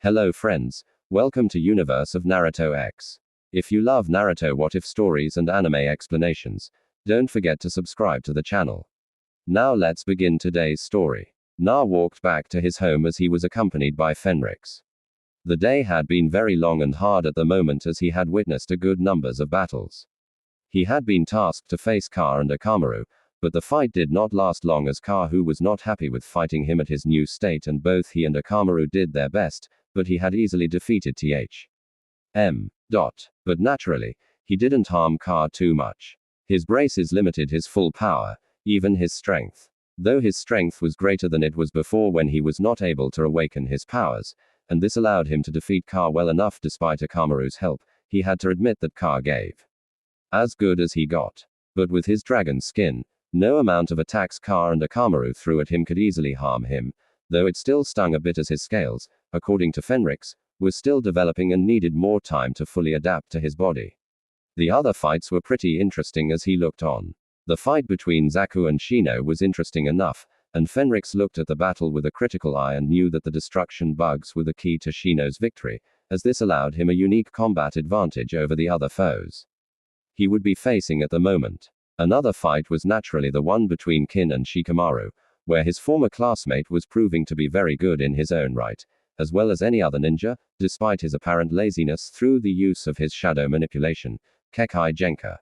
Hello friends, welcome to Universe of Naruto X. If you love Naruto what if stories and anime explanations, don't forget to subscribe to the channel. Now let's begin today's story. Na walked back to his home as he was accompanied by Fenrix. The day had been very long and hard at the moment as he had witnessed a good numbers of battles. He had been tasked to face Ka and Akamaru, but the fight did not last long as Ka who was not happy with fighting him at his new state and both he and Akamaru did their best, but he had easily defeated Th.M. But naturally, he didn't harm Ka too much. His braces limited his full power, even his strength. Though his strength was greater than it was before when he was not able to awaken his powers, and this allowed him to defeat Ka well enough despite Akamaru's help, he had to admit that Ka gave as good as he got. But with his dragon skin, no amount of attacks Ka and Akamaru threw at him could easily harm him, though it still stung a bit as his scales, according to Fenrix, was still developing and needed more time to fully adapt to his body. The other fights were pretty interesting as he looked on. The fight between Zaku and Shino was interesting enough, and Fenrix looked at the battle with a critical eye and knew that the destruction bugs were the key to Shino's victory, as this allowed him a unique combat advantage over the other foes he would be facing at the moment. Another fight was naturally the one between Kin and Shikamaru, where his former classmate was proving to be very good in his own right, as well as any other ninja, despite his apparent laziness through the use of his shadow manipulation, Kekai Genka.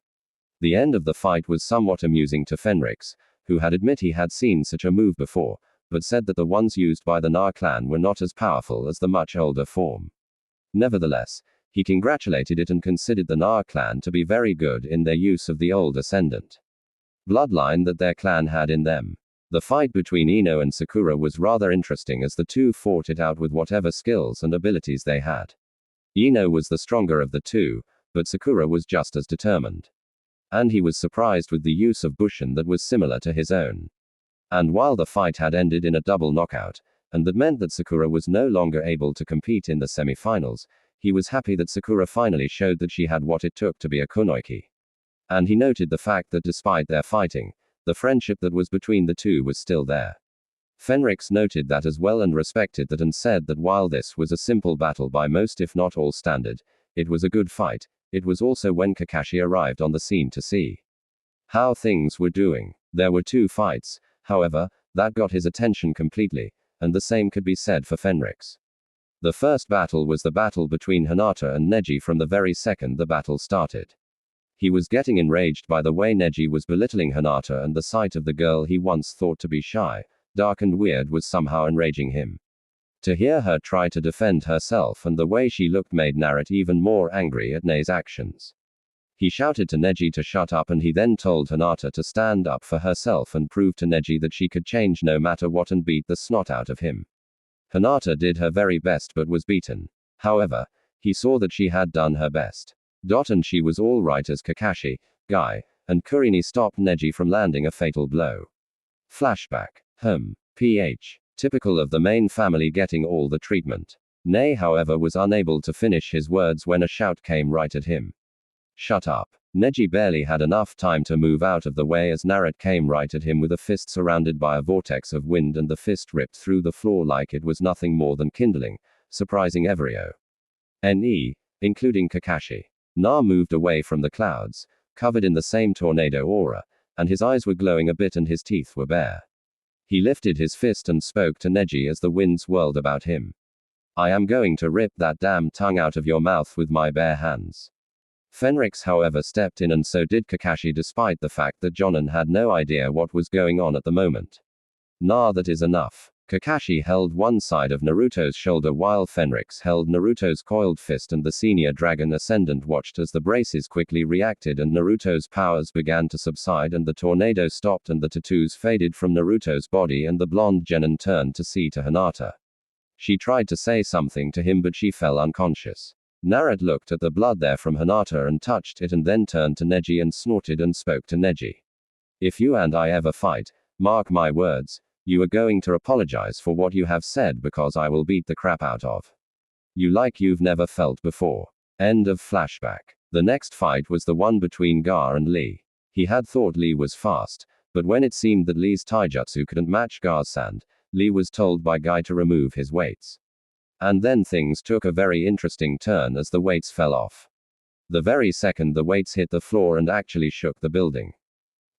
The end of the fight was somewhat amusing to Fenrix, who had admitted he had seen such a move before, but said that the ones used by the Na clan were not as powerful as the much older form. Nevertheless, he congratulated it and considered the Na clan to be very good in their use of the old ascendant bloodline that their clan had in them. The fight between Ino and Sakura was rather interesting as the two fought it out with whatever skills and abilities they had. Ino was the stronger of the two, but Sakura was just as determined. And he was surprised with the use of Bushin that was similar to his own. And while the fight had ended in a double knockout, and that meant that Sakura was no longer able to compete in the semi-finals, he was happy that Sakura finally showed that she had what it took to be a kunoichi. And he noted the fact that despite their fighting, the friendship that was between the two was still there. Fenrix noted that as well and respected that and said that while this was a simple battle by most if not all standard, it was a good fight. It was also when Kakashi arrived on the scene to see how things were doing. There were two fights, however, that got his attention completely, and the same could be said for Fenrix. The first battle was the battle between Hinata and Neji from the very second the battle started. He was getting enraged by the way Neji was belittling Hinata, and the sight of the girl he once thought to be shy, dark and weird was somehow enraging him. To hear her try to defend herself and the way she looked made Naruto even more angry at Nei's actions. He shouted to Neji to shut up and he then told Hinata to stand up for herself and prove to Neji that she could change no matter what and beat the snot out of him. Hinata did her very best but was beaten. However, he saw that she had done her best. And she was all right as Kakashi, Guy, and Kurini stopped Neji from landing a fatal blow. Flashback. Ph. Typical of the main family getting all the treatment. Nei, however, was unable to finish his words when a shout came right at him. Shut up. Neji barely had enough time to move out of the way as Naruto came right at him with a fist surrounded by a vortex of wind, and the fist ripped through the floor like it was nothing more than kindling, surprising everyone, including Kakashi. Na moved away from the clouds, covered in the same tornado aura, and his eyes were glowing a bit and his teeth were bare. He lifted his fist and spoke to Neji as the wind swirled about him. I am going to rip that damn tongue out of your mouth with my bare hands. Fenrix, however, stepped in and so did Kakashi despite the fact that Jonin had no idea what was going on at the moment. Nah, that is enough. Kakashi held one side of Naruto's shoulder while Fenrix held Naruto's coiled fist, and the senior dragon ascendant watched as the braces quickly reacted and Naruto's powers began to subside and the tornado stopped and the tattoos faded from Naruto's body and the blonde genin turned to see to Hinata. She tried to say something to him but she fell unconscious. Naruto looked at the blood there from Hinata and touched it and then turned to Neji and snorted and spoke to Neji. If you and I ever fight, mark my words, you are going to apologize for what you have said because I will beat the crap out of you like you've never felt before. End of flashback. The next fight was the one between Gar and Lee. He had thought Lee was fast, but when it seemed that Lee's taijutsu couldn't match Gar's sand, Lee was told by Guy to remove his weights. And then things took a very interesting turn as the weights fell off. The very second the weights hit the floor and actually shook the building.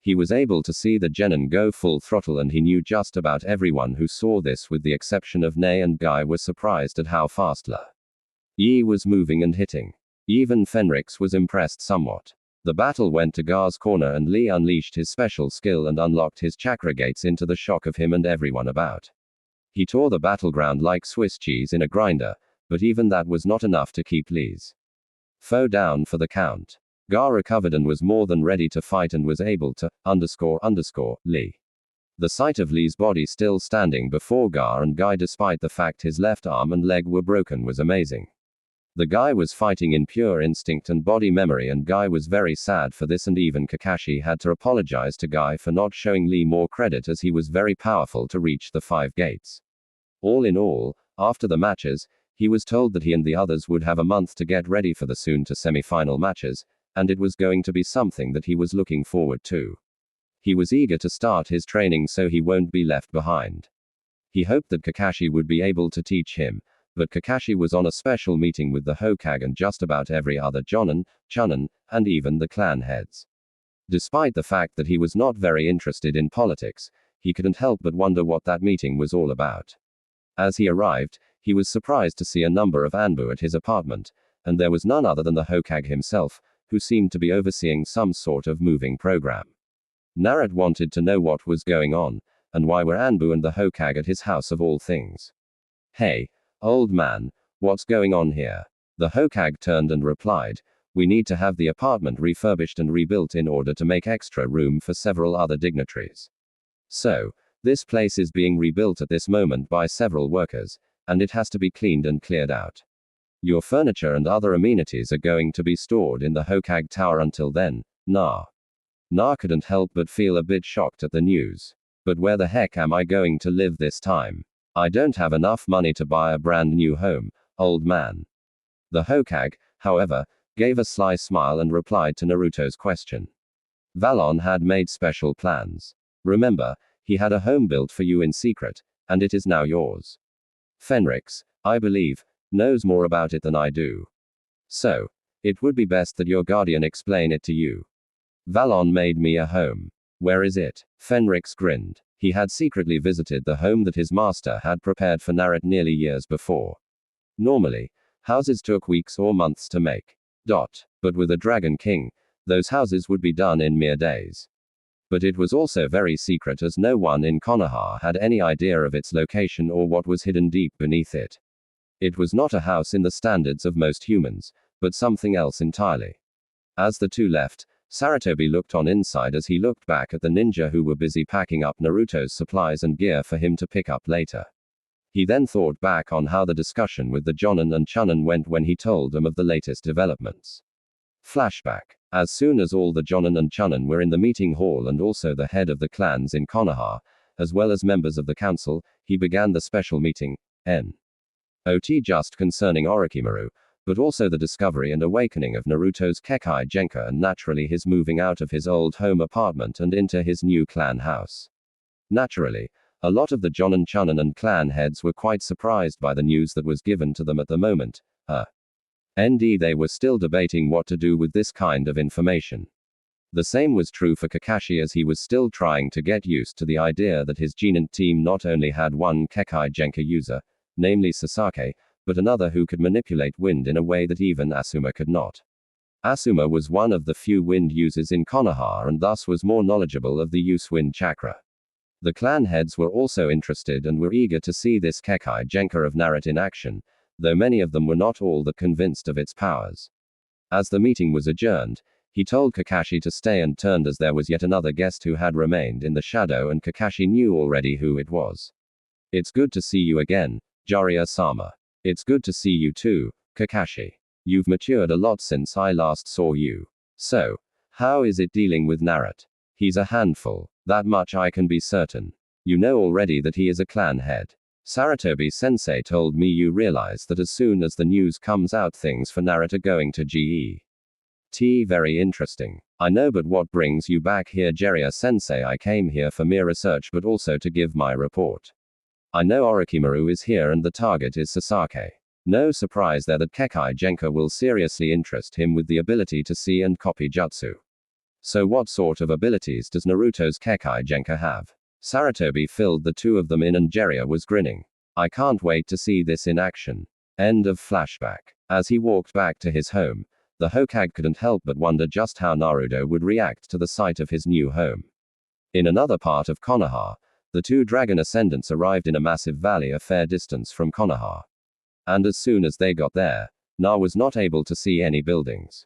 He was able to see the genin go full throttle, and he knew just about everyone who saw this, with the exception of Nei and Guy, were surprised at how fast La Yi was moving and hitting. Even Fenrix was impressed somewhat. The battle went to Gar's corner, and Lee unleashed his special skill and unlocked his chakra gates into the shock of him and everyone about. He tore the battleground like Swiss cheese in a grinder, but even that was not enough to keep Lee's foe down for the count. Gar recovered and was more than ready to fight, and was able to Lee. The sight of Lee's body still standing before Gar and Guy despite the fact his left arm and leg were broken was amazing. The guy was fighting in pure instinct and body memory, and Guy was very sad for this, and even Kakashi had to apologize to Guy for not showing Lee more credit, as he was very powerful to reach the 5 gates. All in all, after the matches, he was told that he and the others would have a month to get ready for the soon to semi-final matches, and it was going to be something that he was looking forward to. He was eager to start his training so he won't be left behind. He hoped that Kakashi would be able to teach him, but Kakashi was on a special meeting with the Hokage and just about every other Jonin, Chunin, and even the clan heads. Despite the fact that he was not very interested in politics, he couldn't help but wonder what that meeting was all about. As he arrived, he was surprised to see a number of Anbu at his apartment, and there was none other than the Hokage himself, who seemed to be overseeing some sort of moving program. Naruto wanted to know what was going on, and why were Anbu and the Hokage at his house of all things. "Hey, old man, what's going on here?" The Hokage turned and replied, "We need to have the apartment refurbished and rebuilt in order to make extra room for several other dignitaries. So, this place is being rebuilt at this moment by several workers, and it has to be cleaned and cleared out. Your furniture and other amenities are going to be stored in the Hokage Tower until then." Na couldn't help but feel a bit shocked at the news. "But where the heck am I going to live this time? I don't have enough money to buy a brand new home, old man." The Hokage, however, gave a sly smile and replied to Naruto's question. "Valon had made special plans. Remember, he had a home built for you in secret, and it is now yours. Fenrix, I believe, knows more about it than I do. So, it would be best that your guardian explain it to you. Valon made me a home. Where is it?" Fenrix grinned. He had secretly visited the home that his master had prepared for Naruto nearly years before. Normally, houses took weeks or months to make. But with a Dragon King, those houses would be done in mere days. But it was also very secret, as no one in Konoha had any idea of its location or what was hidden deep beneath it. It was not a house in the standards of most humans, but something else entirely. As the two left, Sarutobi looked on inside as he looked back at the ninja who were busy packing up Naruto's supplies and gear for him to pick up later. He then thought back on how the discussion with the Jonin and Chunin went when he told them of the latest developments. Flashback. As soon as all the Jonin and Chunin were in the meeting hall, and also the head of the clans in Konoha, as well as members of the council, he began the special meeting, not just concerning Orochimaru, but also the discovery and awakening of Naruto's Kekkei Genka, and naturally his moving out of his old home apartment and into his new clan house. Naturally, a lot of the Jonin, Chunin and clan heads were quite surprised by the news that was given to them at the moment. They were still debating what to do with this kind of information. The same was true for Kakashi, as he was still trying to get used to the idea that his Genin team not only had one Kekkei Genka user, namely Sasake, but another who could manipulate wind in a way that even Asuma could not. Asuma was one of the few wind users in Konoha and thus was more knowledgeable of the use wind chakra. The clan heads were also interested and were eager to see this Kekkei Genka of Naruto in action, though many of them were not all that convinced of its powers. As the meeting was adjourned, he told Kakashi to stay and turned as there was yet another guest who had remained in the shadow, and Kakashi knew already who it was. "It's good to see you again, Jiraiya-sama. It's good to see you too, Kakashi. You've matured a lot since I last saw you. So, how is it dealing with Naruto? He's a handful, that much I can be certain. You know already that he is a clan head. Sarutobi-sensei told me you realize that as soon as the news comes out, things for Naruto are going to get very interesting. I know, but what brings you back here, Jiraiya-sensei? I came here for mere research, but also to give my report." I know Orochimaru is here and the target is Sasake. No surprise there that Kekai Genka will seriously interest him with the ability to see and copy jutsu. So what sort of abilities does Naruto's Kekai Genka have? Sarutobi filled the two of them in and Jiraiya was grinning. I can't wait to see this in action. End of flashback. As he walked back to his home, the Hokage couldn't help but wonder just how Naruto would react to the sight of his new home. In another part of Konoha, the two dragon ascendants arrived in a massive valley a fair distance from Konoha. And as soon as they got there, Na was not able to see any buildings.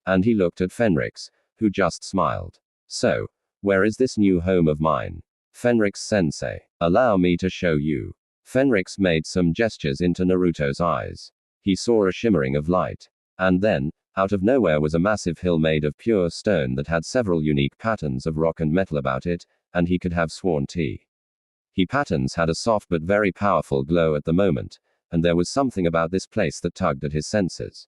And he looked at Fenrix, who just smiled. So, where is this new home of mine? Fenrix sensei, allow me to show you. Fenrix made some gestures into Naruto's eyes. He saw a shimmering of light. And then, out of nowhere was a massive hill made of pure stone that had several unique patterns of rock and metal about it, and he could have sworn he patterns had a soft but very powerful glow at the moment, and there was something about this place that tugged at his senses.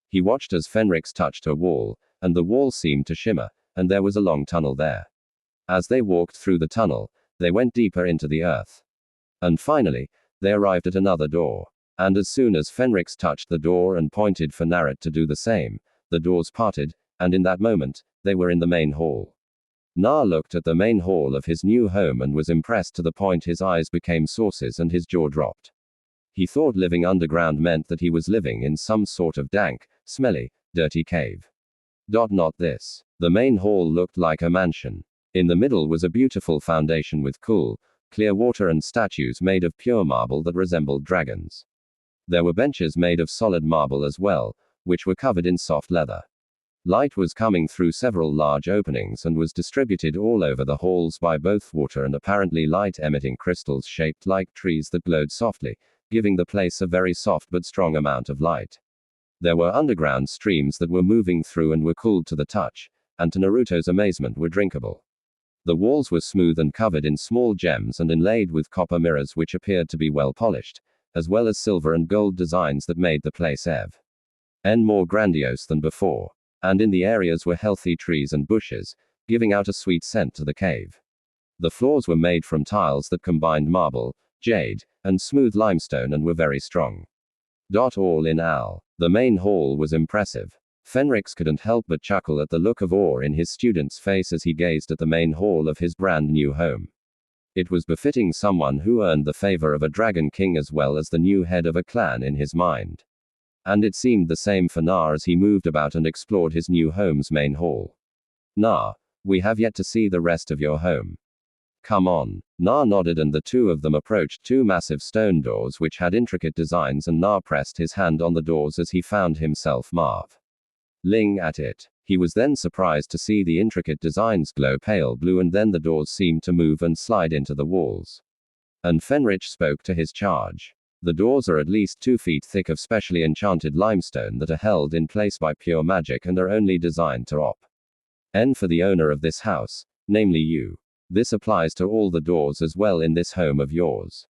He watched as Fenrix touched a wall, and the wall seemed to shimmer, and there was a long tunnel there. As they walked through the tunnel, they went deeper into the earth. And finally, they arrived at another door. And as soon as Fenrix touched the door and pointed for Naruto to do the same, the doors parted, and in that moment, they were in the main hall. Na looked at the main hall of his new home and was impressed to the point his eyes became saucers and his jaw dropped. He thought living underground meant that he was living in some sort of dank, smelly, dirty cave. Not this. The main hall looked like a mansion. In the middle was a beautiful foundation with cool, clear water and statues made of pure marble that resembled dragons. There were benches made of solid marble as well, which were covered in soft leather. Light was coming through several large openings and was distributed all over the halls by both water and apparently light-emitting crystals shaped like trees that glowed softly, giving the place a very soft but strong amount of light. There were underground streams that were moving through and were cooled to the touch, and to Naruto's amazement were drinkable. The walls were smooth and covered in small gems and inlaid with copper mirrors which appeared to be well polished, as well as silver and gold designs that made the place even more grandiose than before. And in the areas were healthy trees and bushes, giving out a sweet scent to the cave. The floors were made from tiles that combined marble, jade, and smooth limestone and were very strong. All in all, the main hall was impressive. Fenrix couldn't help but chuckle at the look of awe in his student's face as he gazed at the main hall of his brand new home. It was befitting someone who earned the favor of a dragon king as well as the new head of a clan in his mind. And it seemed the same for Na as he moved about and explored his new home's main hall. Na, we have yet to see the rest of your home. Come on. Na nodded and the two of them approached two massive stone doors which had intricate designs and Na pressed his hand on the doors as he found himself marveling at it. He was then surprised to see the intricate designs glow pale blue and then the doors seemed to move and slide into the walls. And Fenrich spoke to his charge. The doors are at least 2 feet thick of specially enchanted limestone that are held in place by pure magic and are only designed to for the owner of this house, namely you. This applies to all the doors as well in this home of yours.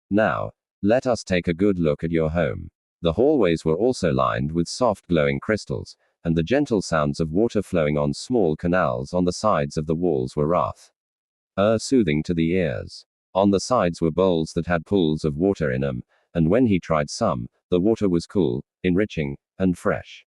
Now, let us take a good look at your home. The hallways were also lined with soft glowing crystals, and the gentle sounds of water flowing on small canals on the sides of the walls were soothing to the ears. On the sides were bowls that had pools of water in them, and when he tried some, the water was cool, enriching, and fresh.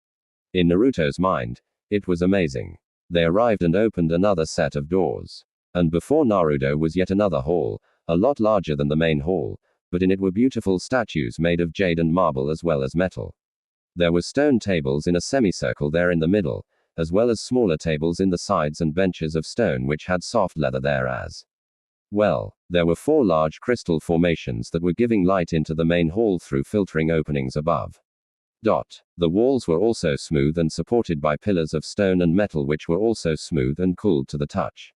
In Naruto's mind, it was amazing. They arrived and opened another set of doors. And before Naruto was yet another hall, a lot larger than the main hall, but in it were beautiful statues made of jade and marble as well as metal. There were stone tables in a semicircle there in the middle, as well as smaller tables in the sides and benches of stone which had soft leather there as well. There were 4 large crystal formations that were giving light into the main hall through filtering openings above. The walls were also smooth and supported by pillars of stone and metal which were also smooth and cooled to the touch.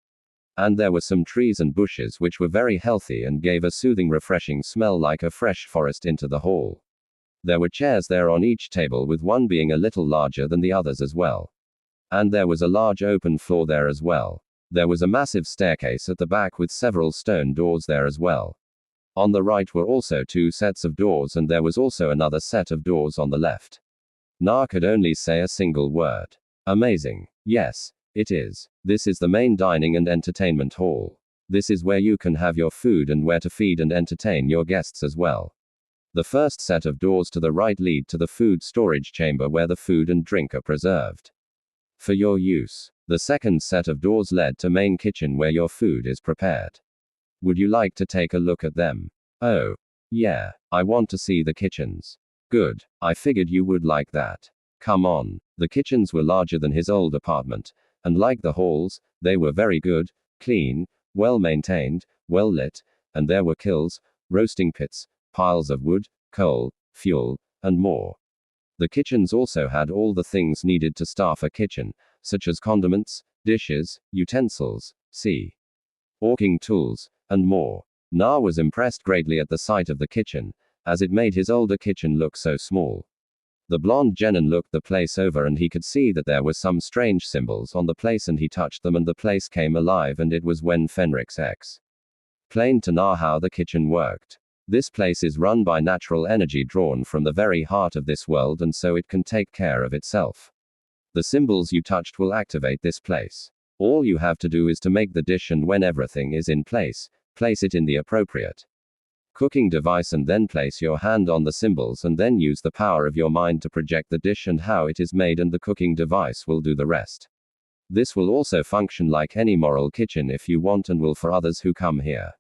And there were some trees and bushes which were very healthy and gave a soothing refreshing smell like a fresh forest into the hall. There were chairs there on each table with one being a little larger than the others as well. And there was a large open floor there as well. There was a massive staircase at the back with several stone doors there as well. On the right were also 2 sets of doors and there was also another set of doors on the left. Na could only say a single word. Amazing. Yes, it is. This is the main dining and entertainment hall. This is where you can have your food and where to feed and entertain your guests as well. The first set of doors to the right lead to the food storage chamber where the food and drink are preserved for your use. The second set of doors led to main kitchen where your food is prepared. Would you like to take a look at them? Oh, yeah, I want to see the kitchens. Good, I figured you would like that. Come on. The kitchens were larger than his old apartment, and like the halls, they were very good, clean, well maintained, well lit, and there were kilns, roasting pits, piles of wood, coal, fuel, and more. The kitchens also had all the things needed to staff a kitchen, such as condiments, dishes, utensils, cooking tools, and more. Na was impressed greatly at the sight of the kitchen, as it made his older kitchen look so small. The blonde genin looked the place over and he could see that there were some strange symbols on the place and he touched them and the place came alive and it was when Fenrix explained to Na how the kitchen worked. This place is run by natural energy drawn from the very heart of this world and so it can take care of itself. The symbols you touched will activate this place. All you have to do is to make the dish and when everything is in place it in the appropriate cooking device and then place your hand on the symbols and then use the power of your mind to project the dish and how it is made and the cooking device will do the rest. This will also function like any moral kitchen if you want and will for others who come here.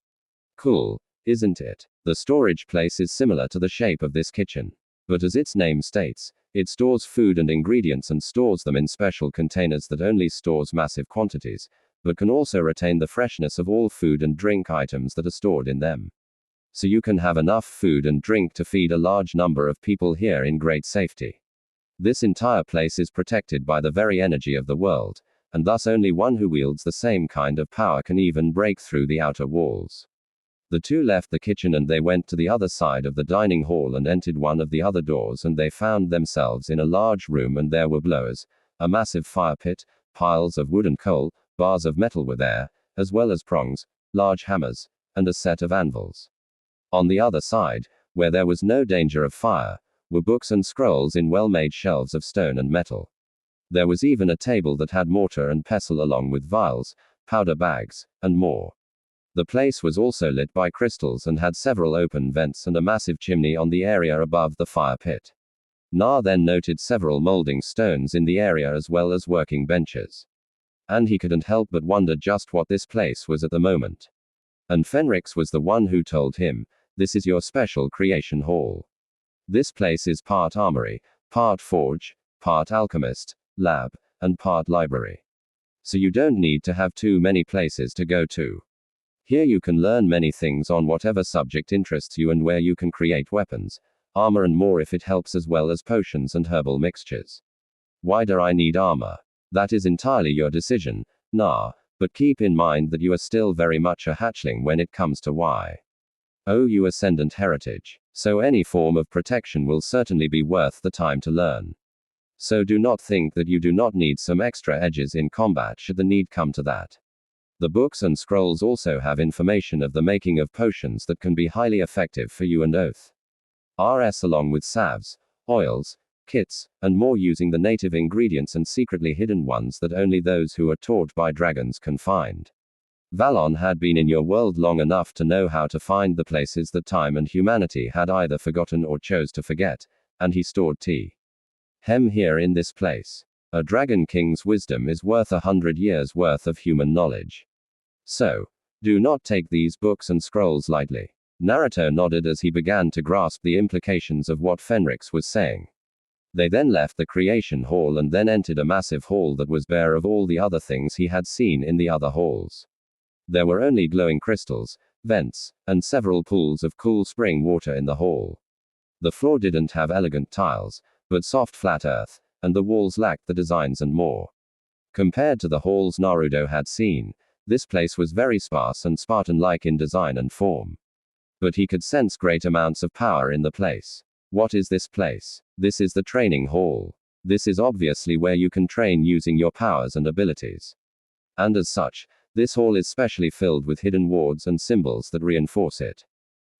Cool, isn't it? The storage place is similar to the shape of this kitchen. But as its name states, it stores food and ingredients and stores them in special containers that only stores massive quantities, but can also retain the freshness of all food and drink items that are stored in them. So you can have enough food and drink to feed a large number of people here in great safety. This entire place is protected by the very energy of the world, and thus only one who wields the same kind of power can even break through the outer walls. The two left the kitchen and they went to the other side of the dining hall and entered one of the other doors and they found themselves in a large room and there were blowers, a massive fire pit, piles of wood and coal, bars of metal were there, as well as prongs, large hammers, and a set of anvils. On the other side, where there was no danger of fire, were books and scrolls in well-made shelves of stone and metal. There was even a table that had mortar and pestle along with vials, powder bags, and more. The place was also lit by crystals and had several open vents and a massive chimney on the area above the fire pit. Na then noted several molding stones in the area as well as working benches. And he couldn't help but wonder just what this place was at the moment. And Fenrix was the one who told him, "This is your special creation hall. This place is part armory, part forge, part alchemist, lab, and part library. So you don't need to have too many places to go to. Here you can learn many things on whatever subject interests you and where you can create weapons, armor and more if it helps as well as potions and herbal mixtures. Why do I need armor? That is entirely your decision, Na, but keep in mind that you are still very much a hatchling when it comes to you ascendant heritage. So any form of protection will certainly be worth the time to learn. So do not think that you do not need some extra edges in combat should the need come to that. The books and scrolls also have information of the making of potions that can be highly effective for you and RS along with salves, oils, kits, and more using the native ingredients and secretly hidden ones that only those who are taught by dragons can find. Valon had been in your world long enough to know how to find the places that time and humanity had either forgotten or chose to forget, and he stored Hem here in this place. A dragon king's wisdom is worth 100 years worth of human knowledge. So, do not take these books and scrolls lightly. Naruto nodded as he began to grasp the implications of what Fenrix was saying. They then left the creation hall and then entered a massive hall that was bare of all the other things he had seen in the other halls. There were only glowing crystals, vents, and several pools of cool spring water in the hall. The floor didn't have elegant tiles, but soft flat earth, and the walls lacked the designs and more. Compared to the halls Naruto had seen, this place was very sparse and Spartan-like in design and form. But he could sense great amounts of power in the place. What is this place? This is the training hall. This is obviously where you can train using your powers and abilities. And as such, this hall is specially filled with hidden wards and symbols that reinforce it.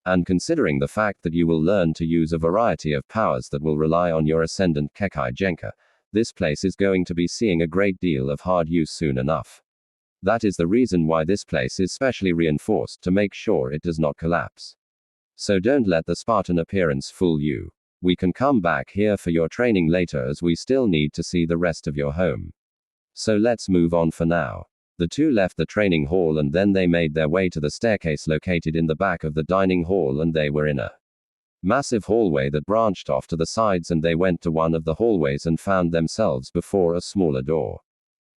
And considering the fact that you will learn to use a variety of powers that will rely on your ascendant Kekai Genka, this place is going to be seeing a great deal of hard use soon enough. That is the reason why this place is specially reinforced to make sure it does not collapse. So don't let the Spartan appearance fool you. We can come back here for your training later as we still need to see the rest of your home. So let's move on for now. The two left the training hall and then they made their way to the staircase located in the back of the dining hall, and they were in a massive hallway that branched off to the sides, and they went to one of the hallways and found themselves before a smaller door.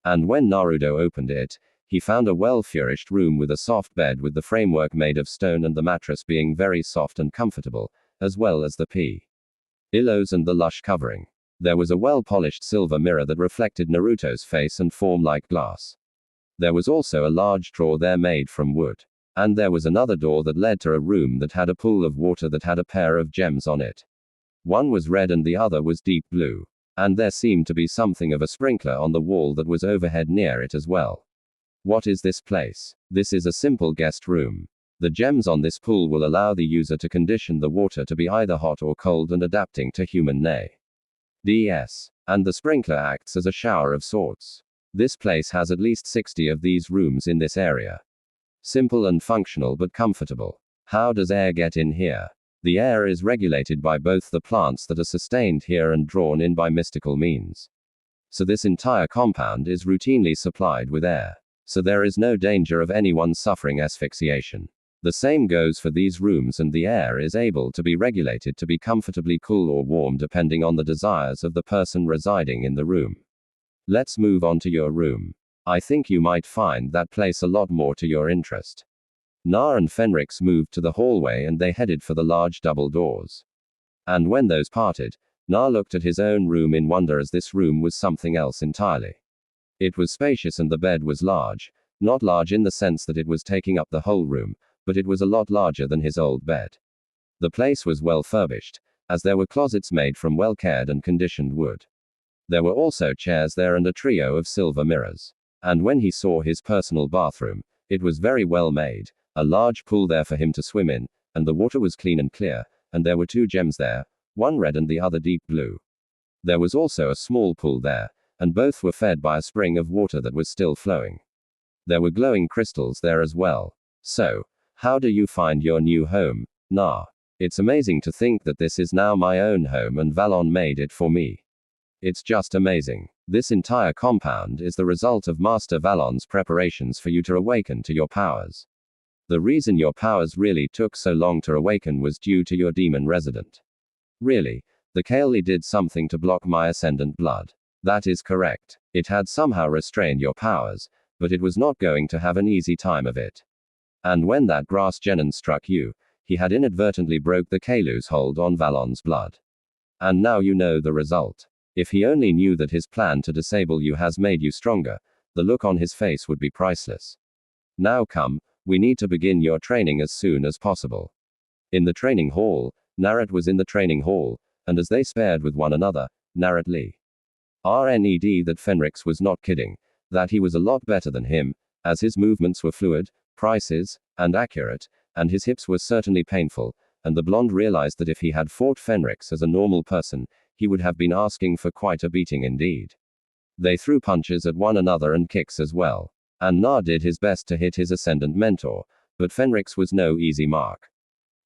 And when Naruto opened it, he found a well-furnished room with a soft bed with the framework made of stone and the mattress being very soft and comfortable, as well as the pillows and the lush covering. There was a well-polished silver mirror that reflected Naruto's face and form like glass. There was also a large drawer there made from wood. And there was another door that led to a room that had a pool of water that had a pair of gems on it. One was red and the other was deep blue. And there seemed to be something of a sprinkler on the wall that was overhead near it as well. What is this place? This is a simple guest room. The gems on this pool will allow the user to condition the water to be either hot or cold and adapting to human needs. And the sprinkler acts as a shower of sorts. This place has at least 60 of these rooms in this area. Simple and functional but comfortable. How does air get in here? The air is regulated by both the plants that are sustained here and drawn in by mystical means. So this entire compound is routinely supplied with air. So there is no danger of anyone suffering asphyxiation. The same goes for these rooms, and the air is able to be regulated to be comfortably cool or warm depending on the desires of the person residing in the room. Let's move on to your room. I think you might find that place a lot more to your interest. Na and Fenrix moved to the hallway and they headed for the large double doors. And when those parted, Na looked at his own room in wonder, as this room was something else entirely. It was spacious and the bed was large, not large in the sense that it was taking up the whole room, but it was a lot larger than his old bed. The place was well furbished, as there were closets made from well-cared and conditioned wood. There were also chairs there and a trio of silver mirrors. And when he saw his personal bathroom, it was very well made, a large pool there for him to swim in, and the water was clean and clear, and there were two gems there, one red and the other deep blue. There was also a small pool there, and both were fed by a spring of water that was still flowing. There were glowing crystals there as well. So, how do you find your new home, Na? It's amazing to think that this is now my own home and Valon made it for me. It's just amazing. This entire compound is the result of Master Valon's preparations for you to awaken to your powers. The reason your powers really took so long to awaken was due to your demon resident. Really, the Kaoli did something to block my ascendant blood. That is correct. It had somehow restrained your powers, but it was not going to have an easy time of it. And when that grass genin struck you, he had inadvertently broke the Kalu's hold on Valon's blood. And now you know the result. If he only knew that his plan to disable you has made you stronger, the look on his face would be priceless. Now come, we need to begin your training as soon as possible. In the training hall, Naruto was in the training hall, and as they spared with one another, Naruto Lee. RNED that Fenrix was not kidding, that he was a lot better than him, as his movements were fluid, precise, and accurate, and his hips were certainly painful, and the blonde realized that if he had fought Fenrix as a normal person, he would have been asking for quite a beating indeed. They threw punches at one another and kicks as well. And Na did his best to hit his ascendant mentor, but Fenrix was no easy mark.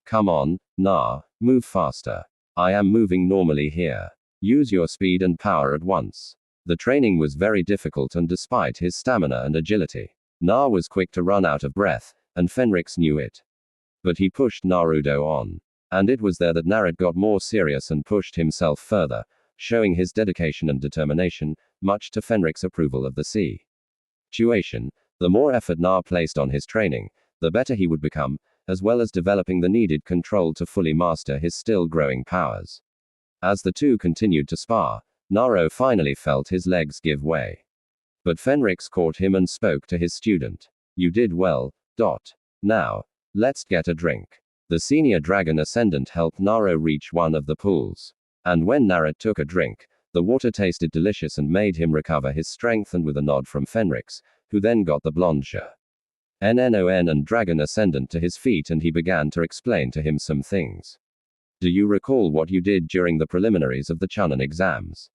Come on, Na, move faster. I am moving normally here. Use your speed and power at once. The training was very difficult, and despite his stamina and agility, Na was quick to run out of breath, and Fenrix knew it. But he pushed Naruto on. And it was there that Naruto got more serious and pushed himself further, showing his dedication and determination, much to Fenrix's approval of the situation. The more effort Na placed on his training, the better he would become, as well as developing the needed control to fully master his still growing powers. As the two continued to spar, Naruto finally felt his legs give way. But Fenrix caught him and spoke to his student. You did well. Now, let's get a drink. The senior dragon ascendant helped Naruto reach one of the pools. And when Naruto took a drink, the water tasted delicious and made him recover his strength, and with a nod from Fenrix, who then got the blonde NNON and dragon ascendant to his feet, and he began to explain to him some things. Do you recall what you did during the preliminaries of the Chunin exams?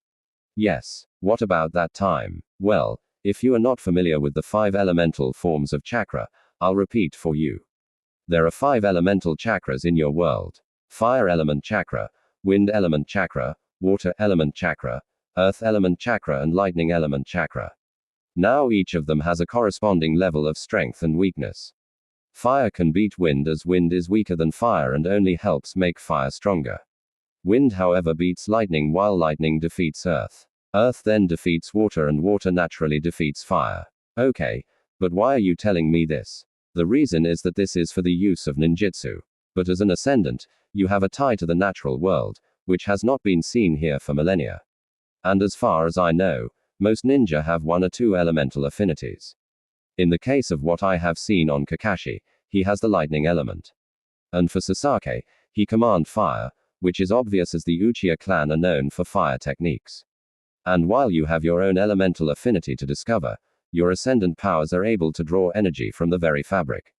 Yes. What about that time? Well, If you are not familiar with the 5 elemental forms of chakra, I'll repeat for you. There are 5 elemental chakras in your world: fire element chakra, wind element chakra, water element chakra, earth element chakra, and lightning element chakra. Now each of them has a corresponding level of strength and weakness. Fire can beat wind, as wind is weaker than fire and only helps make fire stronger. Wind, however, beats lightning, while lightning defeats earth. Earth then defeats water, and water naturally defeats fire. Okay, but why are you telling me this? The reason is that this is for the use of ninjutsu. But as an ascendant, you have a tie to the natural world, which has not been seen here for millennia. And as far as I know, most ninja have 1 or 2 elemental affinities. In the case of what I have seen on Kakashi, he has the lightning element. And for Sasaki, he commands fire, which is obvious as the Uchiha clan are known for fire techniques. And while you have your own elemental affinity to discover, your ascendant powers are able to draw energy from the very fabric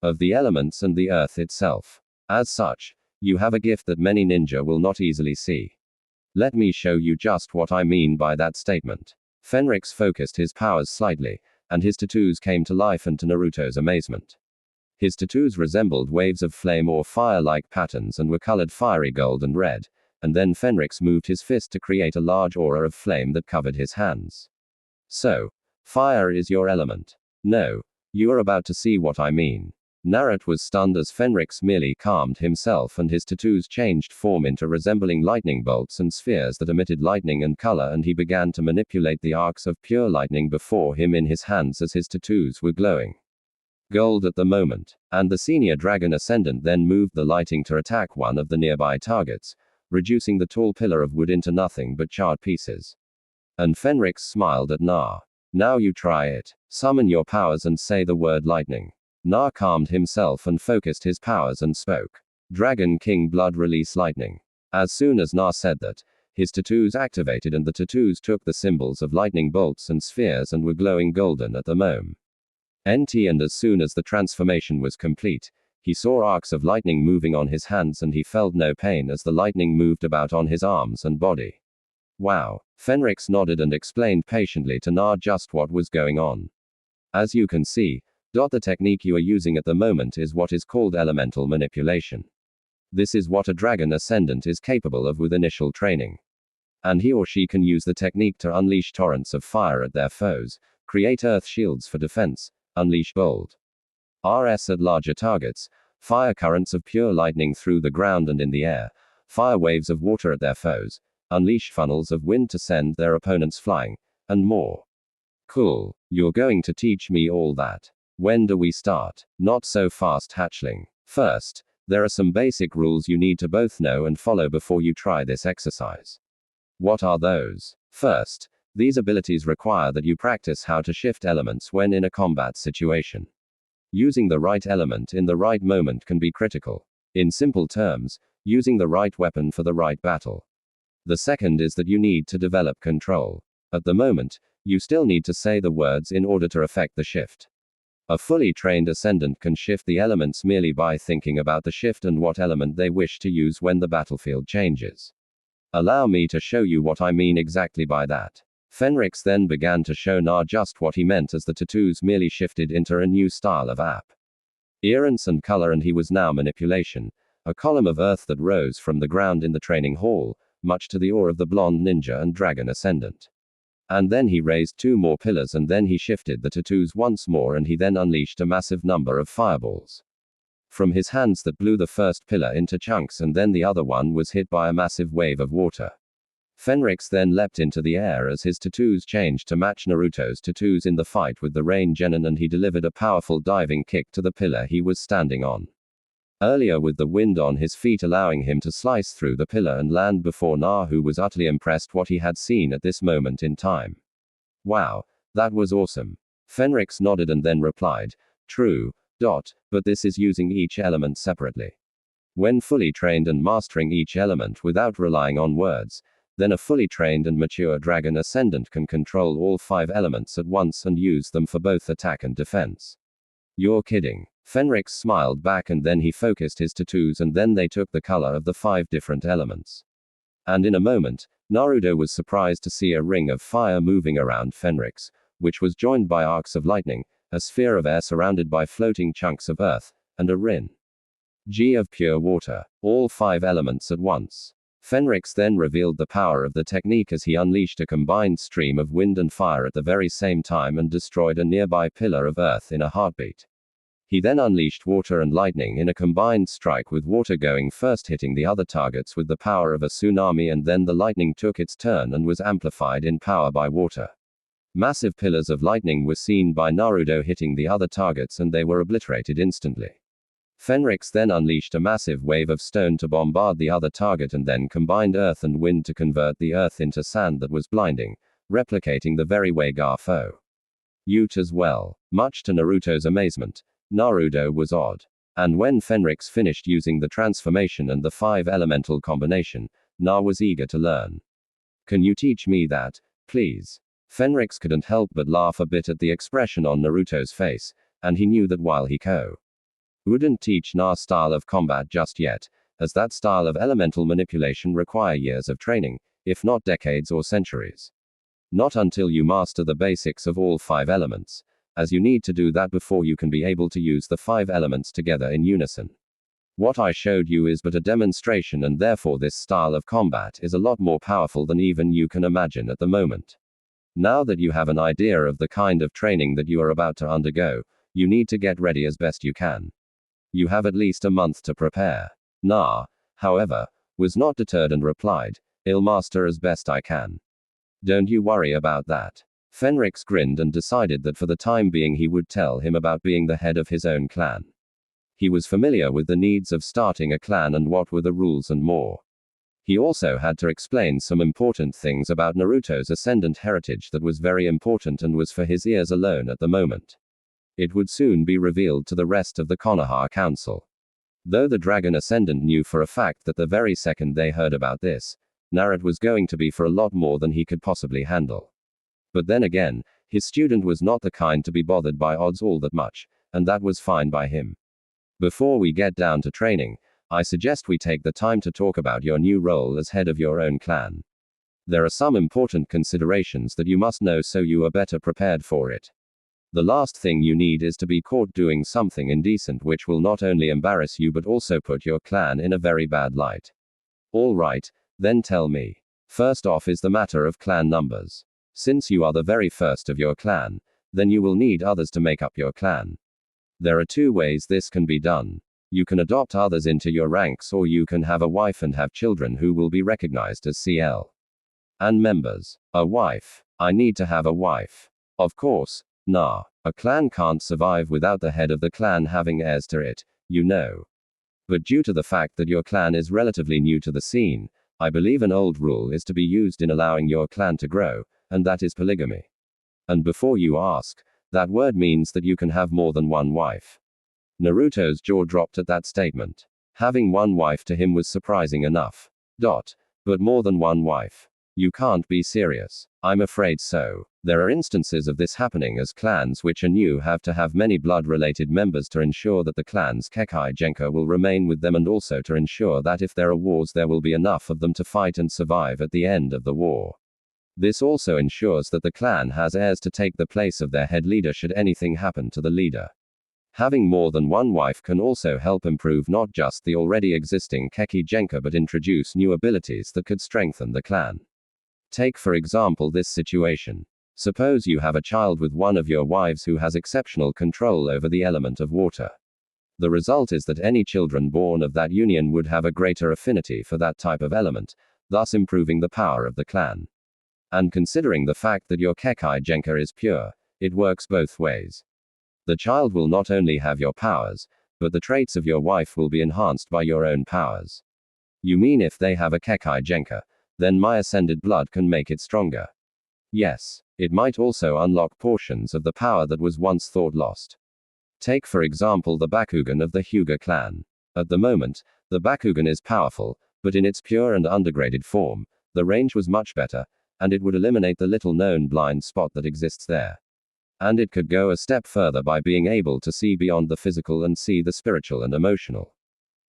of the elements and the earth itself. As such, you have a gift that many ninja will not easily see. Let me show you just what I mean by that statement. Fenrix focused his powers slightly, and his tattoos came to life, and to Naruto's amazement, his tattoos resembled waves of flame or fire-like patterns and were colored fiery gold and red. And then Fenrix moved his fist to create a large aura of flame that covered his hands. So, fire is your element? No. You are about to see what I mean. Naruto was stunned as Fenrix merely calmed himself, and his tattoos changed form into resembling lightning bolts and spheres that emitted lightning and color, and he began to manipulate the arcs of pure lightning before him in his hands as his tattoos were glowing gold at the moment. And the senior dragon ascendant then moved the lighting to attack one of the nearby targets, reducing the tall pillar of wood into nothing but charred pieces. And Fenrix smiled at Na. Now you try it. Summon your powers and say the word lightning. Na calmed himself and focused his powers and spoke. Dragon King Blood, release lightning. As soon as Na said that, his tattoos activated, and the tattoos took the symbols of lightning bolts and spheres and were glowing golden at the moment. And as soon as the transformation was complete, he saw arcs of lightning moving on his hands, and he felt no pain as the lightning moved about on his arms and body. Wow. Fenrix nodded and explained patiently to Na just what was going on. As you can see, the technique you are using at the moment is what is called elemental manipulation. This is what a dragon ascendant is capable of with initial training. And he or she can use the technique to unleash torrents of fire at their foes, create earth shields for defense, unleash bold RS at larger targets, fire currents of pure lightning through the ground and in the air, fire waves of water at their foes, unleash funnels of wind to send their opponents flying, and more. Cool. You're going to teach me all that. When do we start? Not so fast, hatchling. First, there are some basic rules you need to both know and follow before you try this exercise. What are those? First, these abilities require that you practice how to shift elements when in a combat situation. Using the right element in the right moment can be critical. In simple terms, using the right weapon for the right battle. The second is that you need to develop control. At the moment, you still need to say the words in order to effect the shift. A fully trained ascendant can shift the elements merely by thinking about the shift and what element they wish to use when the battlefield changes. Allow me to show you what I mean exactly by that. Fenrix then began to show Na just what he meant as the tattoos merely shifted into a new style of appearance and color, and he was now manipulation, a column of earth that rose from the ground in the training hall, much to the awe of the blonde ninja and dragon ascendant. And then he raised 2 more pillars, and then he shifted the tattoos once more, and he then unleashed a massive number of fireballs from his hands that blew the first pillar into chunks, and then the other one was hit by a massive wave of water. Fenrix then leapt into the air as his tattoos changed to match Naruto's tattoos in the fight with the Rain Genin, and he delivered a powerful diving kick to the pillar he was standing on earlier, with the wind on his feet allowing him to slice through the pillar and land before Na, who was utterly impressed what he had seen at this moment in time. Wow, that was awesome. Fenrix nodded and then replied, true, but this is using each element separately. When fully trained and mastering each element without relying on words, then a fully trained and mature dragon ascendant can control all 5 elements at once and use them for both attack and defense. You're kidding. Fenrix smiled back, and then he focused his tattoos, and then they took the color of the 5 different elements. And in a moment, Naruto was surprised to see a ring of fire moving around Fenrix, which was joined by arcs of lightning, a sphere of air surrounded by floating chunks of earth, and a rinnegan of pure water, all 5 elements at once. Fenrix then revealed the power of the technique as he unleashed a combined stream of wind and fire at the very same time and destroyed a nearby pillar of earth in a heartbeat. He then unleashed water and lightning in a combined strike, with water going first, hitting the other targets with the power of a tsunami, and then the lightning took its turn and was amplified in power by water. Massive pillars of lightning were seen by Naruto hitting the other targets and they were obliterated instantly. Fenrix then unleashed a massive wave of stone to bombard the other target and then combined earth and wind to convert the earth into sand that was blinding, replicating the very way Garfo used as well. Much to Naruto's amazement, Naruto was odd. And when Fenrix finished using the transformation and the 5 elemental combination, Na was eager to learn. "Can you teach me that, please?" Fenrix couldn't help but laugh a bit at the expression on Naruto's face, and he knew that while he wouldn't teach Na's style of combat just yet, as that style of elemental manipulation require years of training, if not decades or centuries. Not until you master the basics of all 5 elements, as you need to do that before you can be able to use the 5 elements together in unison. What I showed you is but a demonstration, and therefore this style of combat is a lot more powerful than even you can imagine at the moment. Now that you have an idea of the kind of training that you are about to undergo, you need to get ready as best you can. You have at least a month to prepare. Na, however, was not deterred and replied, "I'll master as best I can. Don't you worry about that." Fenrix grinned and decided that for the time being he would tell him about being the head of his own clan. He was familiar with the needs of starting a clan and what were the rules and more. He also had to explain some important things about Naruto's ascendant heritage that was very important and was for his ears alone at the moment. It would soon be revealed to the rest of the Konoha Council. Though the Dragon Ascendant knew for a fact that the very second they heard about this, Naruto was going to be for a lot more than he could possibly handle. But then again, his student was not the kind to be bothered by odds all that much, and that was fine by him. Before we get down to training, I suggest we take the time to talk about your new role as head of your own clan. There are some important considerations that you must know so you are better prepared for it. The last thing you need is to be caught doing something indecent which will not only embarrass you but also put your clan in a very bad light. Alright, then tell me. First off is the matter of clan numbers. Since you are the very first of your clan, then you will need others to make up your clan. There are 2 ways this can be done. You can adopt others into your ranks, or you can have a wife and have children who will be recognized as CL and members. A wife. I need to have a wife. Of course. Nah, a clan can't survive without the head of the clan having heirs to it, you know. But due to the fact that your clan is relatively new to the scene, I believe an old rule is to be used in allowing your clan to grow, and that is polygamy. And before you ask, that word means that you can have more than one wife. Naruto's jaw dropped at that statement. Having one wife to him was surprising enough. But more than one wife. You can't be serious. I'm afraid so. There are instances of this happening as clans which are new have to have many blood-related members to ensure that the clan's Kekkei Genka will remain with them, and also to ensure that if there are wars there will be enough of them to fight and survive at the end of the war. This also ensures that the clan has heirs to take the place of their head leader should anything happen to the leader. Having more than one wife can also help improve not just the already existing Kekkei Genka but introduce new abilities that could strengthen the clan. Take for example this situation. Suppose you have a child with one of your wives who has exceptional control over the element of water. The result is that any children born of that union would have a greater affinity for that type of element, thus improving the power of the clan. And considering the fact that your Kekkei Genka is pure, it works both ways. The child will not only have your powers, but the traits of your wife will be enhanced by your own powers. You mean if they have a Kekkei Genka, then my ascended blood can make it stronger? Yes, it might also unlock portions of the power that was once thought lost. Take for example the Bakugan of the Hyuga clan. At the moment, the Bakugan is powerful, but in its pure and undegraded form, the range was much better, and it would eliminate the little known blind spot that exists there. And it could go a step further by being able to see beyond the physical and see the spiritual and emotional.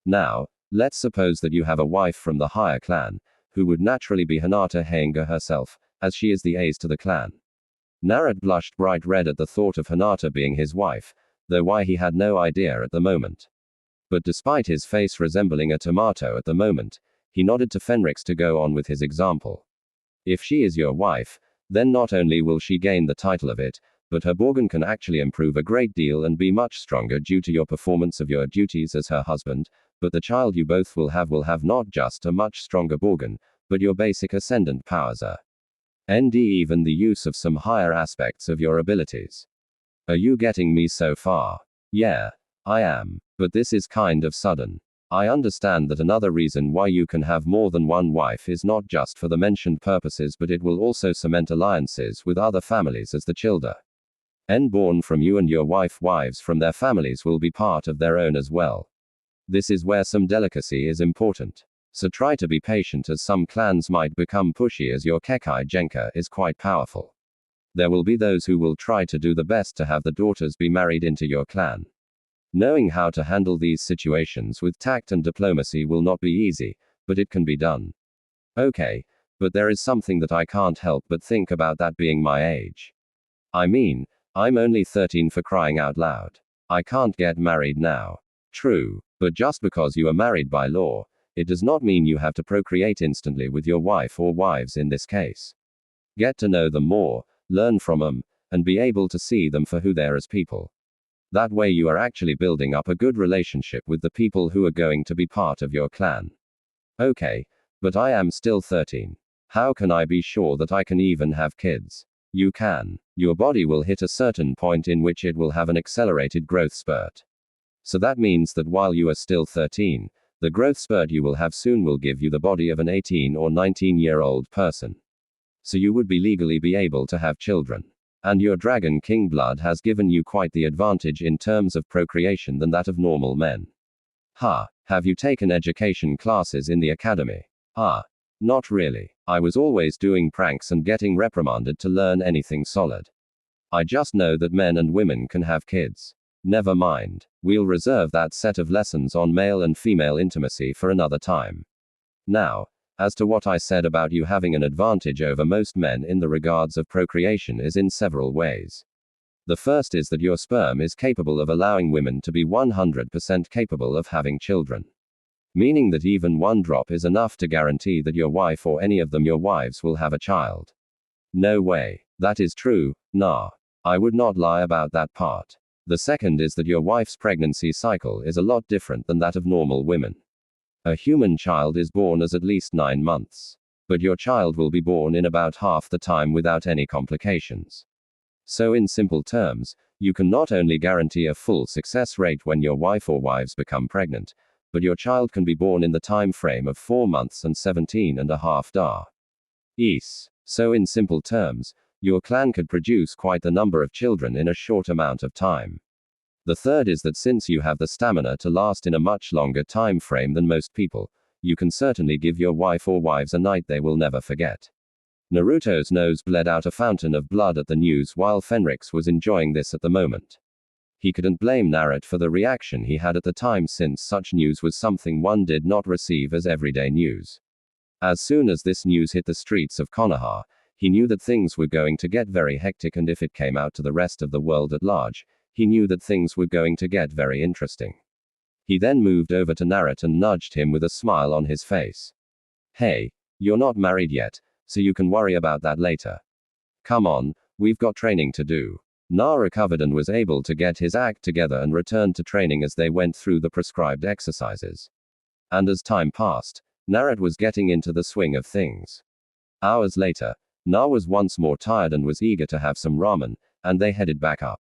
Now, let's suppose that you have a wife from the higher clan, who would naturally be Hinata Hyuga herself, as she is the ace to the clan. Naruto blushed bright red at the thought of Hinata being his wife, though why he had no idea at the moment. But despite his face resembling a tomato at the moment, he nodded to Fenrix to go on with his example. If she is your wife, then not only will she gain the title of it, but her Borgen can actually improve a great deal and be much stronger due to your performance of your duties as her husband, but the child you both will have not just a much stronger Borgen, but your basic ascendant powers and even the use of some higher aspects of your abilities. Are you getting me so far? Yeah, I am. But this is kind of sudden. I understand that another reason why you can have more than one wife is not just for the mentioned purposes, but it will also cement alliances with other families, as the children born from you and your wives from their families will be part of their own as well. This is where some delicacy is important. So try to be patient, as some clans might become pushy, as your Kekai Genka is quite powerful. There will be those who will try to do the best to have the daughters be married into your clan. Knowing how to handle these situations with tact and diplomacy will not be easy, but it can be done. Okay, but there is something that I can't help but think about, that being my age. I mean, I'm only 13, for crying out loud. I can't get married now. True, but just because you are married by law, it does not mean you have to procreate instantly with your wife or wives in this case. Get to know them more, learn from them, and be able to see them for who they are as people. That way you are actually building up a good relationship with the people who are going to be part of your clan. Okay, but I am still 13. How can I be sure that I can even have kids? You can. Your body will hit a certain point in which it will have an accelerated growth spurt. So that means that while you are still 13, the growth spurt you will have soon will give you the body of an 18 or 19-year-old person. So you would be legally be able to have children. And your Dragon King blood has given you quite the advantage in terms of procreation than that of normal men. Have you taken education classes in the academy? Not really. I was always doing pranks and getting reprimanded to learn anything solid. I just know that men and women can have kids. Never mind. We'll reserve that set of lessons on male and female intimacy for another time. Now, as to what I said about you having an advantage over most men in the regards of procreation is in several ways. The first is that your sperm is capable of allowing women to be 100% capable of having children. Meaning that even one drop is enough to guarantee that your wife or any of them your wives will have a child. No way. That is true, nah. I would not lie about that part. The second is that your wife's pregnancy cycle is a lot different than that of normal women. A human child is born as at least 9 months. But your child will be born in about half the time without any complications. So in simple terms, you can not only guarantee a full success rate when your wife or wives become pregnant, but your child can be born in the time frame of 4 months and 17.5 days. So in simple terms, your clan could produce quite a number of children in a short amount of time. The third is that since you have the stamina to last in a much longer time frame than most people, you can certainly give your wife or wives a night they will never forget. Naruto's nose bled out a fountain of blood at the news while Fenrix was enjoying this at the moment. He couldn't blame Naruto for the reaction he had at the time, since such news was something one did not receive as everyday news. As soon as this news hit the streets of Konoha, he knew that things were going to get very hectic, and if it came out to the rest of the world at large, he knew that things were going to get very interesting. He then moved over to Naruto and nudged him with a smile on his face. Hey, you're not married yet, so you can worry about that later. Come on, we've got training to do. Naruto recovered and was able to get his act together and returned to training as they went through the prescribed exercises. And as time passed, Naruto was getting into the swing of things. Hours later, Naruto was once more tired and was eager to have some ramen, and they headed back up.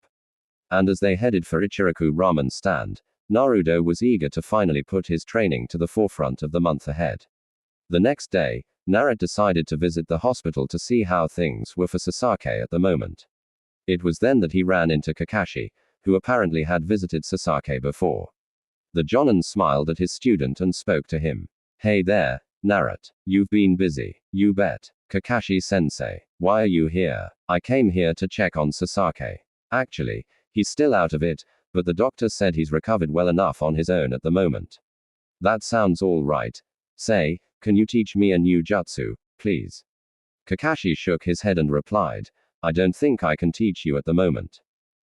And as they headed for Ichiraku ramen stand, Naruto was eager to finally put his training to the forefront of the month ahead. The next day, Naruto decided to visit the hospital to see how things were for Sasaki at the moment. It was then that he ran into Kakashi, who apparently had visited Sasaki before. The Jonin smiled at his student and spoke to him. Hey there, Naruto. You've been busy. You bet. Kakashi-sensei. Why are you here? I came here to check on Sasaki. Actually, he's still out of it, but the doctor said he's recovered well enough on his own at the moment. That sounds all right. Say, can you teach me a new jutsu, please? Kakashi shook his head and replied, I don't think I can teach you at the moment.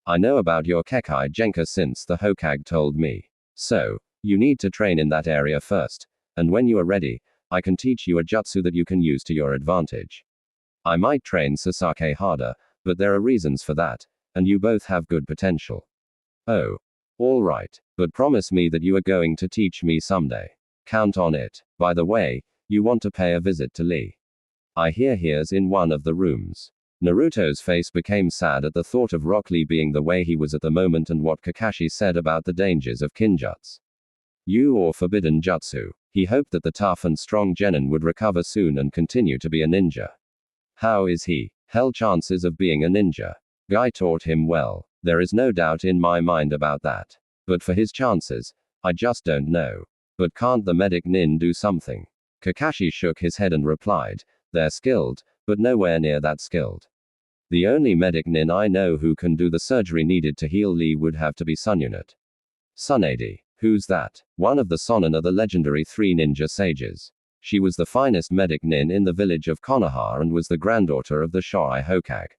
I know about your Kekai Genka since the Hokage told me. So, you need to train in that area first, and when you are ready, I can teach you a jutsu that you can use to your advantage. I might train Sasaki harder, but there are reasons for that, and you both have good potential. Oh. All right, but promise me that you are going to teach me someday. Count on it. By the way, you want to pay a visit to Lee. I hear he's in one of the rooms. Naruto's face became sad at the thought of Rock Lee being the way he was at the moment and what Kakashi said about the dangers of kinjutsu. Or forbidden jutsu. He hoped that the tough and strong genin would recover soon and continue to be a ninja. How is he? Hell chances of being a ninja. Guy taught him well. There is no doubt in my mind about that. But for his chances, I just don't know. But can't the medic nin do something? Kakashi shook his head and replied, they're skilled, but nowhere near that skilled. The only medic nin I know who can do the surgery needed to heal Lee would have to be Sununit. Tsunade. Who's that? One of the Sonin are the legendary 3 ninja sages. She was the finest medic nin in the village of Konoha and was the granddaughter of the Shoai Hokage.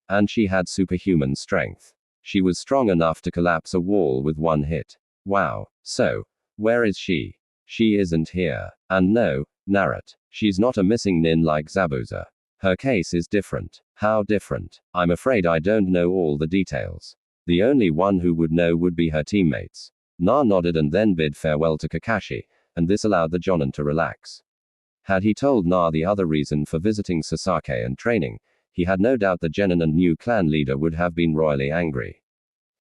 And she had superhuman strength. She was strong enough to collapse a wall with one hit. Wow. So, where is she? She isn't here. And no, Naruto. She's not a missing nin like Zabuza. Her case is different. How different? I'm afraid I don't know all the details. The only one who would know would be her teammates. Na nodded and then bid farewell to Kakashi, and this allowed the Jonin to relax. Had he told Na the other reason for visiting Sasaki and training, he had no doubt the genin and new clan leader would have been royally angry.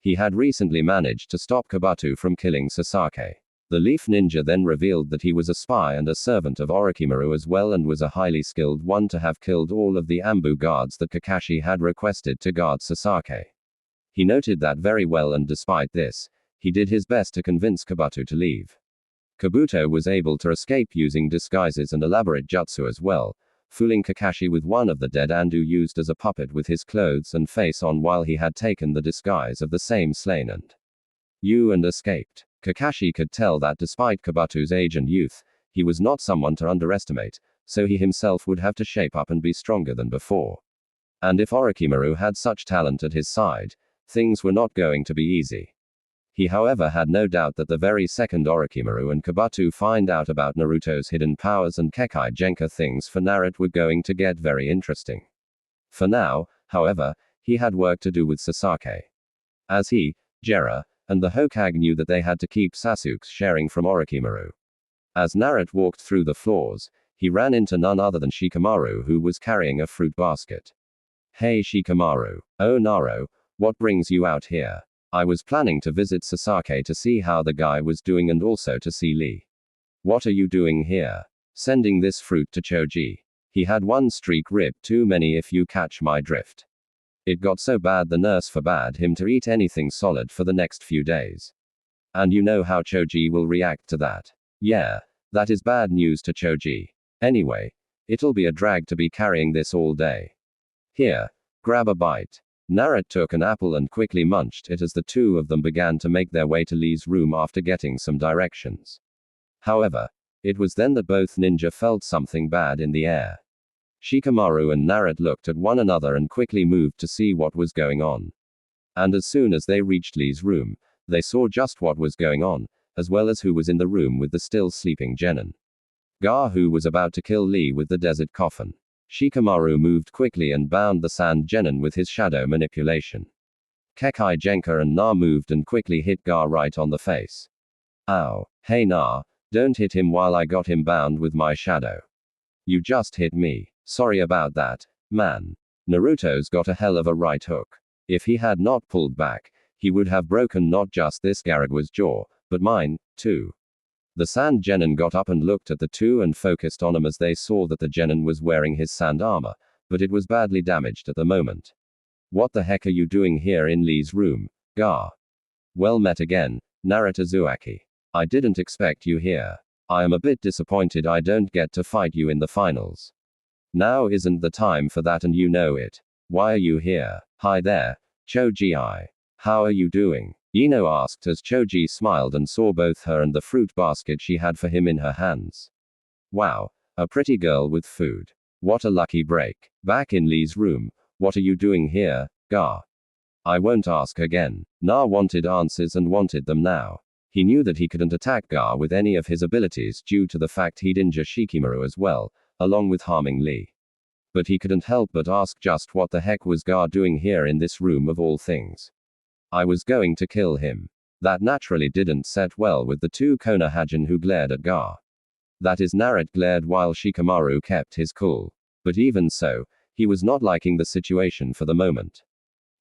He had recently managed to stop Kabuto from killing Sasaki. The Leaf Ninja then revealed that he was a spy and a servant of Orochimaru as well and was a highly skilled one to have killed all of the Ambu guards that Kakashi had requested to guard Sasaki. He noted that very well and despite this, he did his best to convince Kabuto to leave. Kabuto was able to escape using disguises and elaborate jutsu as well, fooling Kakashi with one of the dead Andu used as a puppet with his clothes and face on while he had taken the disguise of the same slain and escaped. Kakashi could tell that despite Kabuto's age and youth, he was not someone to underestimate, so he himself would have to shape up and be stronger than before. And if Orochimaru had such talent at his side, things were not going to be easy. He however had no doubt that the very second Orochimaru and Kabuto find out about Naruto's hidden powers and Kekai Genka things for Naruto were going to get very interesting. For now, however, he had work to do with Sasaki. As he, Jiraiya, and the Hokage knew that they had to keep Sasuke's sharing from Orochimaru. As Naruto walked through the floors, he ran into none other than Shikamaru who was carrying a fruit basket. Hey Shikamaru. Oh Naro, what brings you out here? I was planning to visit Sasaki to see how the guy was doing and also to see Lee. What are you doing here? Sending this fruit to Choji. He had one streak rib too many if you catch my drift. It got so bad the nurse forbade him to eat anything solid for the next few days. And you know how Choji will react to that. Yeah, that is bad news to Choji. Anyway, it'll be a drag to be carrying this all day. Here, grab a bite. Naruto took an apple and quickly munched it as the two of them began to make their way to Lee's room after getting some directions. However, it was then that both ninja felt something bad in the air. Shikamaru and Naruto looked at one another and quickly moved to see what was going on. And as soon as they reached Lee's room, they saw just what was going on, as well as who was in the room with the still sleeping genin. Gar who was about to kill Lee with the desert coffin. Shikamaru moved quickly and bound the sand genin with his shadow manipulation. Kekai Genka and Na moved and quickly hit Gar right on the face. Ow. Hey Na, don't hit him while I got him bound with my shadow. You just hit me. Sorry about that, man. Naruto's got a hell of a right hook. If he had not pulled back, he would have broken not just this Garagwa's jaw, but mine, too. The sand genin got up and looked at the two and focused on him as they saw that the genin was wearing his sand armor, but it was badly damaged at the moment. What the heck are you doing here in Lee's room, Gar? Well met again, Naruto Uzumaki. I didn't expect you here. I am a bit disappointed I don't get to fight you in the finals. Now isn't the time for that and you know it. Why are you here? Hi there, Choji. How are you doing? Ino asked as Choji smiled and saw both her and the fruit basket she had for him in her hands. Wow, a pretty girl with food. What a lucky break. Back in Lee's room, What are you doing here, Gar? I won't ask again. Na wanted answers and wanted them now. He knew that he couldn't attack Gar with any of his abilities due to the fact he'd injure Shikamaru as well, along with harming Lee. But he couldn't help but ask just what the heck was Gar doing here in this room of all things. I was going to kill him. That naturally didn't set well with the two Konohajin who glared at Gar. That is, Naruto glared while Shikamaru kept his cool. But even so, he was not liking the situation for the moment.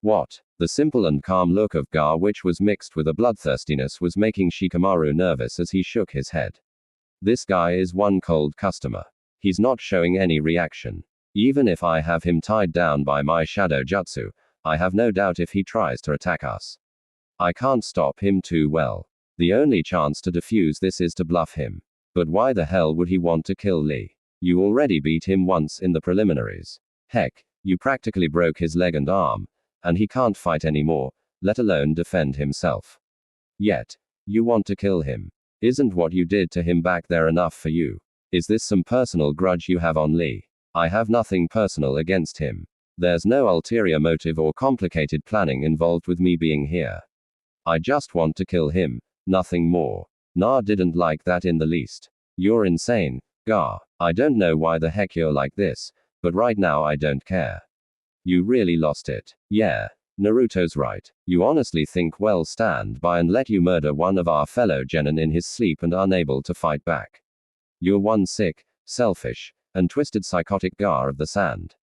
What? The simple and calm look of Gar, which was mixed with a bloodthirstiness, was making Shikamaru nervous as he shook his head. This guy is one cold customer. He's not showing any reaction. Even if I have him tied down by my shadow jutsu, I have no doubt if he tries to attack us, I can't stop him too well. The only chance to defuse this is to bluff him. But why the hell would he want to kill Lee? You already beat him once in the preliminaries. Heck, you practically broke his leg and arm, and he can't fight anymore, let alone defend himself. Yet, you want to kill him. Isn't what you did to him back there enough for you? Is this some personal grudge you have on Lee? I have nothing personal against him. There's no ulterior motive or complicated planning involved with me being here. I just want to kill him, nothing more. Na didn't like that in the least. You're insane, Gar. I don't know why the heck you're like this, but right now I don't care. You really lost it. Yeah, Naruto's right. You honestly think we'll stand by and let you murder one of our fellow genin in his sleep and unable to fight back? You're one sick, selfish, and twisted psychotic Gar of the sand.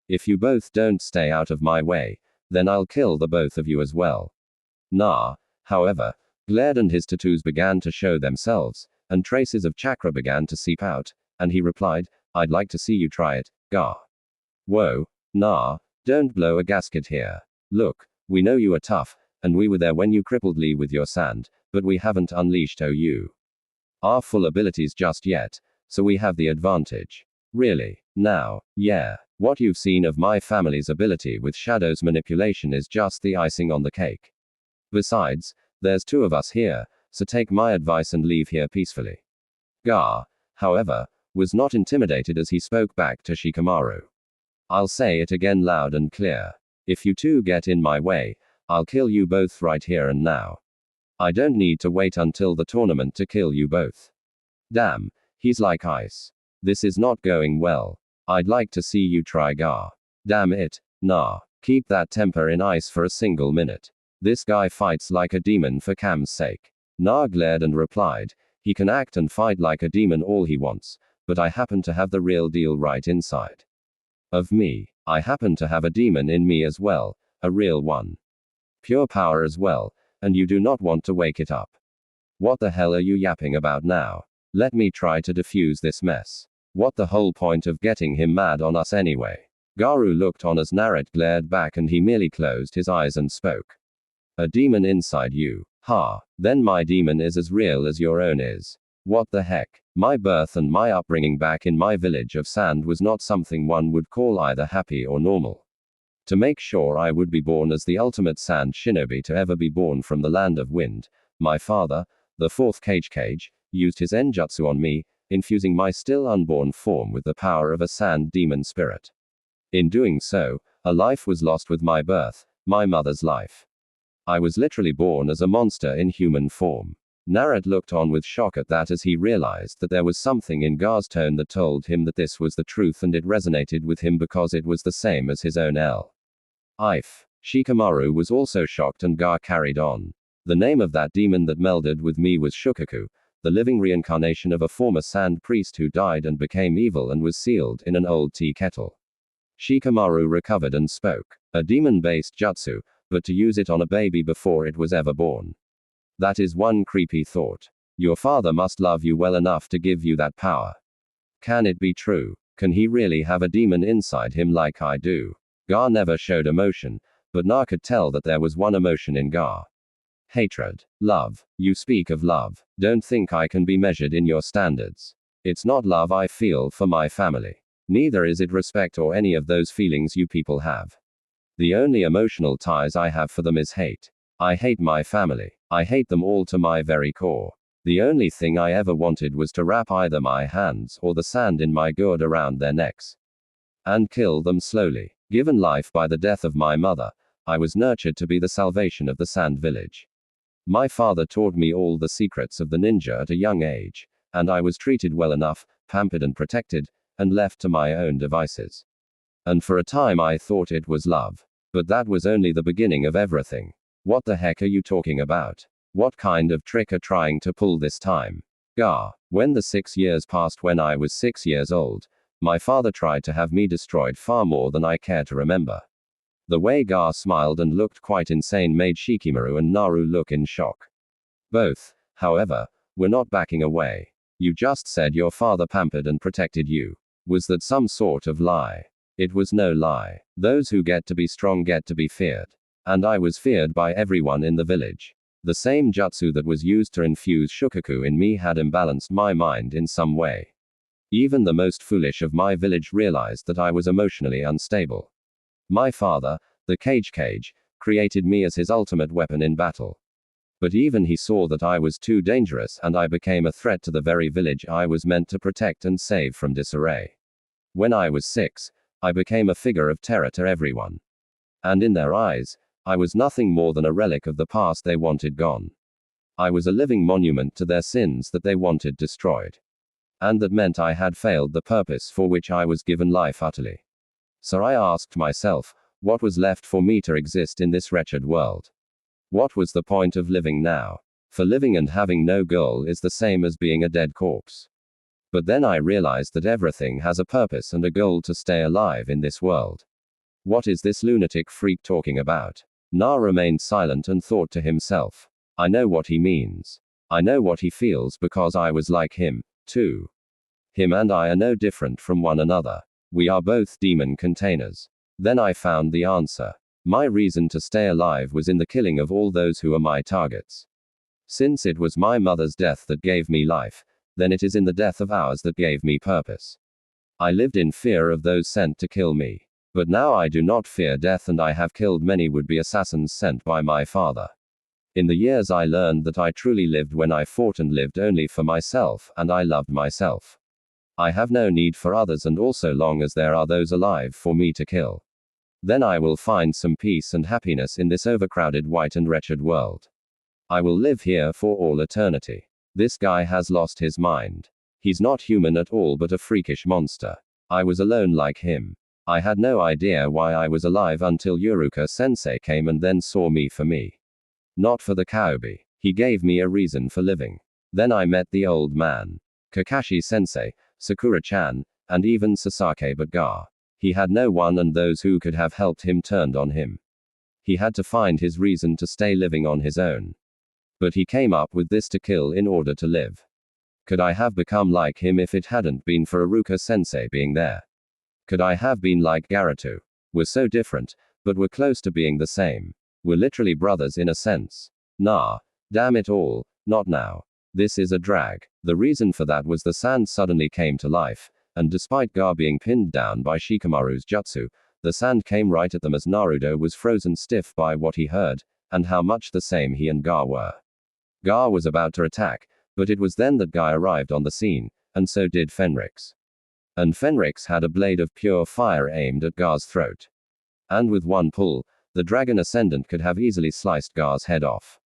If you both don't stay out of my way, then I'll kill the both of you as well. Na, however, glared and his tattoos began to show themselves, and traces of chakra began to seep out, and he replied, I'd like to see you try it, Gar. Whoa, Na, don't blow a gasket here. Look, we know you are tough, and we were there when you crippled Lee with your sand, but we haven't unleashed our full abilities just yet, so we have the advantage. Really? Now, yeah, what you've seen of my family's ability with shadows manipulation is just the icing on the cake. Besides, there's two of us here, so take my advice and leave here peacefully. Gar, however, was not intimidated as he spoke back to Shikamaru. I'll say it again loud and clear. If you two get in my way, I'll kill you both right here and now. I don't need to wait until the tournament to kill you both. Damn, he's like ice. This is not going well. I'd like to see you try, Gar. Damn it, nah. Keep that temper in ice for a single minute. This guy fights like a demon for Cam's sake. Na glared and replied, he can act and fight like a demon all he wants, but I happen to have the real deal right inside of me. I happen to have a demon in me as well, a real one. Pure power as well, and you do not want to wake it up. What the hell are you yapping about now? Let me try to defuse this mess. What the whole point of getting him mad on us anyway? Garu looked on as Naruto glared back and he merely closed his eyes and spoke. A demon inside you. Ha, then my demon is as real as your own is. What the heck? My birth and my upbringing back in my village of sand was not something one would call either happy or normal. To make sure I would be born as the ultimate sand shinobi to ever be born from the land of wind, my father, the fourth Kage, used his enjutsu on me, infusing my still unborn form with the power of a sand demon spirit. In doing so, a life was lost with my birth, my mother's life. I was literally born as a monster in human form. Naruto looked on with shock at that as he realized that there was something in Gar's tone that told him that this was the truth, and it resonated with him because it was the same as his own life. Shikamaru was also shocked and Gar carried on. The name of that demon that melded with me was Shukaku, the living reincarnation of a former sand priest who died and became evil and was sealed in an old tea kettle. Shikamaru recovered and spoke. A demon-based jutsu, but to use it on a baby before it was ever born. That is one creepy thought. Your father must love you well enough to give you that power. Can it be true? Can he really have a demon inside him like I do? Gar never showed emotion, but Na could tell that there was one emotion in Gar. Hatred. Love. You speak of love. Don't think I can be measured in your standards. It's not love I feel for my family. Neither is it respect or any of those feelings you people have. The only emotional ties I have for them is hate. I hate my family. I hate them all to my very core. The only thing I ever wanted was to wrap either my hands or the sand in my gourd around their necks and kill them slowly. Given life by the death of my mother, I was nurtured to be the salvation of the Sand Village. My father taught me all the secrets of the ninja at a young age, and I was treated well enough, pampered and protected, and left to my own devices. And for a time I thought it was love. But that was only the beginning of everything. What the heck are you talking about? What kind of trick are trying to pull this time? Gah. When the 6 years passed when I was 6 years old, my father tried to have me destroyed far more than I care to remember. The way Gah smiled and looked quite insane made Shikamaru and Naru look in shock. Both, however, were not backing away. You just said your father pampered and protected you. Was that some sort of lie? It was no lie. Those who get to be strong get to be feared. And I was feared by everyone in the village. The same jutsu that was used to infuse shukaku in me had imbalanced my mind in some way. Even the most foolish of my village realized that I was emotionally unstable. My father, the Cage, created me as his ultimate weapon in battle. But even he saw that I was too dangerous and I became a threat to the very village I was meant to protect and save from disarray. When I was 6, I became a figure of terror to everyone. And in their eyes, I was nothing more than a relic of the past they wanted gone. I was a living monument to their sins that they wanted destroyed. And that meant I had failed the purpose for which I was given life utterly. So I asked myself, what was left for me to exist in this wretched world? What was the point of living now? For living and having no goal is the same as being a dead corpse. But then I realized that everything has a purpose and a goal to stay alive in this world. What is this lunatic freak talking about? Na remained silent and thought to himself. I know what he means. I know what he feels because I was like him, too. Him and I are no different from one another. We are both demon containers. Then I found the answer. My reason to stay alive was in the killing of all those who are my targets. Since it was my mother's death that gave me life, then it is in the death of ours that gave me purpose. I lived in fear of those sent to kill me. But now I do not fear death and I have killed many would-be assassins sent by my father. In the years I learned that I truly lived when I fought and lived only for myself, and I loved myself. I have no need for others and also long as there are those alive for me to kill. Then I will find some peace and happiness in this overcrowded white and wretched world. I will live here for all eternity. This guy has lost his mind. He's not human at all but a freakish monster. I was alone like him. I had no idea why I was alive until Yuruka-sensei came and then saw me for me. Not for the Kaobi. He gave me a reason for living. Then I met the old man. Kakashi-sensei, Sakura-chan, and even Sasaki but Ga. He had no one and those who could have helped him turned on him. He had to find his reason to stay living on his own. But he came up with this to kill in order to live. Could I have become like him if it hadn't been for Iruka-sensei being there? Could I have been like Garuto? We're so different, but we're close to being the same. We're literally brothers in a sense. Nah. Damn it all, not now. This is a drag. The reason for that was the sand suddenly came to life, and despite Ga being pinned down by Shikamaru's jutsu, the sand came right at them as Naruto was frozen stiff by what he heard, and how much the same he and Ga were. Ga was about to attack, but it was then that Guy arrived on the scene, and so did Fenrix. And Fenrix had a blade of pure fire aimed at Gar's throat. And with one pull, the Dragon Ascendant could have easily sliced Gar's head off.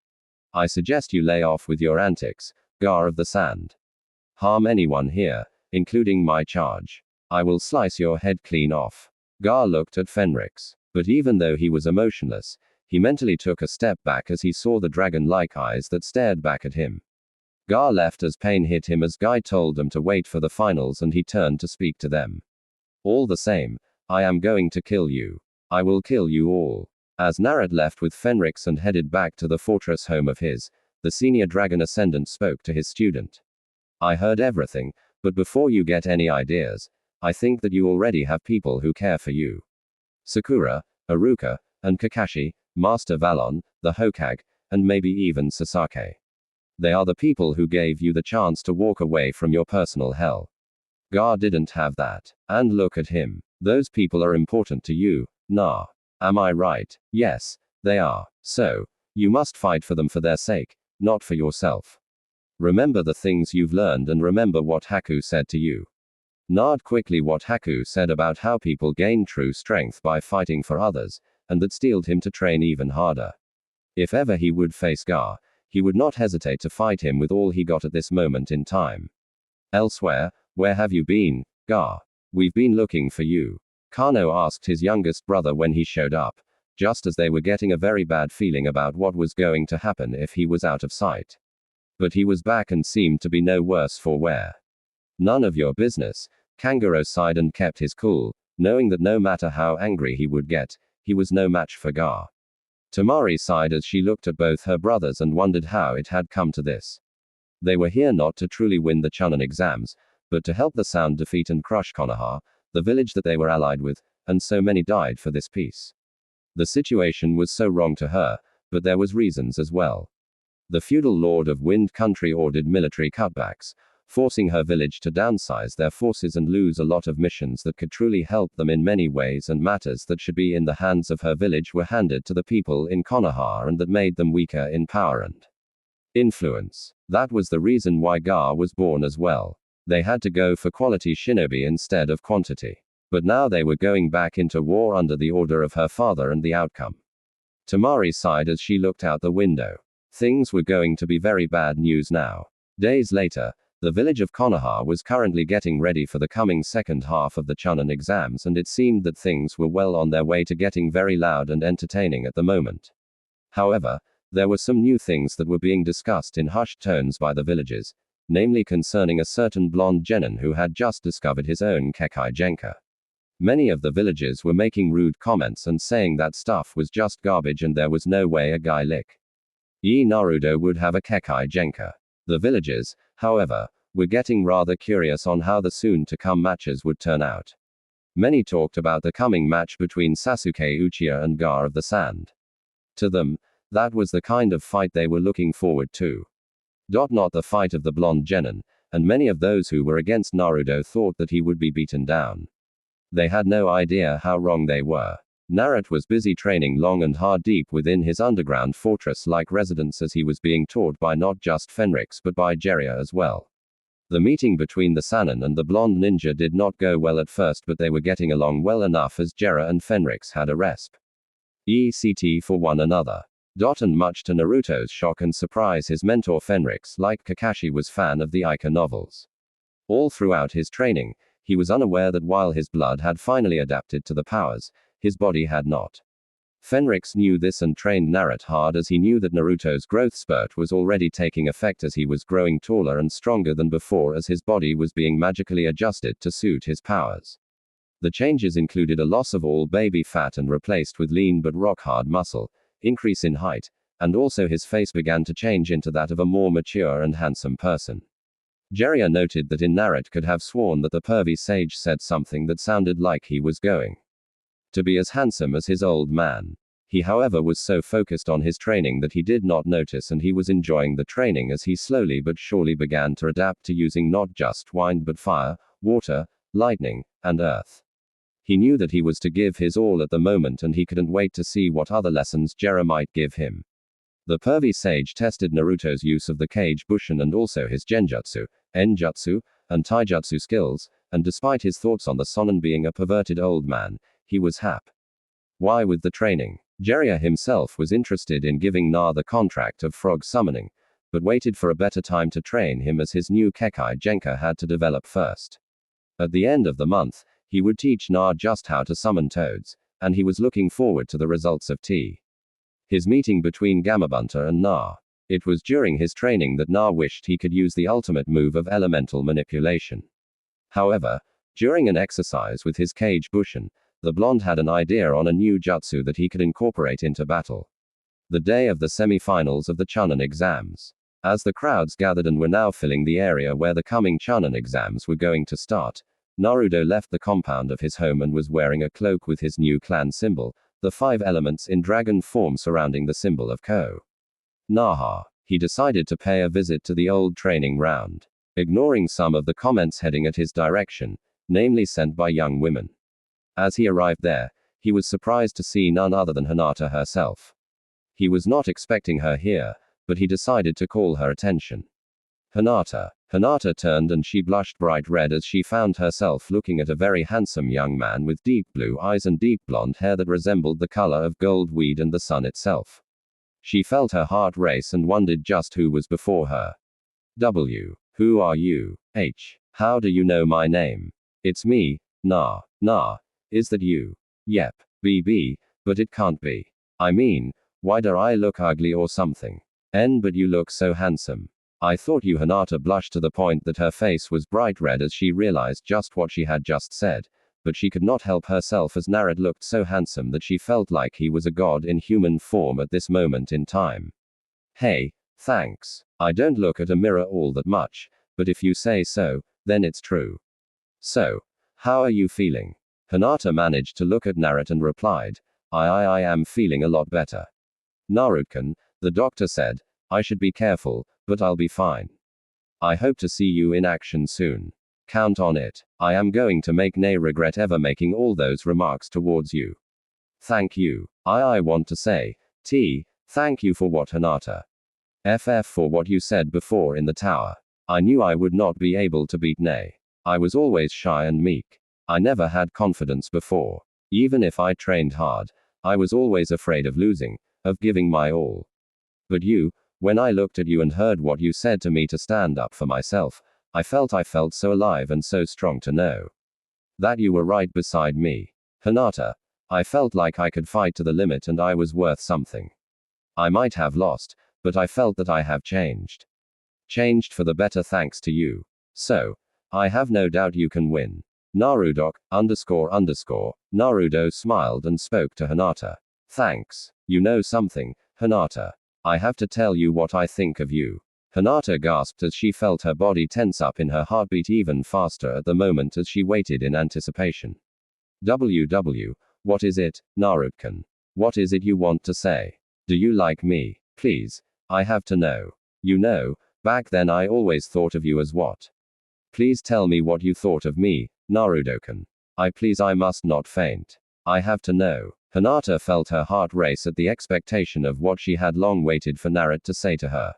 I suggest you lay off with your antics, Gar of the Sand. Harm anyone here, including my charge. I will slice your head clean off. Gar looked at Fenrix, but even though he was emotionless, he mentally took a step back as he saw the dragon-like eyes that stared back at him. Gar left as pain hit him as Guy told them to wait for the finals and he turned to speak to them. All the same, I am going to kill you. I will kill you all. As Narad left with Fenrix and headed back to the fortress home of his, the senior dragon ascendant spoke to his student. I heard everything, but before you get any ideas, I think that you already have people who care for you. Sakura, Iruka, and Kakashi, Master Valon, the Hokage, and maybe even Sasaki. They are the people who gave you the chance to walk away from your personal hell. Gar didn't have that. And look at him. Those people are important to you, nah. Am I right? Yes, they are. So, you must fight for them for their sake, not for yourself. Remember the things you've learned and remember what Haku said to you. Nod quickly what Haku said about how people gain true strength by fighting for others, and that steeled him to train even harder. If ever he would face Gar, he would not hesitate to fight him with all he got at this moment in time. Elsewhere, where have you been, Gar? We've been looking for you. Kano asked his youngest brother when he showed up, just as they were getting a very bad feeling about what was going to happen if he was out of sight. But he was back and seemed to be no worse for wear. None of your business, Kanguro sighed and kept his cool, knowing that no matter how angry he would get, he was no match for Gar. Tamari sighed as she looked at both her brothers and wondered how it had come to this. They were here not to truly win the Chunin exams, but to help the Sound defeat and crush Konoha, the village that they were allied with, and so many died for this peace. The situation was so wrong to her, but there was reasons as well. The feudal lord of Wind Country ordered military cutbacks, forcing her village to downsize their forces and lose a lot of missions that could truly help them in many ways, and matters that should be in the hands of her village were handed to the people in Konoha and that made them weaker in power and influence. That was the reason why Gar was born as well. They had to go for quality shinobi instead of quantity. But now they were going back into war under the order of her father, and the outcome. Tamari sighed as she looked out the window. Things were going to be very bad news now. Days later, the village of Konoha was currently getting ready for the coming second half of the Chunin exams, and it seemed that things were well on their way to getting very loud and entertaining at the moment. However, there were some new things that were being discussed in hushed tones by the villagers, namely concerning a certain blonde genin who had just discovered his own Kekai Genka. Many of the villagers were making rude comments and saying that stuff was just garbage and there was no way a guy like Naruto would have a Kekai Genka. The villagers, however, were getting rather curious on how the soon-to-come matches would turn out. Many talked about the coming match between Sasuke Uchiha and Gar of the Sand. To them, that was the kind of fight they were looking forward to. Not the fight of the blonde genin, and many of those who were against Naruto thought that he would be beaten down. They had no idea how wrong they were. Naruto was busy training long and hard deep within his underground fortress-like residence, as he was being taught by not just Fenrix but by Jiraiya as well. The meeting between the Sannin and the blonde ninja did not go well at first, but they were getting along well enough as Jiraiya and Fenrix had a respect for one another. And much to Naruto's shock and surprise, his mentor Fenrix, like Kakashi, was fan of the Ica novels. All throughout his training, he was unaware that while his blood had finally adapted to the powers, his body had not. Fenrix knew this and trained Naruto hard, as he knew that Naruto's growth spurt was already taking effect as he was growing taller and stronger than before, as his body was being magically adjusted to suit his powers. The changes included a loss of all baby fat and replaced with lean but rock-hard muscle, increase in height, and also his face began to change into that of a more mature and handsome person. Jiraiya noted that in Naruto could have sworn that the pervy sage said something that sounded like he was going to be as handsome as his old man. He, however, was so focused on his training that he did not notice, and he was enjoying the training as he slowly but surely began to adapt to using not just wind but fire, water, lightning, and earth. He knew that he was to give his all at the moment, and he couldn't wait to see what other lessons Jiraiya might give him. The pervy sage tested Naruto's use of the Kage Bushin and also his genjutsu, enjutsu, and taijutsu skills, and despite his thoughts on the Sonin being a perverted old man, he was happy. Why with the training? Jiraiya himself was interested in giving Na the contract of frog summoning, but waited for a better time to train him, as his new Kekai Genka had to develop first. At the end of the month, he would teach Na just how to summon toads, and he was looking forward to the results of his meeting between Gamabunta and Na. It was during his training that Na wished he could use the ultimate move of elemental manipulation. However, during an exercise with his Kage Bushin, the blonde had an idea on a new jutsu that he could incorporate into battle. The day of the semi-finals of the Chunin exams. As the crowds gathered and were now filling the area where the coming Chunin exams were going to start, Naruto left the compound of his home and was wearing a cloak with his new clan symbol, the 5 elements in dragon form surrounding the symbol of Naha. He decided to pay a visit to the old training ground, ignoring some of the comments heading at his direction, namely sent by young women. As he arrived there, he was surprised to see none other than Hinata herself. He was not expecting her here, but he decided to call her attention. Hinata, Hinata turned and she blushed bright red as she found herself looking at a very handsome young man with deep blue eyes and deep blonde hair that resembled the color of gold weed and the sun itself. She felt her heart race and wondered just who was before her. W. Who are you? H. How do you know my name? It's me, Nah. Nah. Is that you? Yep. BB, but it can't be. I mean, why do I look ugly or something? N. But you look so handsome. I thought you. Hinata blushed to the point that her face was bright red as she realized just what she had just said, but she could not help herself as Naruto looked so handsome that she felt like he was a god in human form at this moment in time. Hey, thanks. I don't look at a mirror all that much, but if you say so, then it's true. So, how are you feeling? Hinata managed to look at Naruto and replied, I am feeling a lot better. Naruto-kun, the doctor said, I should be careful, but I'll be fine. I hope to see you in action soon. Count on it. I am going to make nay regret ever making all those remarks towards you. Thank you. I want to say, thank you for what Hinata. For what you said before in the tower. I knew I would not be able to beat Nay. I was always shy and meek. I never had confidence before. Even if I trained hard, I was always afraid of losing, of giving my all. But you, when I looked at you and heard what you said to me to stand up for myself, I felt so alive and so strong to know that you were right beside me. Hinata, I felt like I could fight to the limit and I was worth something. I might have lost, but I felt that I have changed. Changed for the better thanks to you. So, I have no doubt you can win. Naruto__. Naruto smiled and spoke to Hinata. Thanks. You know something, Hinata. I have to tell you what I think of you. Hinata gasped as she felt her body tense up in her heartbeat even faster at the moment as she waited in anticipation. What is it, Naruto-kun? What is it you want to say? Do you like me? Please, I have to know. You know, back then I always thought of you as what? Please tell me what you thought of me, Naruto-kun. I must not faint. I have to know. Hinata felt her heart race at the expectation of what she had long waited for Naruto to say to her.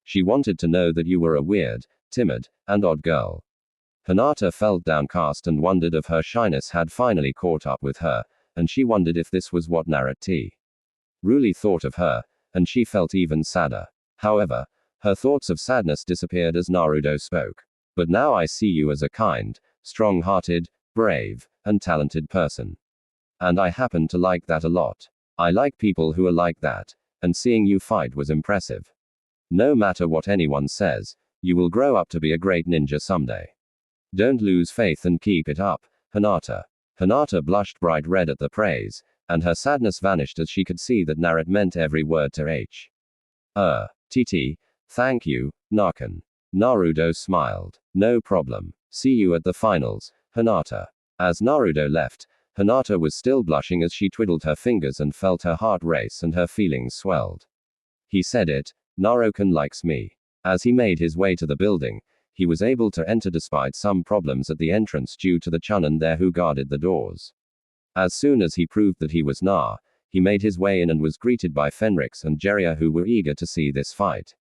She wanted to know that you were a weird, timid, and odd girl. Hinata felt downcast and wondered if her shyness had finally caught up with her, and she wondered if this was what Naruto really thought of her, and she felt even sadder. However, her thoughts of sadness disappeared as Naruto spoke. But now I see you as a kind, strong-hearted, brave, and talented person. And I happen to like that a lot. I like people who are like that, and seeing you fight was impressive. No matter what anyone says, you will grow up to be a great ninja someday. Don't lose faith and keep it up, Hinata. Hinata blushed bright red at the praise, and her sadness vanished as she could see that Naruto meant every word to H. Thank you, Nakan. Naruto smiled. No problem. See you at the finals, Hinata. As Naruto left, Hinata was still blushing as she twiddled her fingers and felt her heart race and her feelings swelled. He said it, Naruto-kun likes me. As he made his way to the building, he was able to enter despite some problems at the entrance due to the Chunin there who guarded the doors. As soon as he proved that he was Na, he made his way in and was greeted by Fenrix and Jiraiya who were eager to see this fight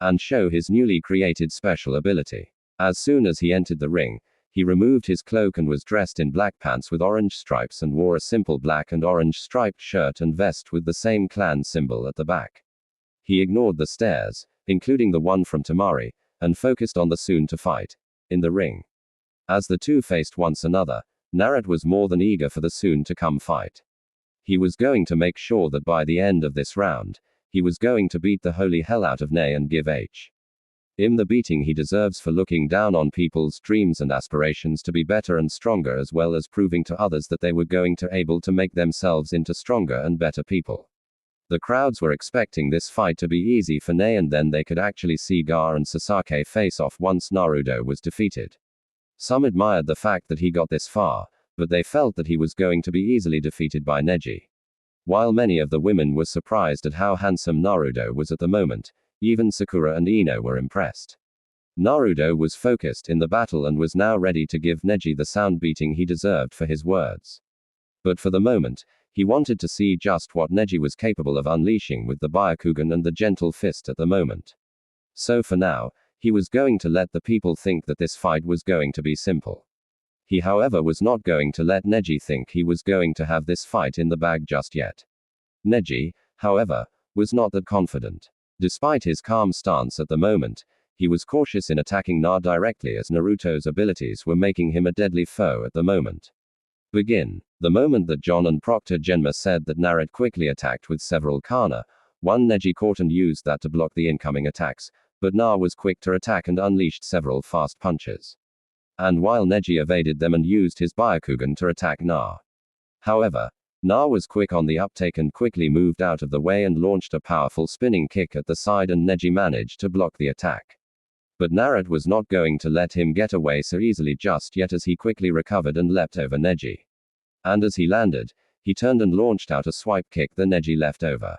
and show his newly created special ability. As soon as he entered the ring, he removed his cloak and was dressed in black pants with orange stripes and wore a simple black and orange striped shirt and vest with the same clan symbol at the back. He ignored the stares, including the one from Tamari, and focused on the soon-to-fight in the ring. As the two faced once another, Naruto was more than eager for the soon-to-come fight. He was going to make sure that by the end of this round, he was going to beat the holy hell out of Nay and give him the beating he deserves for looking down on people's dreams and aspirations to be better and stronger, as well as proving to others that they were going to able to make themselves into stronger and better people. The crowds were expecting this fight to be easy for Nay, and then they could actually see Gar and Sasuke face off once Naruto was defeated. Some admired the fact that he got this far, but they felt that he was going to be easily defeated by Neji. While many of the women were surprised at how handsome Naruto was at the moment, even Sakura and Ino were impressed. Naruto was focused in the battle and was now ready to give Neji the sound beating he deserved for his words. But for the moment, he wanted to see just what Neji was capable of unleashing with the Byakugan and the gentle fist at the moment. So for now, He was going to let the people think that this fight was going to be simple. He, however, was not going to let Neji think he was going to have this fight in the bag just yet. Neji, however, was not that confident. Despite his calm stance at the moment, he was cautious in attacking Na directly, as Naruto's abilities were making him a deadly foe at the moment. Begin. The moment that John and Proctor Genma said that Naruto quickly attacked with several kana, one Neji caught and used that to block the incoming attacks, but Na was quick to attack and unleashed several fast punches. And while Neji evaded them and used his Byakugan to attack Na. However, Na was quick on the uptake and quickly moved out of the way and launched a powerful spinning kick at the side, and Neji managed to block the attack. But Naruto was not going to let him get away so easily just yet, as he quickly recovered and leapt over Neji. And as he landed, he turned and launched out a swipe kick that Neji left over.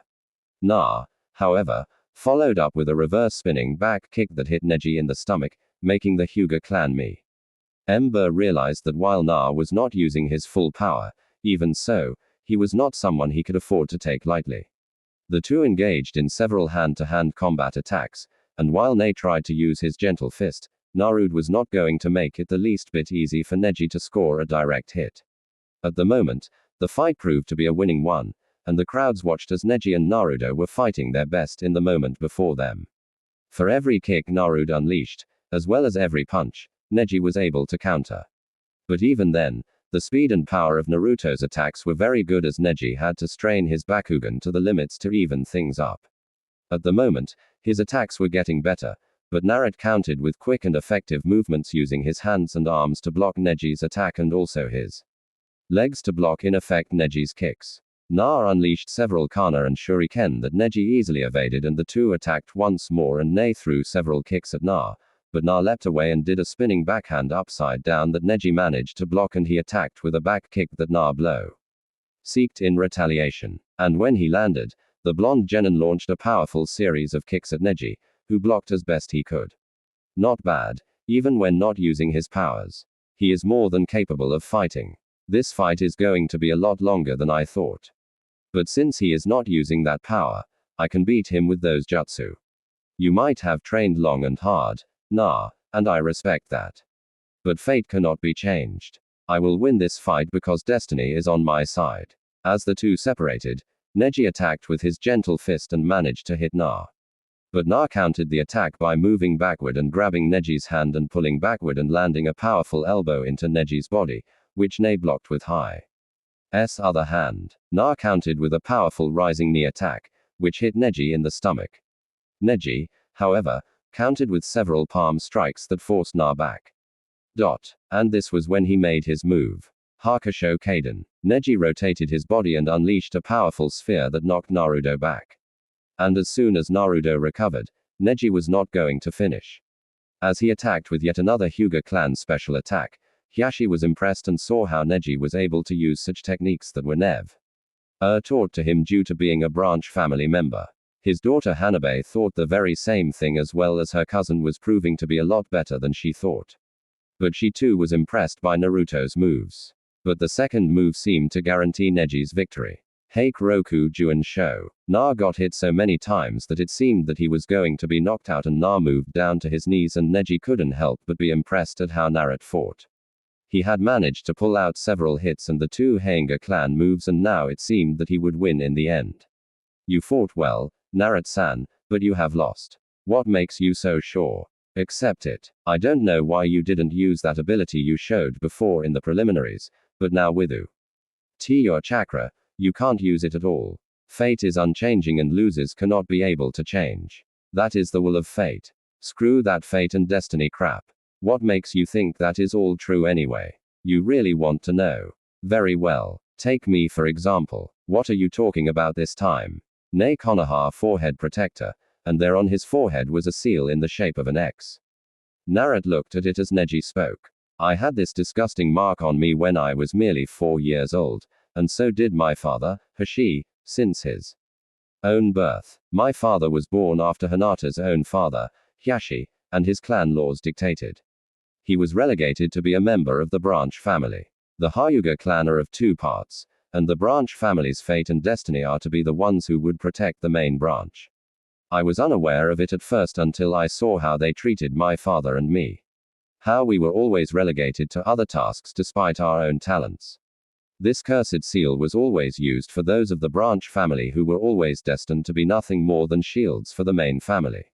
Na, however, followed up with a reverse spinning back kick that hit Neji in the stomach, making the Hyuga clan member realized that while Na was not using his full power, even so, he was not someone he could afford to take lightly. The two engaged in several hand-to-hand combat attacks, and while Na tried to use his gentle fist, Naruto was not going to make it the least bit easy for Neji to score a direct hit. At the moment, the fight proved to be a winning one, and the crowds watched as Neji and Naruto were fighting their best in the moment before them. For every kick Naruto unleashed, as well as every punch, Neji was able to counter. But even then, the speed and power of Naruto's attacks were very good, as Neji had to strain his Bakugan to the limits to even things up. At the moment, his attacks were getting better, but Naruto countered with quick and effective movements, using his hands and arms to block Neji's attack and also his legs to block in effect Neji's kicks. Na unleashed several kana and shuriken that Neji easily evaded, and the two attacked once more, and Na threw several kicks at Na, but Na leapt away and did a spinning backhand upside down that Neji managed to block, and he attacked with a back kick that Na seeked in retaliation. And when he landed, the blonde genin launched a powerful series of kicks at Neji, who blocked as best he could. Not bad, even when not using his powers. He is more than capable of fighting. This fight is going to be a lot longer than I thought. But since he is not using that power, I can beat him with those jutsu. You might have trained long and hard, Na, and I respect that. But fate cannot be changed. I will win this fight because destiny is on my side. As the two separated, Neji attacked with his gentle fist and managed to hit Na. But Na countered the attack by moving backward and grabbing Neji's hand and pulling backward and landing a powerful elbow into Neji's body, which Na blocked with his other hand. Na countered with a powerful rising knee attack, which hit Neji in the stomach. Neji, however, countered with several palm strikes that forced Na back. And this was when he made his move. Hakusho Kaden. Neji rotated his body and unleashed a powerful sphere that knocked Naruto back. And as soon as Naruto recovered, Neji was not going to finish. As he attacked with yet another Hyuga clan special attack, Hiashi was impressed and saw how Neji was able to use such techniques that were never taught to him due to being a branch family member. His daughter Hanabe thought the very same thing, as well as her cousin was proving to be a lot better than she thought. But she too was impressed by Naruto's moves. But the second move seemed to guarantee Neji's victory. Heike Roku Juin Sho. Na got hit so many times that it seemed that he was going to be knocked out, and Na moved down to his knees, and Neji couldn't help but be impressed at how Naruto fought. He had managed to pull out several hits and the two Hyuga clan moves, and now it seemed that he would win in the end. You fought well, Naruto-san, but you have lost. What makes you so sure? Accept it. I don't know why you didn't use that ability you showed before in the preliminaries, but now with your chakra, you can't use it at all. Fate is unchanging and losers cannot be able to change. That is the will of fate. Screw that fate and destiny crap. What makes you think that is all true anyway? You really want to know? Very well. Take me for example. What are you talking about this time? Ne Konoha forehead protector, and there on his forehead was a seal in the shape of an X. Naruto looked at it as Neji spoke. I had this disgusting mark on me when I was merely 4 years old, and so did my father, Hashi, since his own birth. My father was born after Hinata's own father, Hiashi, and his clan laws dictated he was relegated to be a member of the branch family. The Hyuga clan are of two parts, and the branch family's fate and destiny are to be the ones who would protect the main branch. I was unaware of it at first until I saw how they treated my father and me. How we were always relegated to other tasks despite our own talents. This cursed seal was always used for those of the branch family who were always destined to be nothing more than shields for the main family.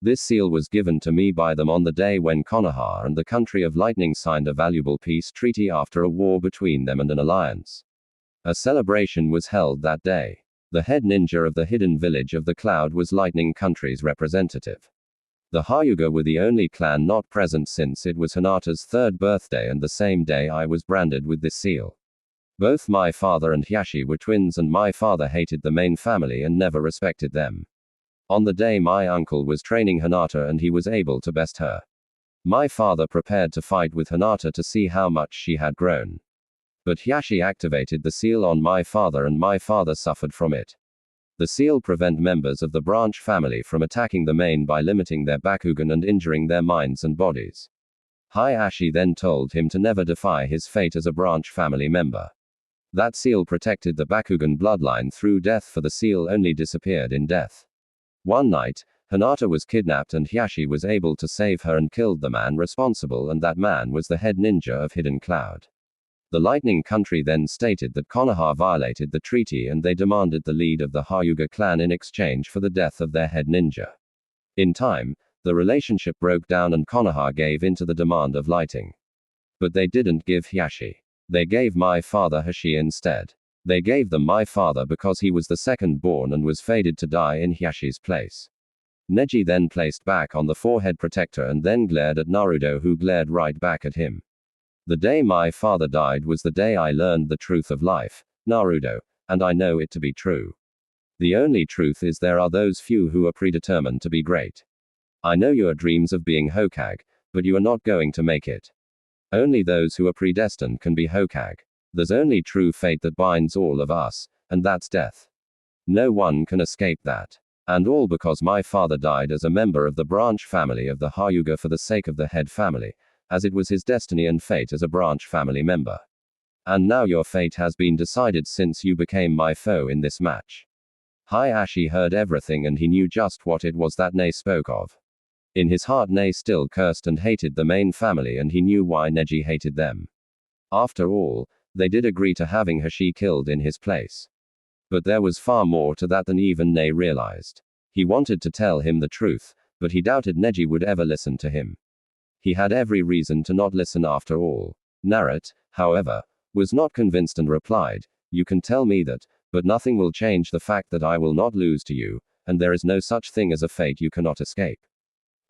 This seal was given to me by them on the day when Konoha and the Country of Lightning signed a valuable peace treaty after a war between them and an alliance. A celebration was held that day. The head ninja of the hidden village of the cloud was Lightning Country's representative. The Hyuga were the only clan not present since it was Hinata's third birthday and the same day I was branded with this seal. Both my father and Hyashi were twins and my father hated the main family and never respected them. On the day my uncle was training Hinata and he was able to best her. My father prepared to fight with Hinata to see how much she had grown. But Hyashi activated the seal on my father and my father suffered from it. The seal prevent members of the branch family from attacking the main by limiting their Bakugan and injuring their minds and bodies. Hyashi then told him to never defy his fate as a branch family member. That seal protected the Bakugan bloodline through death, for the seal only disappeared in death. One night, Hinata was kidnapped and Hyashi was able to save her and killed the man responsible, and that man was the head ninja of Hidden Cloud. The Lightning Country then stated that Konoha violated the treaty and they demanded the lead of the Hyuga clan in exchange for the death of their head ninja. In time, the relationship broke down and Konoha gave in to the demand of Lighting. But they didn't give Hyashi. They gave my father Hashi instead. They gave them my father because he was the second born and was fated to die in Hyashi's place. Neji then placed back on the forehead protector and then glared at Naruto, who glared right back at him. The day my father died was the day I learned the truth of life, Naruto, and I know it to be true. The only truth is there are those few who are predetermined to be great. I know your dreams of being Hokage, but you are not going to make it. Only those who are predestined can be Hokage. There's only true fate that binds all of us, and that's death. No one can escape that. And all because my father died as a member of the branch family of the Hyuga for the sake of the head family, as it was his destiny and fate as a branch family member. And now your fate has been decided since you became my foe in this match. Hyashi heard everything and he knew just what it was that Ne spoke of. In his heart Ne still cursed and hated the main family, and he knew why Neji hated them. After all, they did agree to having Hashi killed in his place. But there was far more to that than even Ne realized. He wanted to tell him the truth, but he doubted Neji would ever listen to him. He had every reason to not listen after all. Naruto, however, was not convinced and replied, "You can tell me that, but nothing will change the fact that I will not lose to you, and there is no such thing as a fate you cannot escape.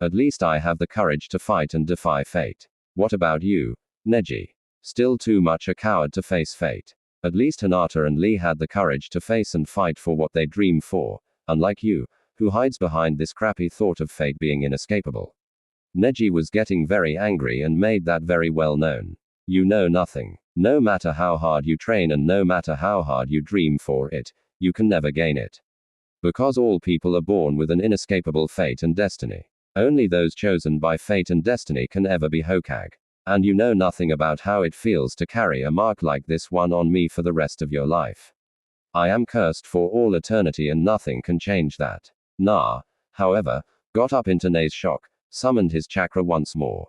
At least I have the courage to fight and defy fate. What about you, Neji? Still too much a coward to face fate. At least Hinata and Lee had the courage to face and fight for what they dream for, unlike you, who hides behind this crappy thought of fate being inescapable." Neji was getting very angry and made that very well known. You know nothing. No matter how hard you train and no matter how hard you dream for it, you can never gain it. Because all people are born with an inescapable fate and destiny. Only those chosen by fate and destiny can ever be Hokage. And you know nothing about how it feels to carry a mark like this one on me for the rest of your life. I am cursed for all eternity and nothing can change that. Na, however, got up into Ne's shock, summoned his chakra once more.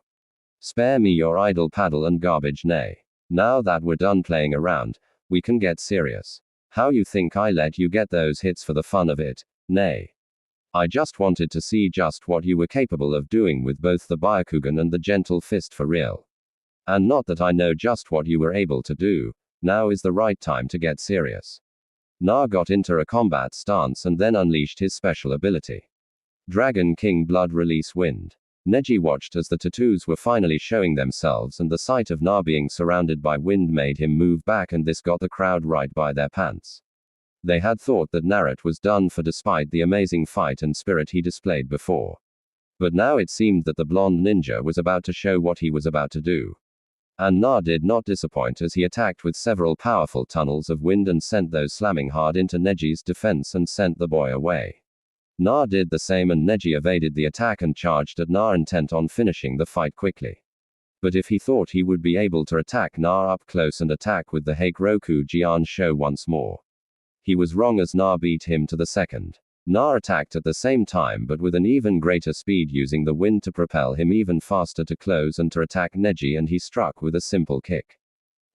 Spare me your idle paddle and garbage, Ne. Now that we're done playing around, we can get serious. How you think I let you get those hits for the fun of it, Ne? I just wanted to see just what you were capable of doing with both the Byakugan and the Gentle Fist for real. And not that I know just what you were able to do, now is the right time to get serious. Na got into a combat stance and then unleashed his special ability. Dragon King Blood Release Wind. Neji watched as the tattoos were finally showing themselves, and the sight of Na being surrounded by wind made him move back, and this got the crowd right by their pants. They had thought that Naruto was done for despite the amazing fight and spirit he displayed before. But now it seemed that the blonde ninja was about to show what he was about to do. And Na did not disappoint as he attacked with several powerful tunnels of wind and sent those slamming hard into Neji's defense and sent the boy away. Na did the same and Neji evaded the attack and charged at Na, intent on finishing the fight quickly. But if he thought he would be able to attack Na up close and attack with the Heikuroku Jian Sho once more, he was wrong as Na beat him to the second. Na attacked at the same time but with an even greater speed, using the wind to propel him even faster to close and to attack Neji, and he struck with a simple kick.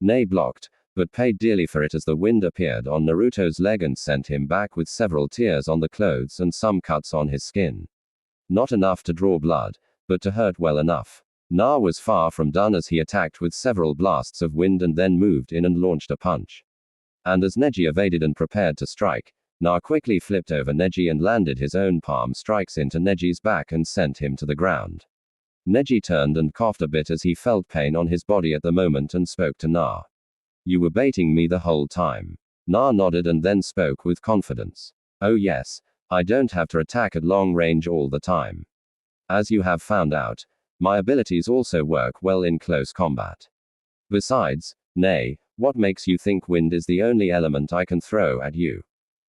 Ne blocked, but paid dearly for it as the wind appeared on Naruto's leg and sent him back with several tears on the clothes and some cuts on his skin. Not enough to draw blood, but to hurt well enough. Na was far from done as he attacked with several blasts of wind and then moved in and launched a punch. And as Neji evaded and prepared to strike, Na quickly flipped over Neji and landed his own palm strikes into Neji's back and sent him to the ground. Neji turned and coughed a bit as he felt pain on his body at the moment and spoke to Na. "You were baiting me the whole time." Na nodded and then spoke with confidence. "Oh yes, I don't have to attack at long range all the time. As you have found out, my abilities also work well in close combat. Besides, nay, what makes you think wind is the only element I can throw at you?"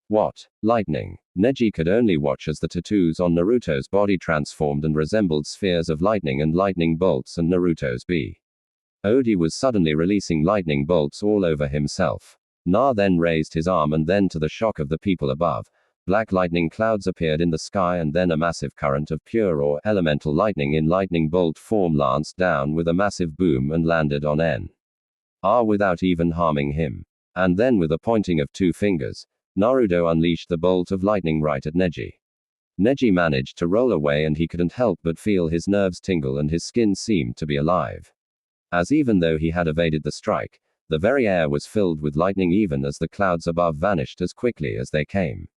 "What? Lightning?" Neji could only watch as the tattoos on Naruto's body transformed and resembled spheres of lightning and lightning bolts, and Naruto's body was suddenly releasing lightning bolts all over himself. Na then raised his arm, and then to the shock of the people above, black lightning clouds appeared in the sky, and then a massive current of pure or elemental lightning in lightning bolt form lanced down with a massive boom and landed on Na without even harming him. And then with a pointing of two fingers, Naruto unleashed the bolt of lightning right at Neji. Neji managed to roll away, and he couldn't help but feel his nerves tingle and his skin seemed to be alive. As even though he had evaded the strike, the very air was filled with lightning even as the clouds above vanished as quickly as they came.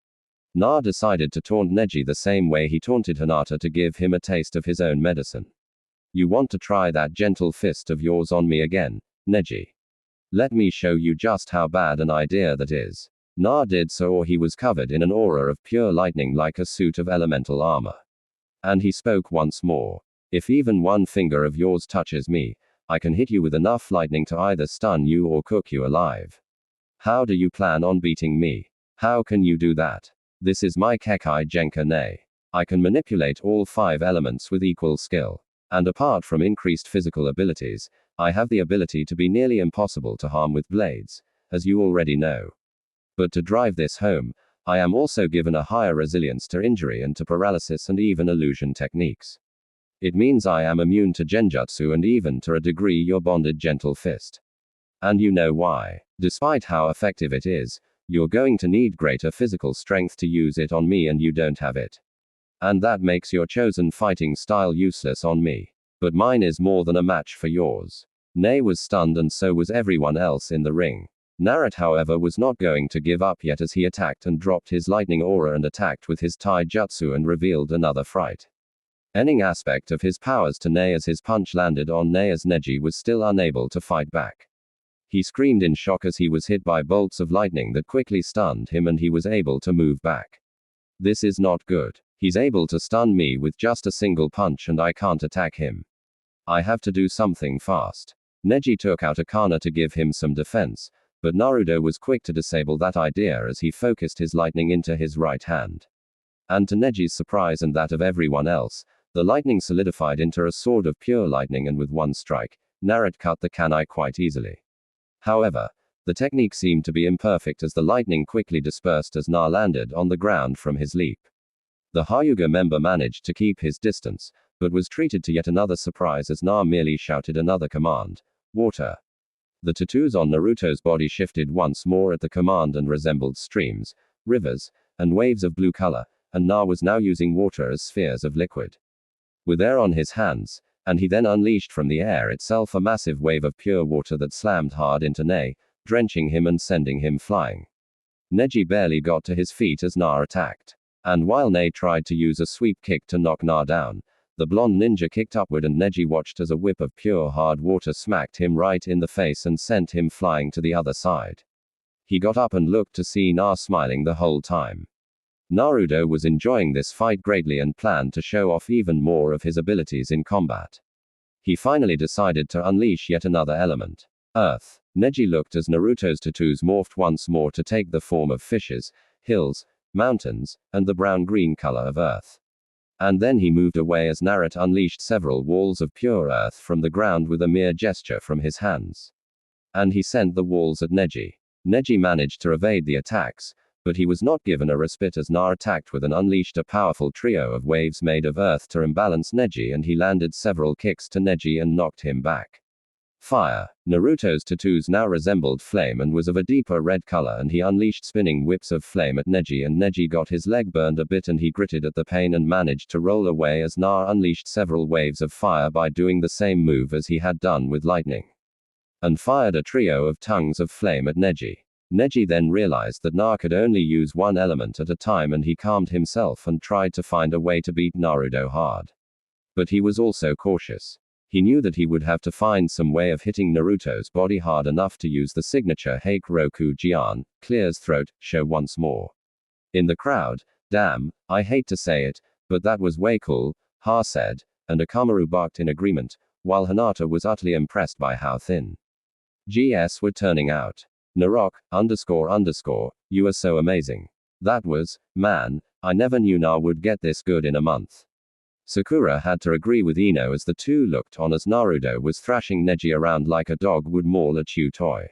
Na decided to taunt Neji the same way he taunted Hinata, to give him a taste of his own medicine. "You want to try that gentle fist of yours on me again, Neji? Let me show you just how bad an idea that is." Na did so, or he was covered in an aura of pure lightning like a suit of elemental armor. And he spoke once more. "If even one finger of yours touches me, I can hit you with enough lightning to either stun you or cook you alive. How do you plan on beating me? How can you do that? This is my Kekai Genka Ne. I can manipulate all 5 elements with equal skill. And apart from increased physical abilities, I have the ability to be nearly impossible to harm with blades, as you already know. But to drive this home, I am also given a higher resilience to injury and to paralysis and even illusion techniques. It means I am immune to genjutsu and even to a degree your bonded gentle fist. And you know why. Despite how effective it is, you're going to need greater physical strength to use it on me, and you don't have it. And that makes your chosen fighting style useless on me. But mine is more than a match for yours." Ne was stunned, and so was everyone else in the ring. Naruto, however, was not going to give up yet, as he attacked and dropped his lightning aura and attacked with his Tai Jutsu and revealed another frightening aspect of his powers to Ne as his punch landed on Ne, as Neji was still unable to fight back. He screamed in shock as he was hit by bolts of lightning that quickly stunned him, and he was able to move back. "This is not good. He's able to stun me with just a single punch and I can't attack him. I have to do something fast." Neji took out a kana to give him some defense, but Naruto was quick to disable that idea as he focused his lightning into his right hand. And to Neji's surprise and that of everyone else, the lightning solidified into a sword of pure lightning, and with one strike, Naruto cut the kunai quite easily. However, the technique seemed to be imperfect as the lightning quickly dispersed as Na landed on the ground from his leap. The Hyuga member managed to keep his distance, but was treated to yet another surprise as Na merely shouted another command: "Water." The tattoos on Naruto's body shifted once more at the command and resembled streams, rivers, and waves of blue color, and Na was now using water as spheres of liquid. With air on his hands, and he then unleashed from the air itself a massive wave of pure water that slammed hard into Ne, drenching him and sending him flying. Neji barely got to his feet as Na attacked. And while Ne tried to use a sweep kick to knock Na down, the blonde ninja kicked upward, and Neji watched as a whip of pure hard water smacked him right in the face and sent him flying to the other side. He got up and looked to see Na smiling the whole time. Naruto was enjoying this fight greatly and planned to show off even more of his abilities in combat. He finally decided to unleash yet another element: Earth. Neji looked as Naruto's tattoos morphed once more to take the form of fishes, hills, mountains, and the brown-green color of Earth. And then he moved away as Naruto unleashed several walls of pure earth from the ground with a mere gesture from his hands. And he sent the walls at Neji. Neji managed to evade the attacks, But he was not given a respite as Na attacked with and unleashed a powerful trio of waves made of earth to imbalance Neji, and he landed several kicks to Neji and knocked him back. Fire. Naruto's tattoos now resembled flame and was of a deeper red color, and he unleashed spinning whips of flame at Neji, and Neji got his leg burned a bit and he gritted at the pain and managed to roll away as Na unleashed several waves of fire by doing the same move as he had done with lightning. And fired a trio of tongues of flame at Neji. Neji then realized that Na could only use one element at a time, and he calmed himself and tried to find a way to beat Naruto hard. But he was also cautious. He knew that he would have to find some way of hitting Naruto's body hard enough to use the signature Heike Roku Jian, clears throat, show once more. In the crowd, damn, I hate to say it, but that was way cool, Ha said, and Akamaru barked in agreement, while Hinata was utterly impressed by how thin GS were turning out. Narok, __, you are so amazing. That was, man, I never knew Na would get this good in a month. Sakura had to agree with Ino as the two looked on as Naruto was thrashing Neji around like a dog would maul a chew toy.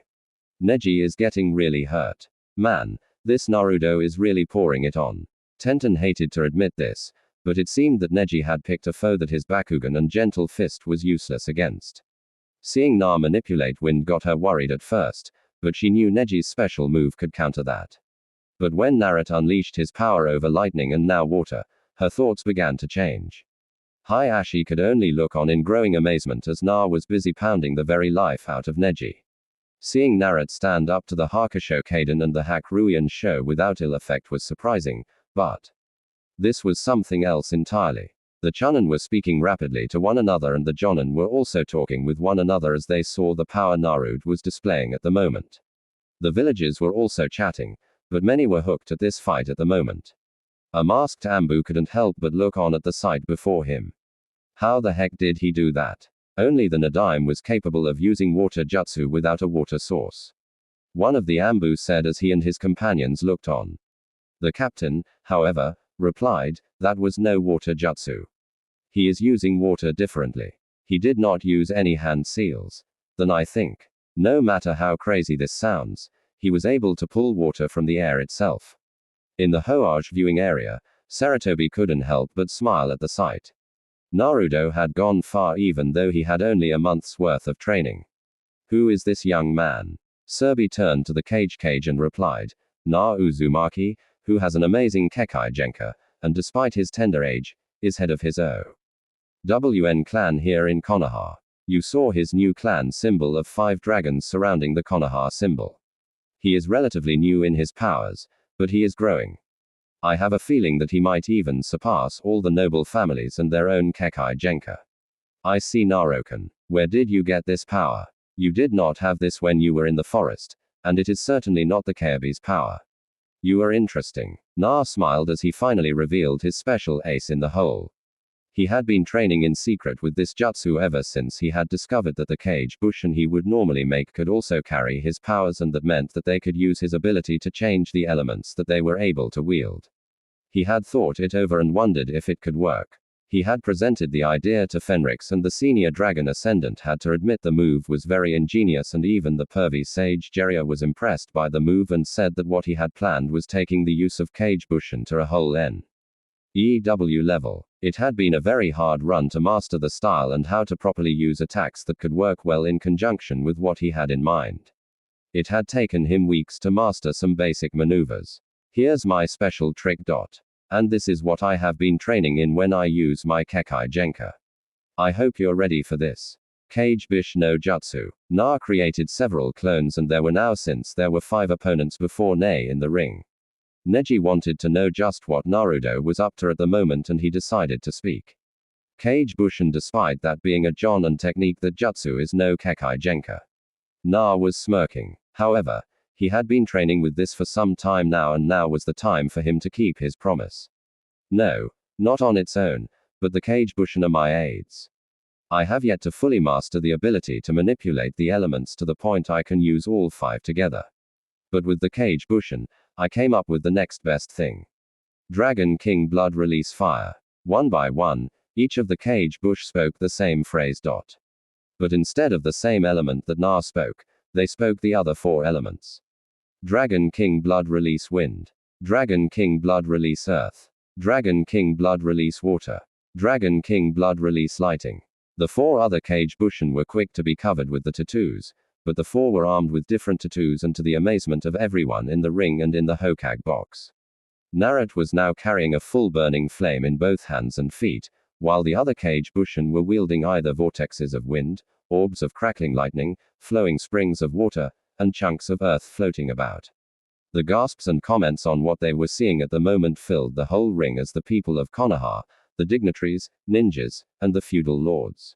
Neji is getting really hurt. Man, this Naruto is really pouring it on. Tenten hated to admit this, but it seemed that Neji had picked a foe that his Bakugan and Gentle Fist was useless against. Seeing Na manipulate wind got her worried at first, but she knew Neji's special move could counter that. But when Naruto unleashed his power over lightning and now water, her thoughts began to change. Hayashi could only look on in growing amazement as Na was busy pounding the very life out of Neji. Seeing Naruto stand up to the Hakusho Kaden and the Hakuruian show without ill effect was surprising, but this was something else entirely. The Chunin were speaking rapidly to one another, and the Jonin were also talking with one another as they saw the power Naruto was displaying at the moment. The villagers were also chatting, but many were hooked at this fight at the moment. A masked Ambu couldn't help but look on at the sight before him. How the heck did he do that? Only the Nadaime was capable of using water jutsu without a water source. One of the Ambu said as he and his companions looked on. The captain, however, replied, that was no water jutsu. He is using water differently. He did not use any hand seals. Then I think. No matter how crazy this sounds, he was able to pull water from the air itself. In the Hoage viewing area, Sarutobi couldn't help but smile at the sight. Naruto had gone far even though he had only a month's worth of training. Who is this young man? Serbi turned to the cage and replied, Na Uzumaki, who has an amazing Kekai Genka, and despite his tender age, is head of his OWN clan here in Konoha. You saw his new clan symbol of 5 dragons surrounding the Konoha symbol. He is relatively new in his powers, but he is growing. I have a feeling that he might even surpass all the noble families and their own Kekai Genka. I see Narokan. Where did you get this power? You did not have this when you were in the forest, and it is certainly not the Kaibi's power. You are interesting. Na smiled as he finally revealed his special ace in the hole. He had been training in secret with this jutsu ever since he had discovered that the cage bushin he would normally make could also carry his powers, and that meant that they could use his ability to change the elements that they were able to wield. He had thought it over and wondered if it could work. He had presented the idea to Fenrix, and the senior dragon ascendant had to admit the move was very ingenious, and even the pervy sage Jiraiya was impressed by the move and said that what he had planned was taking the use of cage bushin to a whole EW level. It had been a very hard run to master the style and how to properly use attacks that could work well in conjunction with what he had in mind. It had taken him weeks to master some basic maneuvers. Here's my special trick. And this is what I have been training in when I use my Kekai Genka. I hope you're ready for this. Cage Bish no Jutsu. Na created several clones, and there were now, since there were 5 opponents before Nei in the ring. Neji wanted to know just what Naruto was up to at the moment, and he decided to speak. Cage Bushin, despite that being a Jonin technique, that jutsu is no Kekai Genka. Na was smirking. However, he had been training with this for some time now, and now was the time for him to keep his promise. No, not on its own, but the Cage Bushin are my aids. I have yet to fully master the ability to manipulate the elements to the point I can use all 5 together. But with the Cage Bushin, I came up with the next best thing. Dragon King Blood Release Fire. One by one, each of the Cage Bush spoke the same phrase. But instead of the same element that Na spoke, they spoke the other 4 elements. Dragon King Blood Release Wind. Dragon King Blood release earth. Dragon King Blood release water. Dragon King Blood release lighting. The 4 other Kage Bushin were quick to be covered with the tattoos, but the 4 were armed with different tattoos, and to the amazement of everyone in the ring and in the Hokage box, Naruto was now carrying a full burning flame in both hands and feet, while the other Kage Bushin were wielding either vortexes of wind, orbs of crackling lightning, flowing springs of water, and chunks of earth floating about. The gasps and comments on what they were seeing at the moment filled the whole ring as the people of Konoha, the dignitaries, ninjas, and the feudal lords.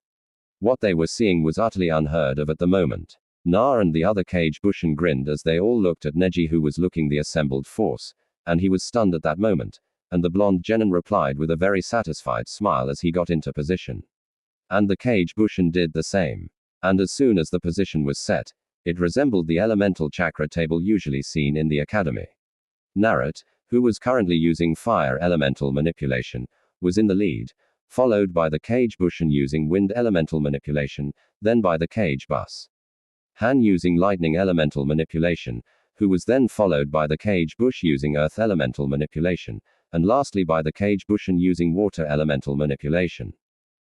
What they were seeing was utterly unheard of at the moment. Na and the other Kage Bushin grinned as they all looked at Neji, who was looking the assembled force, and he was stunned at that moment, and the blonde genin replied with a very satisfied smile as he got into position. And the Kage Bushin did the same. And as soon as the position was set, it resembled the elemental chakra table usually seen in the academy. Naruto, who was currently using fire elemental manipulation, was in the lead, followed by the Kage Bushin using wind elemental manipulation, then by the Kage Bus Han using lightning elemental manipulation, who was then followed by the Kage Bush using earth elemental manipulation, and lastly by the Kage Bushin using water elemental manipulation.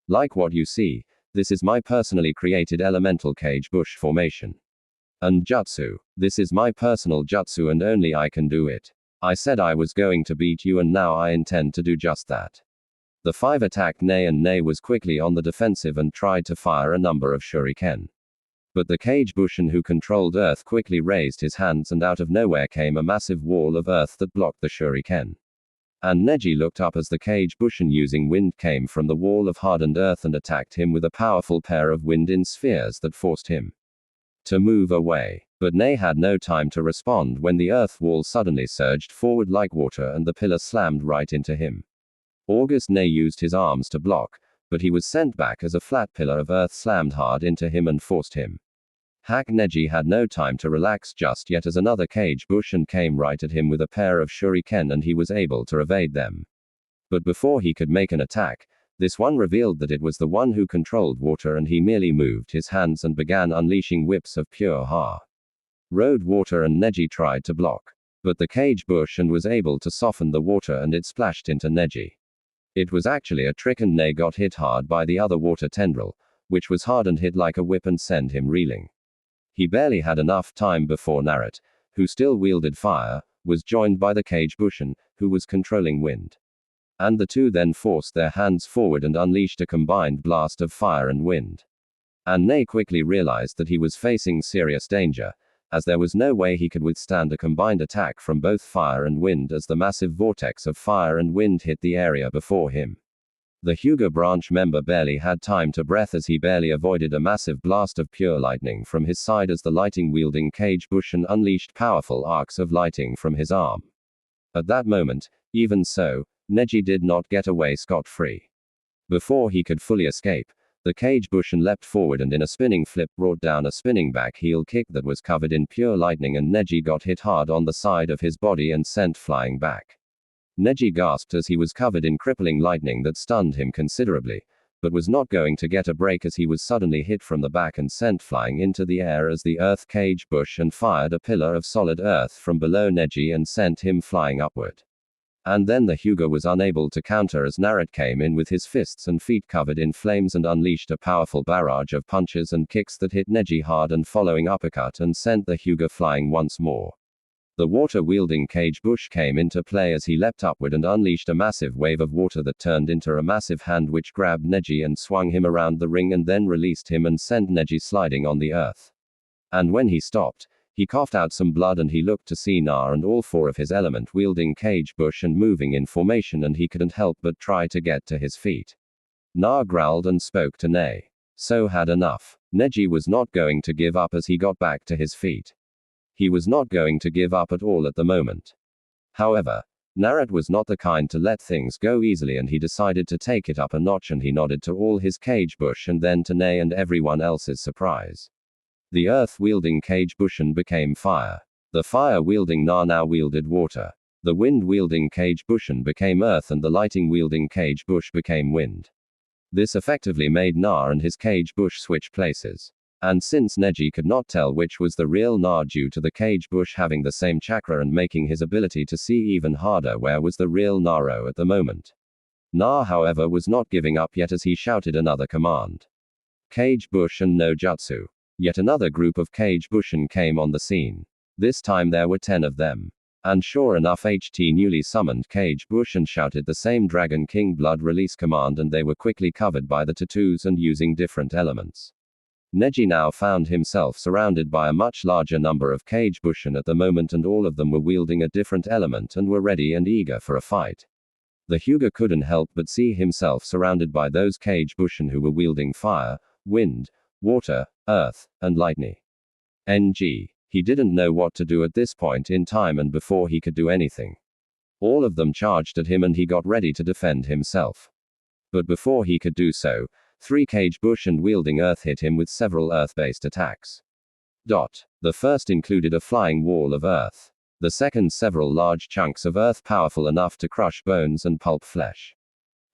Like what you see, this is my personally created elemental Kage Bush formation. And jutsu. This is my personal jutsu and only I can do it. I said I was going to beat you and now I intend to do just that. The 5 attacked Nei, and Nei was quickly on the defensive and tried to fire a number of shuriken. But the Kage Bushin who controlled earth quickly raised his hands, and out of nowhere came a massive wall of earth that blocked the shuriken. And Neji looked up as the Kage Bushin using wind came from the wall of hardened earth and attacked him with a powerful pair of wind in spheres that forced him to move away. But Nei had no time to respond when the earth wall suddenly surged forward like water and the pillar slammed right into him. August Nei used his arms to block, but he was sent back as a flat pillar of earth slammed hard into him and forced him. Hack Neji had no time to relax just yet as another Kage Bushin came right at him with a pair of shuriken and he was able to evade them. But before he could make an attack, this one revealed that it was the one who controlled water, and he merely moved his hands and began unleashing whips of pure ha. Road water, and Neji tried to block. But the Kage Bushin was able to soften the water and it splashed into Neji. It was actually a trick, and Nei got hit hard by the other water tendril, which was hard and hit like a whip and sent him reeling. He barely had enough time before Naruto, who still wielded fire, was joined by the Kage Bushin, who was controlling wind. And the two then forced their hands forward and unleashed a combined blast of fire and wind. And Nei quickly realized that he was facing serious danger, as there was no way he could withstand a combined attack from both fire and wind, as the massive vortex of fire and wind hit the area before him. The Hyuga branch member barely had time to breathe as he barely avoided a massive blast of pure lightning from his side as the lighting-wielding Kage Bushin unleashed powerful arcs of lighting from his arm. At that moment, even so, Neji did not get away scot-free. Before he could fully escape, the Kage Bushin leapt forward and in a spinning flip brought down a spinning back heel kick that was covered in pure lightning, and Neji got hit hard on the side of his body and sent flying back. Neji gasped as he was covered in crippling lightning that stunned him considerably, but was not going to get a break as he was suddenly hit from the back and sent flying into the air as the earth Kage Bushin fired a pillar of solid earth from below Neji and sent him flying upward. And then the Hyuga was unable to counter as Naruto came in with his fists and feet covered in flames and unleashed a powerful barrage of punches and kicks that hit Neji hard and following uppercut and sent the Hyuga flying once more. The water-wielding Kage Bush came into play as he leapt upward and unleashed a massive wave of water that turned into a massive hand which grabbed Neji and swung him around the ring and then released him and sent Neji sliding on the earth. And when he stopped, he coughed out some blood and he looked to see Na and all 4 of his element-wielding Kage Bush and moving in formation, and he couldn't help but try to get to his feet. Na growled and spoke to Nei. So had enough. Neji was not going to give up as he got back to his feet. He was not going to give up at all at the moment. However, Naruto was not the kind to let things go easily, and he decided to take it up a notch, and he nodded to all his Kage Bush and then to Nei and everyone else's surprise. The earth-wielding Kage Bushin became fire. The fire-wielding Na now wielded water. The wind-wielding Kage Bushin became earth, and the lighting-wielding Kage Bush became wind. This effectively made Na and his Kage Bush switch places. And since Neji could not tell which was the real Na due to the cage bush having the same chakra and making his ability to see even harder where was the real Naro at the moment. Na, however, was not giving up yet as he shouted another command. Cage bush and no jutsu. Yet another group of cage bushin came on the scene. This time there were 10 of them. And sure enough, HT newly summoned cage bushin shouted the same Dragon King blood release command, and they were quickly covered by the tattoos and using different elements. Neji now found himself surrounded by a much larger number of cage bushin at the moment, and all of them were wielding a different element and were ready and eager for a fight. The Hyuga couldn't help but see himself surrounded by those cage bushin who were wielding fire, wind, water, earth, and lightning. He didn't know what to do at this point in time, and before he could do anything, all of them charged at him and he got ready to defend himself. But before he could do so, 3 cage bushin wielding earth hit him with several earth-based attacks. The first included a flying wall of earth. The second several large chunks of earth powerful enough to crush bones and pulp flesh.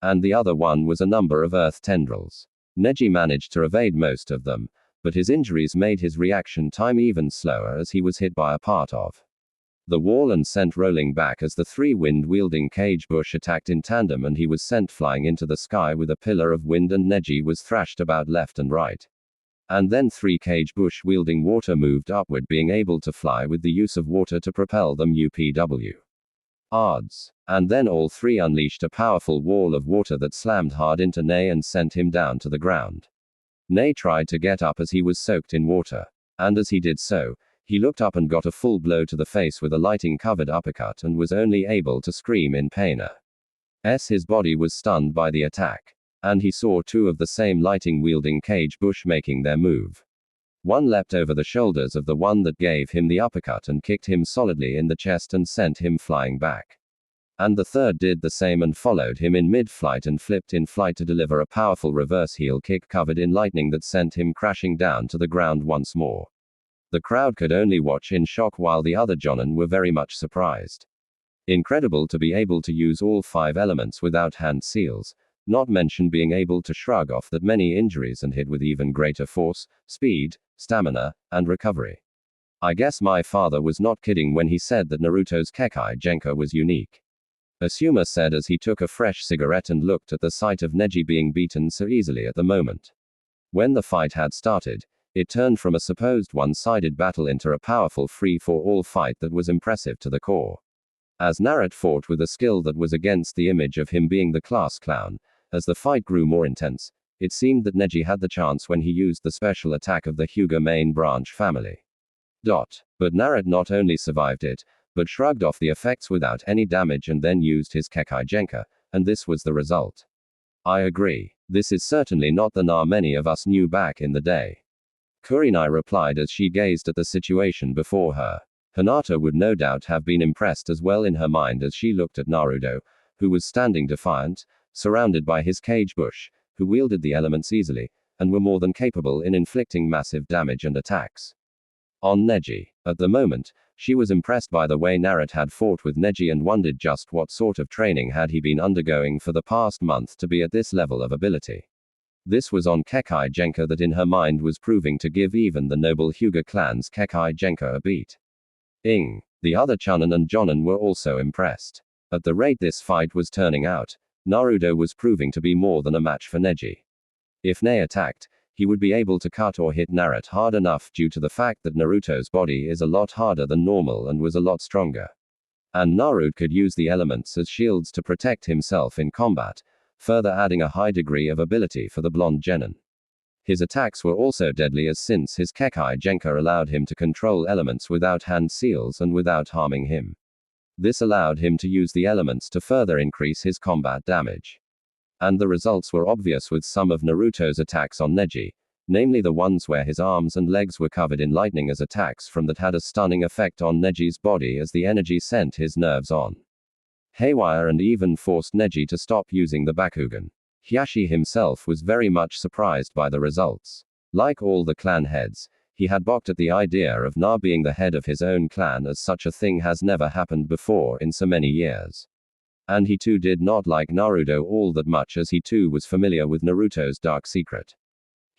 And the other one was a number of earth tendrils. Neji managed to evade most of them, but his injuries made his reaction time even slower as he was hit by a part of the wall and sent rolling back as the 3 wind-wielding cage bush attacked in tandem, and he was sent flying into the sky with a pillar of wind, and Neji was thrashed about left and right. And then 3 cage bush wielding water moved upward, being able to fly with the use of water to propel them UPW. Odds. And then all 3 unleashed a powerful wall of water that slammed hard into Ne and sent him down to the ground. Ne tried to get up as he was soaked in water. And as he did so, he looked up and got a full blow to the face with a lighting-covered uppercut and was only able to scream in pain. His body was stunned by the attack. And he saw 2 of the same lighting-wielding cage bush making their move. One leapt over the shoulders of the one that gave him the uppercut and kicked him solidly in the chest and sent him flying back. And the third did the same and followed him in mid-flight and flipped in flight to deliver a powerful reverse heel kick covered in lightning that sent him crashing down to the ground once more. The crowd could only watch in shock while the other Jonin were very much surprised. Incredible to be able to use all 5 elements without hand seals, not mention being able to shrug off that many injuries and hit with even greater force, speed, stamina, and recovery. I guess my father was not kidding when he said that Naruto's Kekai Genka was unique. Asuma said as he took a fresh cigarette and looked at the sight of Neji being beaten so easily at the moment. When the fight had started, it turned from a supposed one-sided battle into a powerful free-for-all fight that was impressive to the core. As Naruto fought with a skill that was against the image of him being the class clown, as the fight grew more intense, it seemed that Neji had the chance when he used the special attack of the Hyuga main branch family. But Naruto not only survived it, but shrugged off the effects without any damage and then used his Kekai Genka, and this was the result. I agree. This is certainly not the Na many of us knew back in the day. Kurenai replied as she gazed at the situation before her. Hinata would no doubt have been impressed as well in her mind as she looked at Naruto, who was standing defiant, surrounded by his cage bush, who wielded the elements easily, and were more than capable in inflicting massive damage and attacks on Neji. At the moment, she was impressed by the way Naruto had fought with Neji and wondered just what sort of training had he been undergoing for the past month to be at this level of ability. This was on Kekai Genka that in her mind was proving to give even the noble Hyuga clan's Kekai Genka a beat. The other Chunin and Jonin were also impressed. At the rate this fight was turning out, Naruto was proving to be more than a match for Neji. If Ne attacked, he would be able to cut or hit Naruto hard enough due to the fact that Naruto's body is a lot harder than normal and was a lot stronger. And Naruto could use the elements as shields to protect himself in combat, further adding a high degree of ability for the blonde genin. His attacks were also deadly as since his Kekai Genka allowed him to control elements without hand seals and without harming him. This allowed him to use the elements to further increase his combat damage. And the results were obvious with some of Naruto's attacks on Neji, namely the ones where his arms and legs were covered in lightning as attacks from that had a stunning effect on Neji's body as the energy sent his nerves on haywire and even forced Neji to stop using the Bakugan. Hiashi himself was very much surprised by the results. Like all the clan heads, he had balked at the idea of Na being the head of his own clan, as such a thing has never happened before in so many years. And he too did not like Naruto all that much, as he too was familiar with Naruto's dark secret.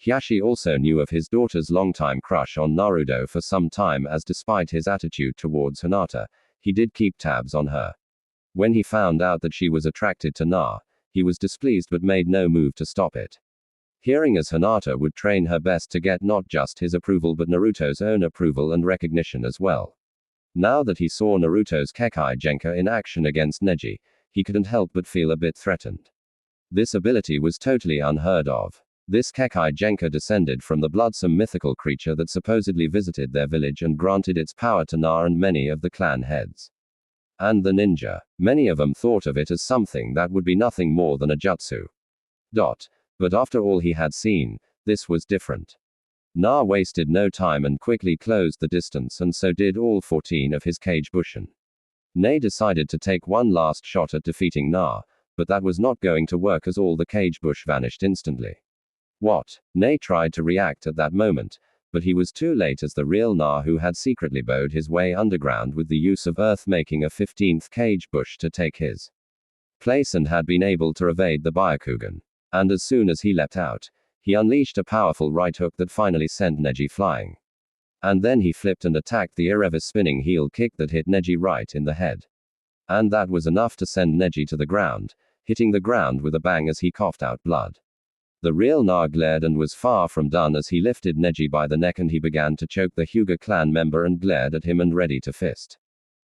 Hiashi also knew of his daughter's longtime crush on Naruto for some time, as despite his attitude towards Hinata, he did keep tabs on her. When he found out that she was attracted to Na, he was displeased but made no move to stop it. Hearing as Hinata would train her best to get not just his approval but Naruto's own approval and recognition as well. Now that he saw Naruto's Kekai Genka in action against Neji, he couldn't help but feel a bit threatened. This ability was totally unheard of. This Kekai Genka descended from the bloodsome mythical creature that supposedly visited their village and granted its power to Na and many of the clan heads. And the ninja. Many of them thought of it as something that would be nothing more than a jutsu. But after all he had seen, this was different. Na wasted no time and quickly closed the distance, and so did all 14 of his Kage Bushin. Ne decided to take one last shot at defeating Na, but that was not going to work as all the Kage Bush vanished instantly. What? Ne tried to react at that moment, but he was too late, as the real Na, who had secretly bowed his way underground with the use of earth, making a 15th Kage Bush to take his place, and had been able to evade the Byakugan. And as soon as he leapt out, he unleashed a powerful right hook that finally sent Neji flying. And then he flipped and attacked the Erevis spinning heel kick that hit Neji right in the head. And that was enough to send Neji to the ground, hitting the ground with a bang as he coughed out blood. The real Na glared and was far from done as he lifted Neji by the neck, and he began to choke the Hyuga clan member and glared at him and ready to fist.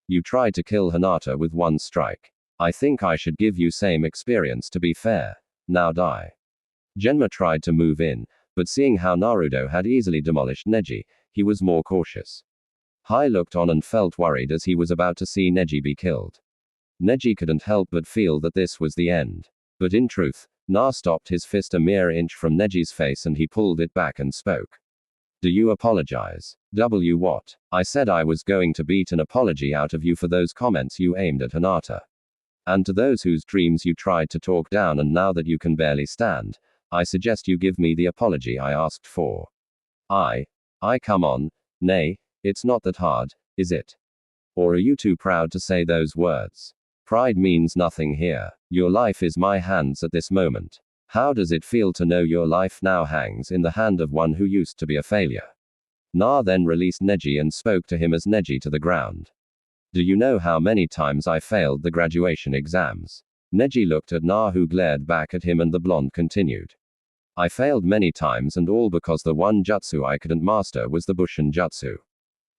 You tried to kill Hinata with one strike. I think I should give you same experience, to be fair. Now die. Genma tried to move in, but seeing how Naruto had easily demolished Neji, he was more cautious. Hai looked on and felt worried as he was about to see Neji be killed. Neji couldn't help but feel that this was the end. But in truth, Na stopped his fist a mere inch from Neji's face and he pulled it back and spoke. Do you apologize? What? I said I was going to beat an apology out of you for those comments you aimed at Hinata. And to those whose dreams you tried to talk down, and now that you can barely stand, I suggest you give me the apology I asked for. I come on, nay, it's not that hard, is it? Or are you too proud to say those words? Pride means nothing here. Your life is my hands at this moment. How does it feel to know your life now hangs in the hand of one who used to be a failure? Na then released Neji and spoke to him as Neji to the ground. Do you know how many times I failed the graduation exams? Neji looked at Na, who glared back at him, and the blonde continued. I failed many times, and all because the one jutsu I couldn't master was the Bushin jutsu.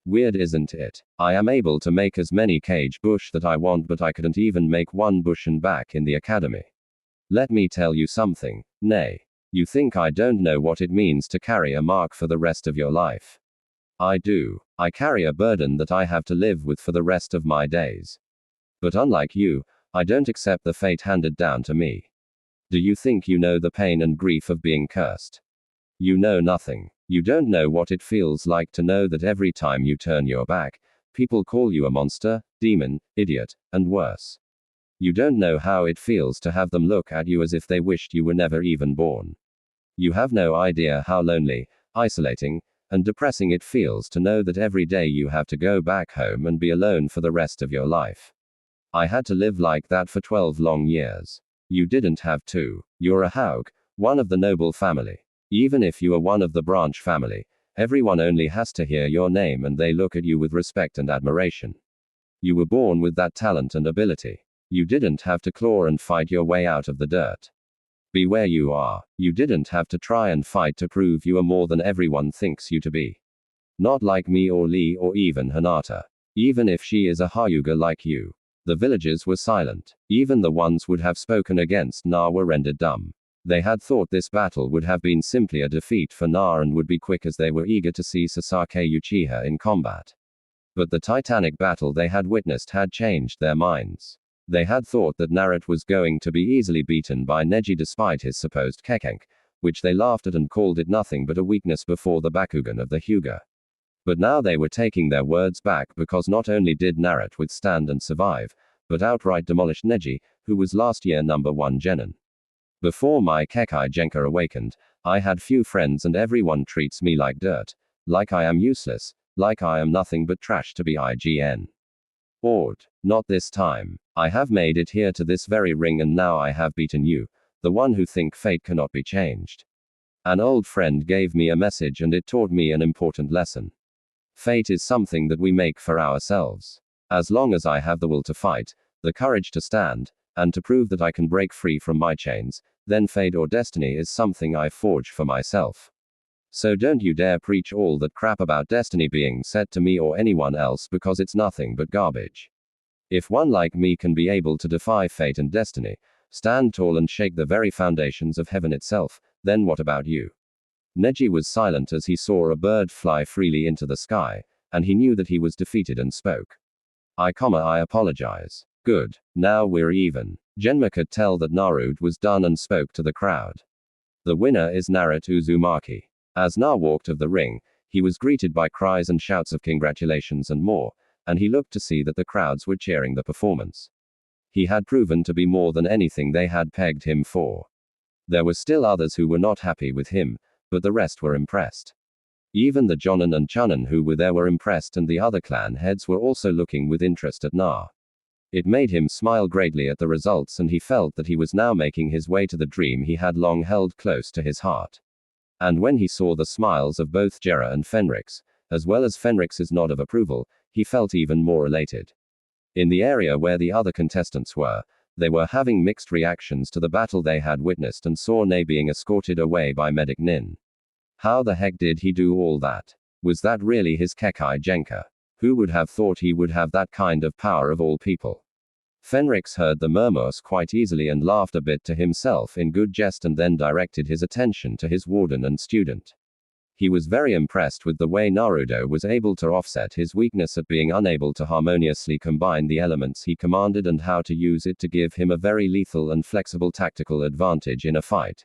Weird, isn't it? I am able to make as many Kage Bush that I want, but I couldn't even make one Bushin back in the academy. Let me tell you something, nay. You think I don't know what it means to carry a mark for the rest of your life? I do. I carry a burden that I have to live with for the rest of my days. But unlike you, I don't accept the fate handed down to me. Do you think you know the pain and grief of being cursed? You know nothing. You don't know what it feels like to know that every time you turn your back, people call you a monster, demon, idiot, and worse. You don't know how it feels to have them look at you as if they wished you were never even born. You have no idea how lonely, isolating, and depressing it feels to know that every day you have to go back home and be alone for the rest of your life. I had to live like that for 12 long years. You didn't have to. You're a Haug, one of the noble family. Even if you are one of the branch family, everyone only has to hear your name and they look at you with respect and admiration. You were born with that talent and ability. You didn't have to claw and fight your way out of the dirt. Be where you are. You didn't have to try and fight to prove you are more than everyone thinks you to be. Not like me or Lee or even Hinata. Even if she is a Hyuga like you. The villagers were silent. Even the ones would have spoken against Na were rendered dumb. They had thought this battle would have been simply a defeat for Na and would be quick, as they were eager to see Sasaki Uchiha in combat. But the titanic battle they had witnessed had changed their minds. They had thought that Naruto was going to be easily beaten by Neji despite his supposed kekenk, which they laughed at and called it nothing but a weakness before the Bakugan of the Hyuga. But now they were taking their words back, because not only did Naruto withstand and survive, but outright demolished Neji, who was last year #1 genin. Before my Kekai Genka awakened, I had few friends and everyone treats me like dirt, like I am useless, like I am nothing but trash to be IGN. Ord. Not this time. I have made it here to this very ring, and now I have beaten you, the one who think fate cannot be changed. An old friend gave me a message and it taught me an important lesson. Fate is something that we make for ourselves. As long as I have the will to fight, the courage to stand, and to prove that I can break free from my chains, then fate or destiny is something I forge for myself. So don't you dare preach all that crap about destiny being set to me or anyone else, because it's nothing but garbage. If one like me can be able to defy fate and destiny, stand tall and shake the very foundations of heaven itself, then what about you? Neji was silent as he saw a bird fly freely into the sky, and he knew that he was defeated and spoke. I apologize. Good. Now we're even. Genma could tell that Naruto was done and spoke to the crowd. The winner is Naruto Uzumaki. As Na walked of the ring, he was greeted by cries and shouts of congratulations and more, and he looked to see that the crowds were cheering the performance. He had proven to be more than anything they had pegged him for. There were still others who were not happy with him, but the rest were impressed. Even the Jonin and Chunin who were there were impressed, and the other clan heads were also looking with interest at Na. It made him smile greatly at the results, and he felt that he was now making his way to the dream he had long held close to his heart. And when he saw the smiles of both Jera and Fenrix, as well as Fenrix's nod of approval, he felt even more elated. In the area where the other contestants were, they were having mixed reactions to the battle they had witnessed and saw Ne being escorted away by Medic Nin. How the heck did he do all that? Was that really his Kekai Genka? Who would have thought he would have that kind of power of all people? Fenrix heard the murmurs quite easily and laughed a bit to himself in good jest, and then directed his attention to his warden and student. He was very impressed with the way Naruto was able to offset his weakness at being unable to harmoniously combine the elements he commanded, and how to use it to give him a very lethal and flexible tactical advantage in a fight.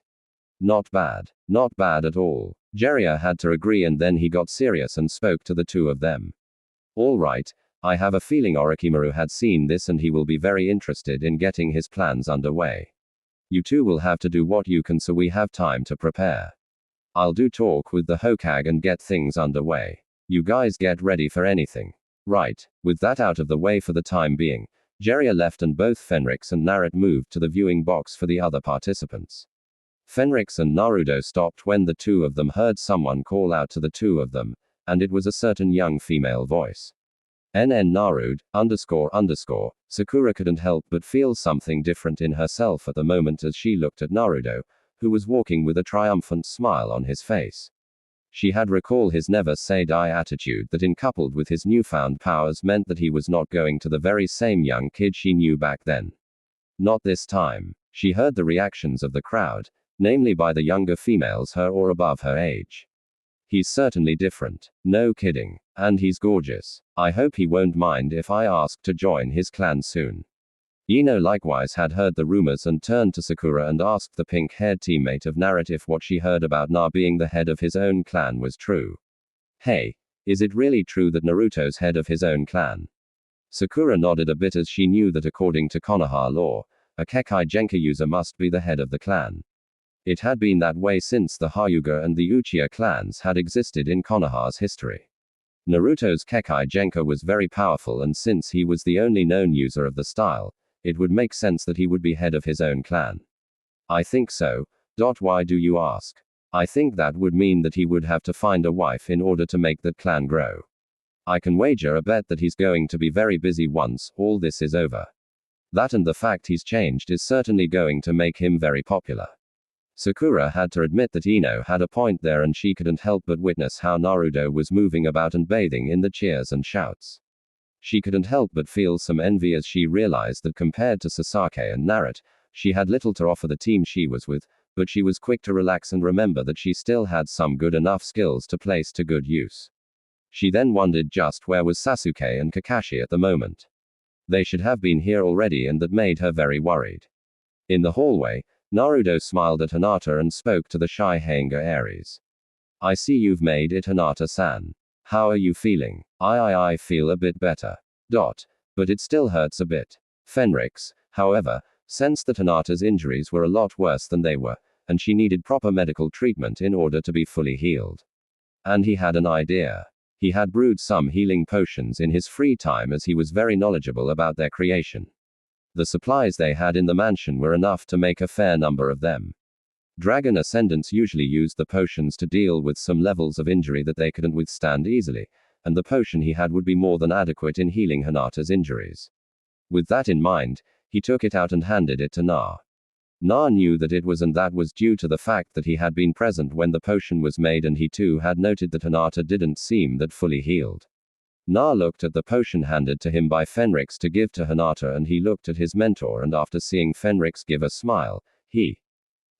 Not bad. Not bad at all. Jiraiya had to agree, and then he got serious and spoke to the two of them. All right, I have a feeling Orochimaru had seen this and he will be very interested in getting his plans underway. You two will have to do what you can so we have time to prepare. I'll do talk with the Hokage and get things underway. You guys get ready for anything. Right. With that out of the way for the time being, Jiraiya left and both Fenrix and Naruto moved to the viewing box for the other participants. Fenrix and Naruto stopped when the two of them heard someone call out to the two of them, and it was a certain young female voice. Naruto, __. Sakura couldn't help but feel something different in herself at the moment as she looked at Naruto, who was walking with a triumphant smile on his face. She had recalled his never say die attitude that, in coupled with his newfound powers, meant that he was not going to the very same young kid she knew back then. Not this time. She heard the reactions of the crowd, namely by the younger females her or above her age. He's certainly different. No kidding. And he's gorgeous. I hope he won't mind if I ask to join his clan soon. Ino likewise had heard the rumors and turned to Sakura and asked the pink-haired teammate of Naruto if what she heard about Na being the head of his own clan was true. Hey, is it really true that Naruto's head of his own clan? Sakura nodded a bit as she knew that according to Konoha law, a Kekai Genka user must be the head of the clan. It had been that way since the Hyuga and the Uchiha clans had existed in Konoha's history. Naruto's Kekai Genka was very powerful, and since he was the only known user of the style, it would make sense that he would be head of his own clan. I think so. Why do you ask? I think that would mean that he would have to find a wife in order to make that clan grow. I can wager a bet that he's going to be very busy once all this is over. That and the fact he's changed is certainly going to make him very popular. Sakura had to admit that Ino had a point there, and she couldn't help but witness how Naruto was moving about and bathing in the cheers and shouts. She couldn't help but feel some envy as she realized that compared to Sasuke and Naruto, she had little to offer the team she was with, but she was quick to relax and remember that she still had some good enough skills to place to good use. She then wondered just where was Sasuke and Kakashi at the moment. They should have been here already, and that made her very worried. In the hallway, Naruto smiled at Hinata and spoke to the shy Hyuga Aries. I see you've made it, Hinata-san. How are you feeling? I feel a bit better. But it still hurts a bit. Fenrix, however, sensed that Hinata's injuries were a lot worse than they were, and she needed proper medical treatment in order to be fully healed. And he had an idea. He had brewed some healing potions in his free time, as he was very knowledgeable about their creation. The supplies they had in the mansion were enough to make a fair number of them. Dragon Ascendants usually used the potions to deal with some levels of injury that they couldn't withstand easily, and the potion he had would be more than adequate in healing Hinata's injuries. With that in mind, he took it out and handed it to Na. Na knew that it was, and that was due to the fact that he had been present when the potion was made, and he too had noted that Hinata didn't seem that fully healed. Na looked at the potion handed to him by Fenrix to give to Hinata, and he looked at his mentor, and after seeing Fenrix give a smile, he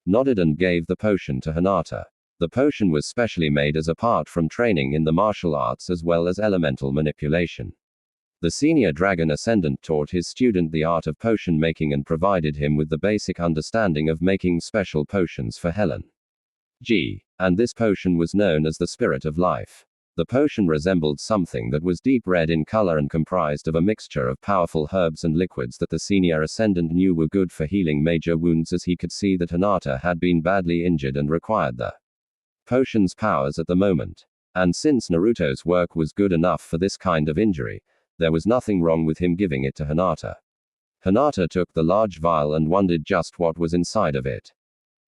nodded and gave the potion to Hinata. The potion was specially made as a part from training in the martial arts as well as elemental manipulation. The senior dragon ascendant taught his student the art of potion making and provided him with the basic understanding of making special potions for Helen. And this potion was known as the Spirit of Life. The potion resembled something that was deep red in color and comprised of a mixture of powerful herbs and liquids that the senior ascendant knew were good for healing major wounds, as he could see that Hinata had been badly injured and required the potion's powers at the moment. And since Naruto's work was good enough for this kind of injury, there was nothing wrong with him giving it to Hinata. Hinata took the large vial and wondered just what was inside of it.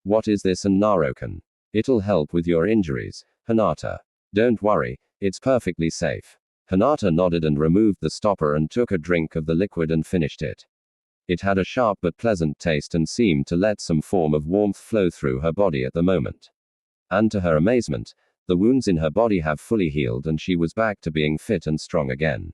"What is this?" and Naruto. "It'll help with your injuries, Hinata. Don't worry, it's perfectly safe." Hinata nodded and removed the stopper and took a drink of the liquid and finished it. It had a sharp but pleasant taste and seemed to let some form of warmth flow through her body at the moment. And to her amazement, the wounds in her body have fully healed and she was back to being fit and strong again.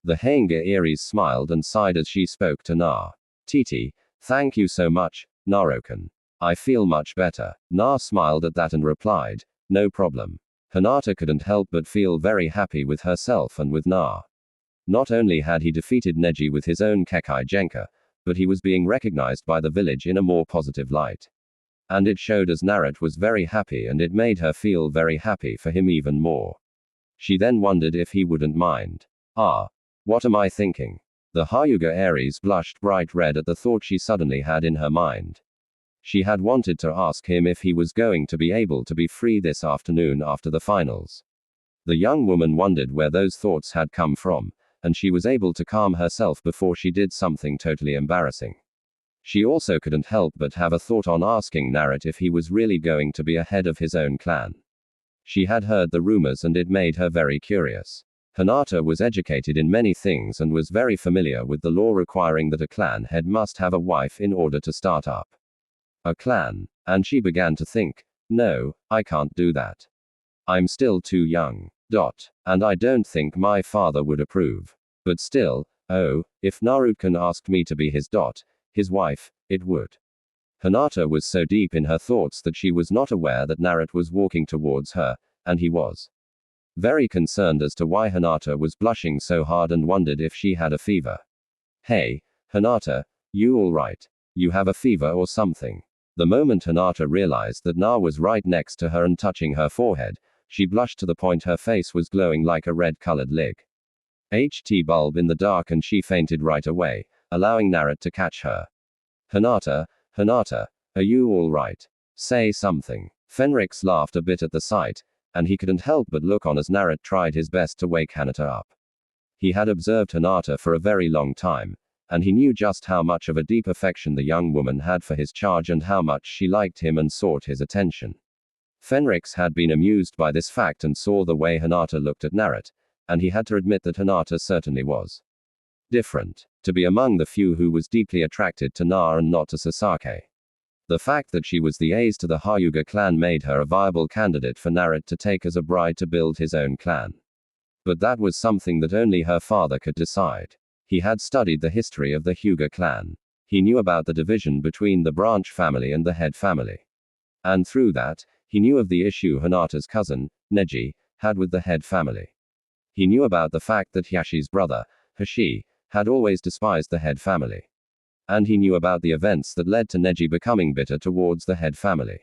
The Hanger Aries smiled and sighed as she spoke to Na. "Titi, thank you so much, Naruto. I feel much better." Na smiled at that and replied, "No problem." Hinata couldn't help but feel very happy with herself and with Na. Not only had he defeated Neji with his own Kekai Genka, but he was being recognized by the village in a more positive light. And it showed as Naruto was very happy, and it made her feel very happy for him even more. She then wondered if he wouldn't mind. What am I thinking? The Hyuga Aries blushed bright red at the thought she suddenly had in her mind. She had wanted to ask him if he was going to be able to be free this afternoon after the finals. The young woman wondered where those thoughts had come from, and she was able to calm herself before she did something totally embarrassing. She also couldn't help but have a thought on asking Naruto if he was really going to be a head of his own clan. She had heard the rumors and it made her very curious. Hinata was educated in many things and was very familiar with the law requiring that a clan head must have a wife in order to start up a clan. And she began to think, no, I can't do that. I'm still too young. And I don't think my father would approve. But still, if Naruto asked me to be his wife, it would. Hinata was so deep in her thoughts that she was not aware that Naruto was walking towards her, and he was very concerned as to why Hinata was blushing so hard and wondered if she had a fever. "Hey, Hinata, you alright? You have a fever or something?" The moment Hinata realized that Na was right next to her and touching her forehead, she blushed to the point her face was glowing like a red-colored bulb in the dark, and she fainted right away, allowing Naruto to catch her. Hinata, are you alright? Say something." Fenrix laughed a bit at the sight, and he couldn't help but look on as Naruto tried his best to wake Hinata up. He had observed Hinata for a very long time, and he knew just how much of a deep affection the young woman had for his charge and how much she liked him and sought his attention. Fenrix had been amused by this fact and saw the way Hinata looked at Naruto, and he had to admit that Hinata certainly was different. To be among the few who was deeply attracted to Na and not to Sasaki. The fact that she was the ace to the Hyuga clan made her a viable candidate for Naruto to take as a bride to build his own clan. But that was something that only her father could decide. He had studied the history of the Hyuga clan. He knew about the division between the branch family and the head family. And through that, he knew of the issue Hinata's cousin, Neji, had with the head family. He knew about the fact that Hyashi's brother, Hashi, had always despised the head family. And he knew about the events that led to Neji becoming bitter towards the head family.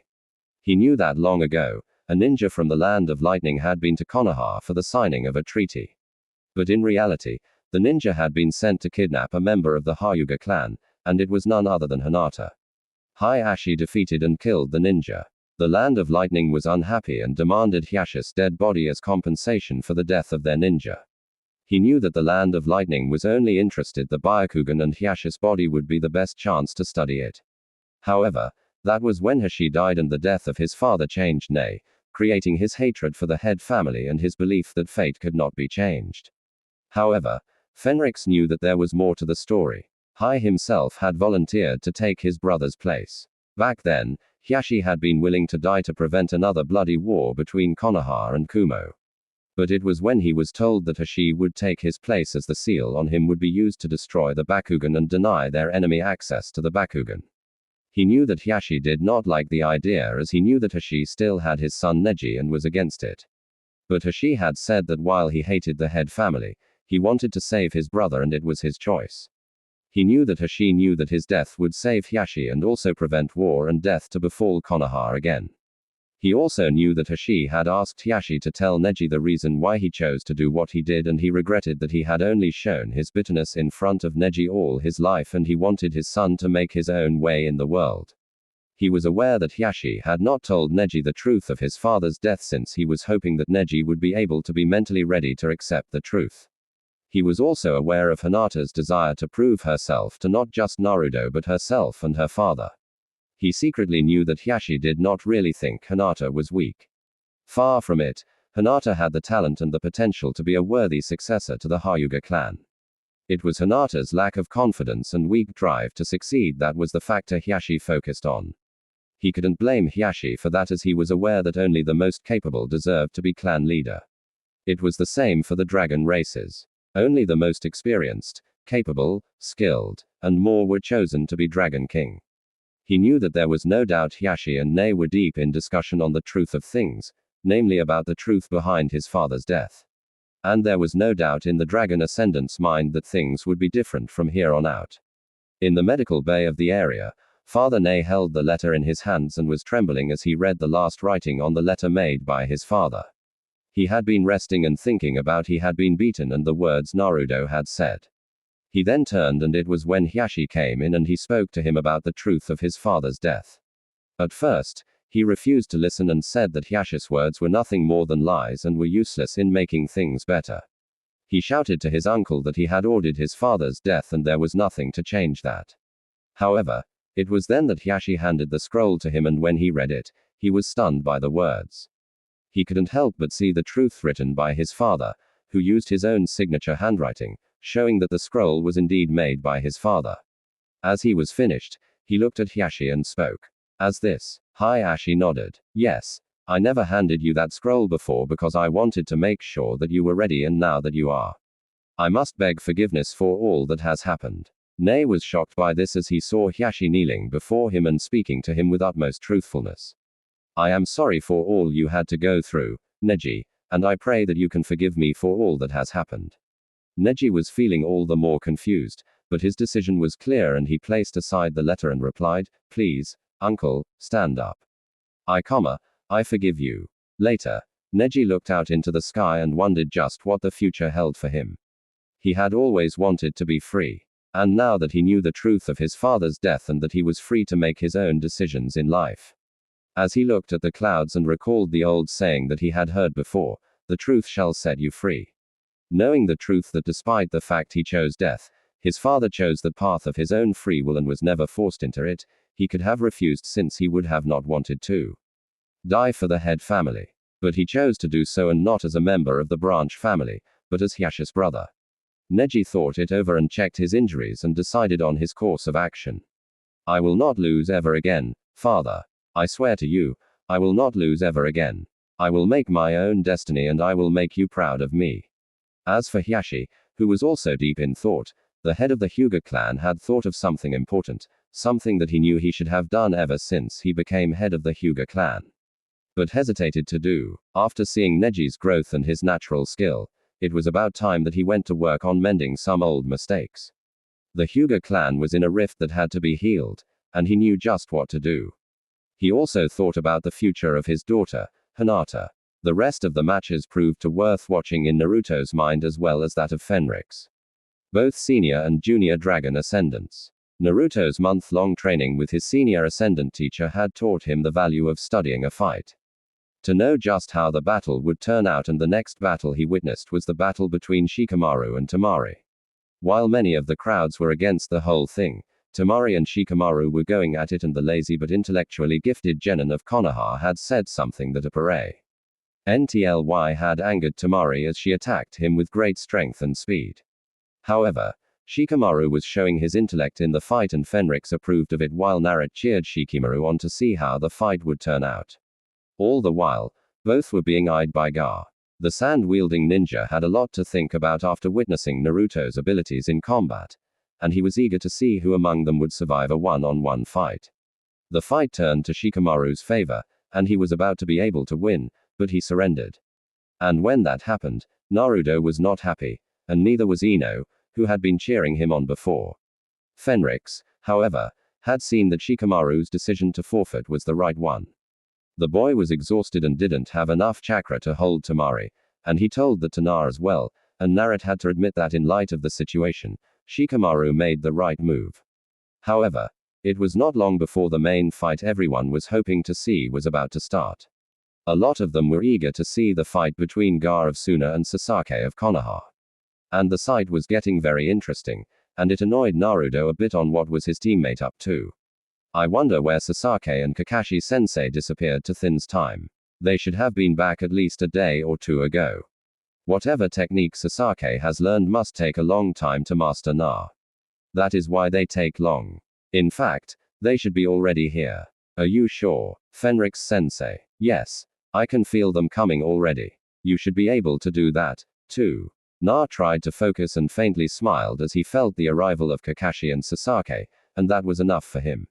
He knew that long ago, a ninja from the Land of Lightning had been to Konoha for the signing of a treaty. But in reality, the ninja had been sent to kidnap a member of the Hyuga clan, and it was none other than Hinata. Hayashi defeated and killed the ninja. The Land of Lightning was unhappy and demanded Hyashi's dead body as compensation for the death of their ninja. He knew that the Land of Lightning was only interested that Byakugan and Hyashi's body would be the best chance to study it. However, That was when Hashi died, and the death of his father changed Nei, creating his hatred for the head family and his belief that fate could not be changed. However, Fenrix knew that there was more to the story. Hai himself had volunteered to take his brother's place. Back then, Hashi had been willing to die to prevent another bloody war between Konoha and Kumo. But it was when he was told that Hashi would take his place, as the seal on him would be used to destroy the Bakugan and deny their enemy access to the Bakugan. He knew that Hashi did not like the idea, as he knew that Hashi still had his son Neji and was against it. But Hashi had said that while he hated the head family, he wanted to save his brother, and it was his choice. He knew that Hashi knew that his death would save Hashi and also prevent war and death to befall Konoha again. He also knew that Hashi had asked Hashi to tell Neji the reason why he chose to do what he did, and he regretted that he had only shown his bitterness in front of Neji all his life, and he wanted his son to make his own way in the world. He was aware that Hashi had not told Neji the truth of his father's death, since he was hoping that Neji would be able to be mentally ready to accept the truth. He was also aware of Hinata's desire to prove herself to not just Naruto but herself and her father. He secretly knew that Hashi did not really think Hinata was weak. Far from it, Hinata had the talent and the potential to be a worthy successor to the Hyuga clan. It was Hinata's lack of confidence and weak drive to succeed that was the factor Hashi focused on. He couldn't blame Hashi for that, as he was aware that only the most capable deserved to be clan leader. It was the same for the dragon races. Only the most experienced, capable, skilled, and more were chosen to be Dragon King. He knew that there was no doubt Hashi and Nei were deep in discussion on the truth of things, namely about the truth behind his father's death. And there was no doubt in the Dragon Ascendant's mind that things would be different from here on out. In the medical bay of the area, Father Nei held the letter in his hands and was trembling as he read the last writing on the letter made by his father. He had been resting and thinking about he had been beaten and the words Naruto had said. He then turned, and it was when Hashi came in and he spoke to him about the truth of his father's death. At first, he refused to listen and said that Hashi's words were nothing more than lies and were useless in making things better. He shouted to his uncle that he had ordered his father's death and there was nothing to change that. However, it was then that Hashi handed the scroll to him, and when he read it, he was stunned by the words. He couldn't help but see the truth written by his father, who used his own signature handwriting, showing that the scroll was indeed made by his father. As he was finished, he looked at Hashi and spoke. As this, Hashi nodded. Yes, I never handed you that scroll before because I wanted to make sure that you were ready, and now that you are, I must beg forgiveness for all that has happened. Nei was shocked by this as he saw Hashi kneeling before him and speaking to him with utmost truthfulness. I am sorry for all you had to go through, Neji, and I pray that you can forgive me for all that has happened. Neji was feeling all the more confused, but his decision was clear and he placed aside the letter and replied, Please, uncle, stand up. I forgive you. Later, Neji looked out into the sky and wondered just what the future held for him. He had always wanted to be free. And now that he knew the truth of his father's death and that he was free to make his own decisions in life. As he looked at the clouds and recalled the old saying that he had heard before, the truth shall set you free. Knowing the truth that despite the fact he chose death, his father chose the path of his own free will and was never forced into it, he could have refused since he would have not wanted to die for the head family. But he chose to do so, and not as a member of the branch family, but as Hashi's brother. Neji thought it over and checked his injuries and decided on his course of action. I will not lose ever again, father. I swear to you, I will not lose ever again. I will make my own destiny and I will make you proud of me. As for Hashi, who was also deep in thought, the head of the Hyuga clan had thought of something important, something that he knew he should have done ever since he became head of the Hyuga clan. But hesitated to do. After seeing Neji's growth and his natural skill, it was about time that he went to work on mending some old mistakes. The Hyuga clan was in a rift that had to be healed, and he knew just what to do. He also thought about the future of his daughter, Hinata. The rest of the matches proved to worth watching in Naruto's mind as well as that of Fenrix. Both senior and junior dragon ascendants. Naruto's month-long training with his senior ascendant teacher had taught him the value of studying a fight. To know just how the battle would turn out, and the next battle he witnessed was the battle between Shikamaru and Temari. While many of the crowds were against the whole thing, Temari and Shikamaru were going at it, and the lazy but intellectually gifted genin of Konoha had said something that apparay NTLY had angered Temari as she attacked him with great strength and speed. However, Shikamaru was showing his intellect in the fight, and Fenrix approved of it, while Naruto cheered Shikamaru on to see how the fight would turn out. All the while, both were being eyed by Gar. The sand-wielding ninja had a lot to think about after witnessing Naruto's abilities in combat, and he was eager to see who among them would survive a one-on-one fight. The fight turned to Shikamaru's favor, and he was about to be able to win, but he surrendered. And when that happened, Naruto was not happy, and neither was Ino, who had been cheering him on before. Fenrix, however, had seen that Shikamaru's decision to forfeit was the right one. The boy was exhausted and didn't have enough chakra to hold Temari, and he told that to Nar as well, and Naruto had to admit that in light of the situation, Shikamaru made the right move. However, it was not long before the main fight everyone was hoping to see was about to start. A lot of them were eager to see the fight between Gar of Suna and Sasaki of Konoha. And the sight was getting very interesting, and it annoyed Naruto a bit on what was his teammate up to. I wonder where Sasaki and Kakashi-sensei disappeared to Thin's time. They should have been back at least a day or two ago. Whatever technique Sasaki has learned must take a long time to master now. That is why they take long. In fact, they should be already here. Are you sure? Fenrix-sensei. Yes. I can feel them coming already. You should be able to do that, too. Na tried to focus and faintly smiled as he felt the arrival of Kakashi and Sasaki, and that was enough for him.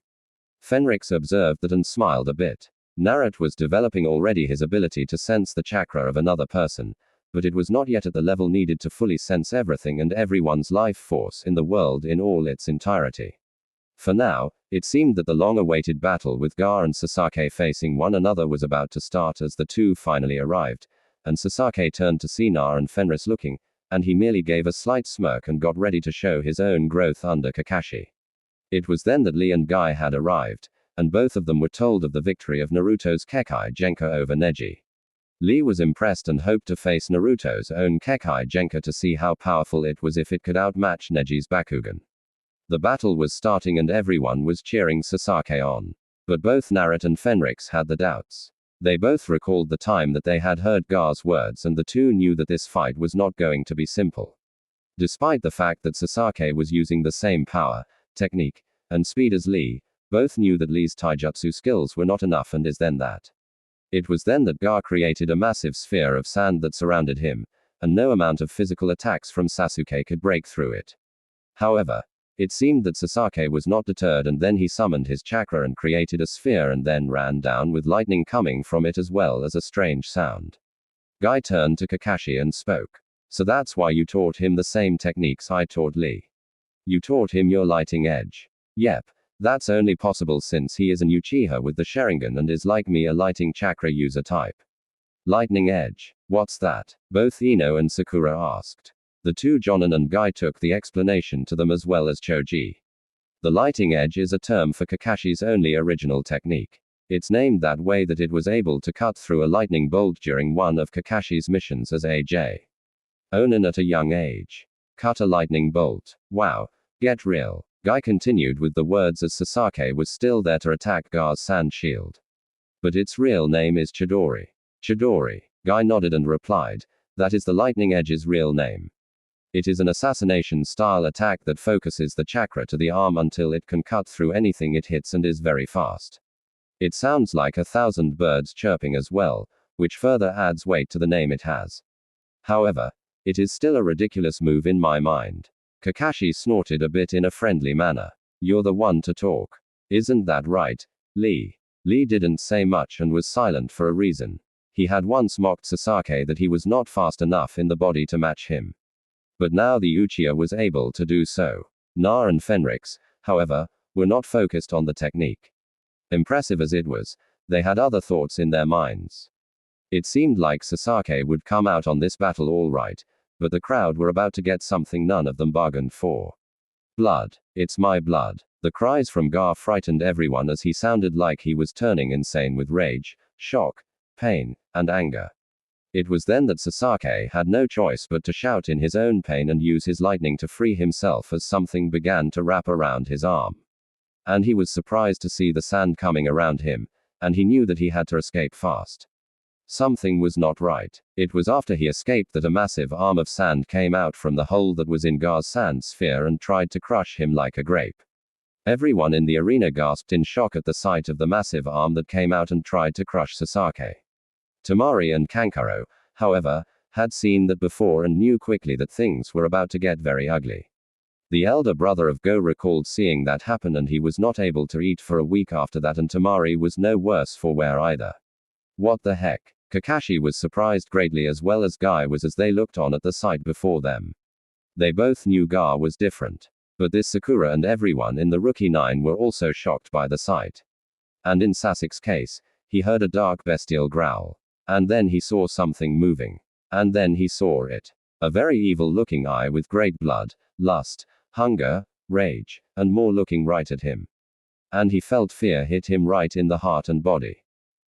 Fenrix observed that and smiled a bit. Naruto was developing already his ability to sense the chakra of another person, but it was not yet at the level needed to fully sense everything and everyone's life force in the world in all its entirety. For now, it seemed that the long-awaited battle with Gar and Sasaki facing one another was about to start as the two finally arrived, and Sasaki turned to see Nar and Fenris looking, and he merely gave a slight smirk and got ready to show his own growth under Kakashi. It was then that Lee and Guy had arrived, and both of them were told of the victory of Naruto's Kekkei Genka over Neji. Lee was impressed and hoped to face Naruto's own Kekkei Genka to see how powerful it was if it could outmatch Neji's Bakugan. The battle was starting and everyone was cheering Sasaki on. But both Naruto and Fenrix had the doubts. They both recalled the time that they had heard Gar's words, and the two knew that this fight was not going to be simple. Despite the fact that Sasaki was using the same power, technique, and speed as Lee, both knew that Lee's taijutsu skills were not enough, and is then that. It was then that Gar created a massive sphere of sand that surrounded him, and no amount of physical attacks from Sasuke could break through it. However, it seemed that Sasaki was not deterred, and then he summoned his chakra and created a sphere and then ran down with lightning coming from it as well as a strange sound. Guy turned to Kakashi and spoke. So that's why you taught him the same techniques I taught Lee. You taught him your lighting edge. Yep. That's only possible since he is an Uchiha with the Sharingan and is like me, a lighting chakra user type. Lightning edge. What's that? Both Ino and Sakura asked. The two Jonin and Guy took the explanation to them as well as Choji. The lighting edge is a term for Kakashi's only original technique. It's named that way that it was able to cut through a lightning bolt during one of Kakashi's missions as AJ Onin at a young age. Cut a lightning bolt. Wow. Get real. Guy continued with the words as Sasaki was still there to attack Gar's sand shield. But its real name is Chidori. Chidori. Guy nodded and replied, that is the lightning edge's real name. It is an assassination-style attack that focuses the chakra to the arm until it can cut through anything it hits and is very fast. It sounds like 1,000 birds chirping as well, which further adds weight to the name it has. However, it is still a ridiculous move in my mind. Kakashi snorted a bit in a friendly manner. You're the one to talk. Isn't that right, Lee? Lee didn't say much and was silent for a reason. He had once mocked Sasaki that he was not fast enough in the body to match him. But now the Uchiha was able to do so. Nar and Fenrix, however, were not focused on the technique. Impressive as it was, they had other thoughts in their minds. It seemed like Sasaki would come out on this battle all right, but the crowd were about to get something none of them bargained for. Blood. It's my blood. The cries from Gar frightened everyone as he sounded like he was turning insane with rage, shock, pain, and anger. It was then that Sasaki had no choice but to shout in his own pain and use his lightning to free himself as something began to wrap around his arm. And he was surprised to see the sand coming around him, and he knew that he had to escape fast. Something was not right. It was after he escaped that a massive arm of sand came out from the hole that was in Gar's sand sphere and tried to crush him like a grape. Everyone in the arena gasped in shock at the sight of the massive arm that came out and tried to crush Sasaki. Temari and Kankaro, however, had seen that before and knew quickly that things were about to get very ugly. The elder brother of Go recalled seeing that happen, and he was not able to eat for a week after that, and Temari was no worse for wear either. What the heck? Kakashi was surprised greatly, as well as Guy was, as they looked on at the sight before them. They both knew Ga was different. But this Sakura and everyone in the Rookie 9 were also shocked by the sight. And in Sasuke's case, he heard a dark bestial growl. And then he saw something moving. And then he saw it. A very evil-looking eye with great blood, lust, hunger, rage, and more looking right at him. And he felt fear hit him right in the heart and body.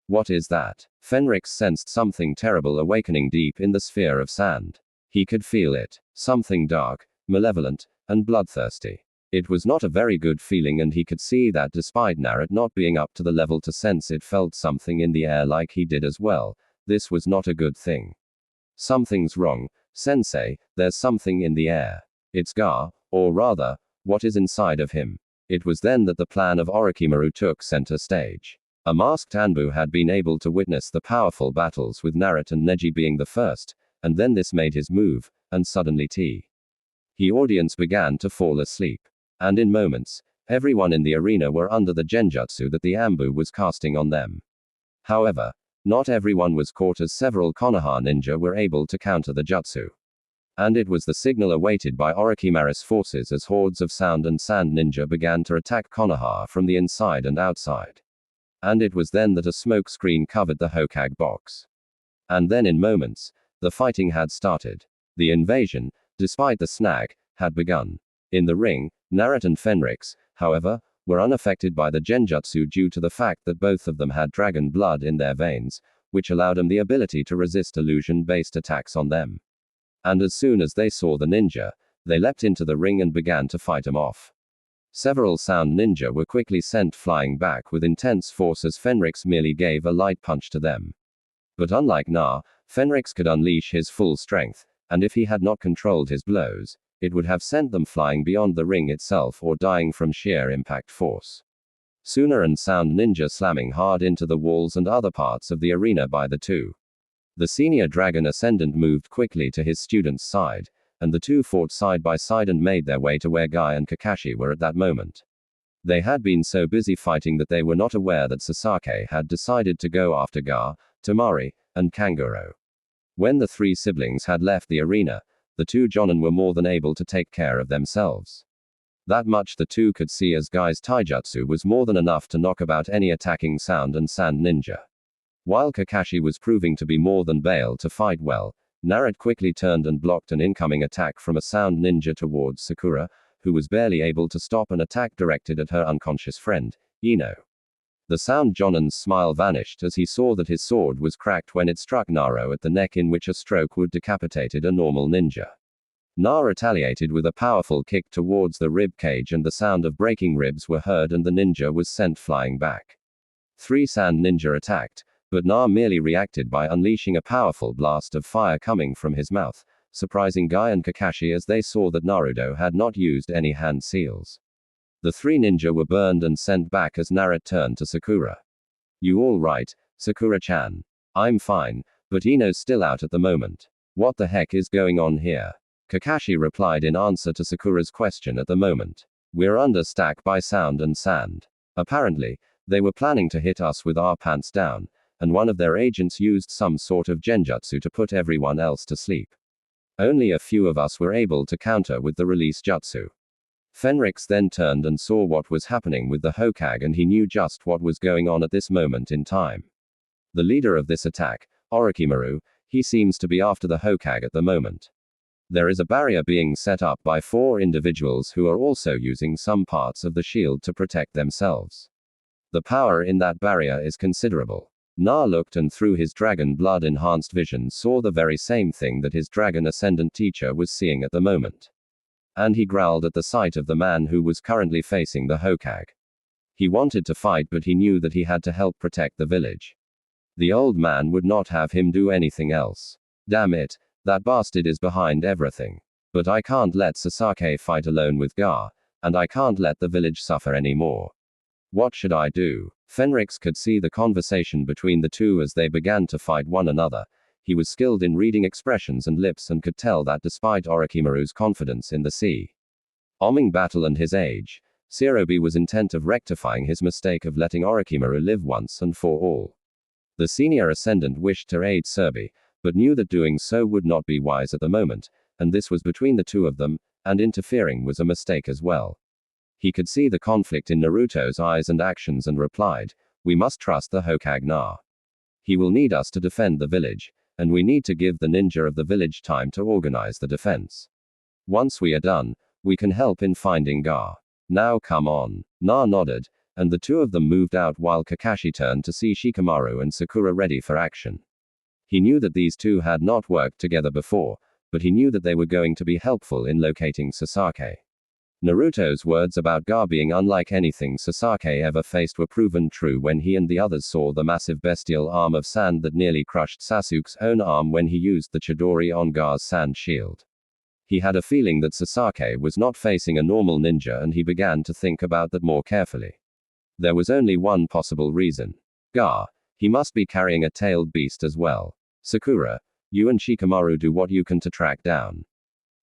What is that? Fenrix sensed something terrible awakening deep in the sphere of sand. He could feel it. Something dark, malevolent, and bloodthirsty. It was not a very good feeling, and he could see that despite Naruto not being up to the level to sense it, felt something in the air like he did as well. This was not a good thing. Something's wrong, Sensei, there's something in the air. It's Ga, or rather, what is inside of him. It was then that the plan of Orochimaru took center stage. A masked Anbu had been able to witness the powerful battles, with Naruto and Neji being the first, and then this made his move, and suddenly the audience began to fall asleep. And in moments, everyone in the arena were under the genjutsu that the Anbu was casting on them. However, not everyone was caught, as several Konoha ninja were able to counter the jutsu. And it was the signal awaited by Orochimaru's forces as hordes of sound and sand ninja began to attack Konoha from the inside and outside. And it was then that a smoke screen covered the Hokage box. And then in moments, the fighting had started. The invasion, despite the snag, had begun. In the ring, Naruto and Fenrix, however, were unaffected by the genjutsu due to the fact that both of them had dragon blood in their veins, which allowed them the ability to resist illusion-based attacks on them. And as soon as they saw the ninja, they leapt into the ring and began to fight them off. Several sound ninja were quickly sent flying back with intense force, as Fenrix merely gave a light punch to them. But unlike Na, Fenrix could unleash his full strength, and if he had not controlled his blows, it would have sent them flying beyond the ring itself or dying from sheer impact force. Sooner and sound ninja slamming hard into the walls and other parts of the arena by the two. The senior dragon ascendant moved quickly to his student's side, and the two fought side by side and made their way to where Guy and Kakashi were at that moment. They had been so busy fighting that they were not aware that Sasaki had decided to go after Ga, Temari, and Kanguro. When the three siblings had left the arena, the two Jonin were more than able to take care of themselves. That much the two could see, as Guy's taijutsu was more than enough to knock about any attacking sound and sand ninja. While Kakashi was proving to be more than able to fight well, Naruto quickly turned and blocked an incoming attack from a sound ninja towards Sakura, who was barely able to stop an attack directed at her unconscious friend, Ino. The sound Jonin's smile vanished as he saw that his sword was cracked when it struck Naro at the neck, in which a stroke would decapitated a normal ninja. Na retaliated with a powerful kick towards the rib cage, and the sound of breaking ribs were heard, and the ninja was sent flying back. Three sand ninja attacked, but Na merely reacted by unleashing a powerful blast of fire coming from his mouth, surprising Guy and Kakashi as they saw that Naruto had not used any hand seals. The three ninja were burned and sent back as Naruto turned to Sakura. "You all right, Sakura-chan?" "I'm fine, but Ino's still out at the moment." "What the heck is going on here?" Kakashi replied in answer to Sakura's question at the moment. "We're under attack by sound and sand. Apparently, they were planning to hit us with our pants down, and one of their agents used some sort of genjutsu to put everyone else to sleep. Only a few of us were able to counter with the release jutsu." Fenrix then turned and saw what was happening with the Hokage, and he knew just what was going on at this moment in time. The leader of this attack, Orochimaru, he seems to be after the Hokage at the moment. There is a barrier being set up by 4 individuals who are also using some parts of the shield to protect themselves. The power in that barrier is considerable. Na looked, and through his dragon blood enhanced vision saw the very same thing that his dragon ascendant teacher was seeing at the moment. And he growled at the sight of the man who was currently facing the Hokage. He wanted to fight, but he knew that he had to help protect the village. The old man would not have him do anything else. Damn it, that bastard is behind everything. But I can't let Sasaki fight alone with Gar, and I can't let the village suffer anymore. What should I do? Fenrix could see the conversation between the two as they began to fight one another. He was skilled in reading expressions and lips and could tell that despite Orochimaru's confidence in the seeming battle and his age, Shirobe was intent of rectifying his mistake of letting Orochimaru live once and for all. The senior ascendant wished to aid Shirobe, but knew that doing so would not be wise at the moment, and this was between the two of them, and interfering was a mistake as well. He could see the conflict in Naruto's eyes and actions and replied, "We must trust the Hokage Na. He will need us to defend the village, and we need to give the ninja of the village time to organize the defense. Once we are done, we can help in finding Gar. Now come on." Na nodded, and the two of them moved out while Kakashi turned to see Shikamaru and Sakura ready for action. He knew that these two had not worked together before, but he knew that they were going to be helpful in locating Sasaki. Naruto's words about Gar being unlike anything Sasaki ever faced were proven true when he and the others saw the massive bestial arm of sand that nearly crushed Sasuke's own arm when he used the Chidori on Gar's sand shield. He had a feeling that Sasaki was not facing a normal ninja, and he began to think about that more carefully. There was only one possible reason. Gar. He must be carrying a tailed beast as well. Sakura, you and Shikamaru do what you can to track down.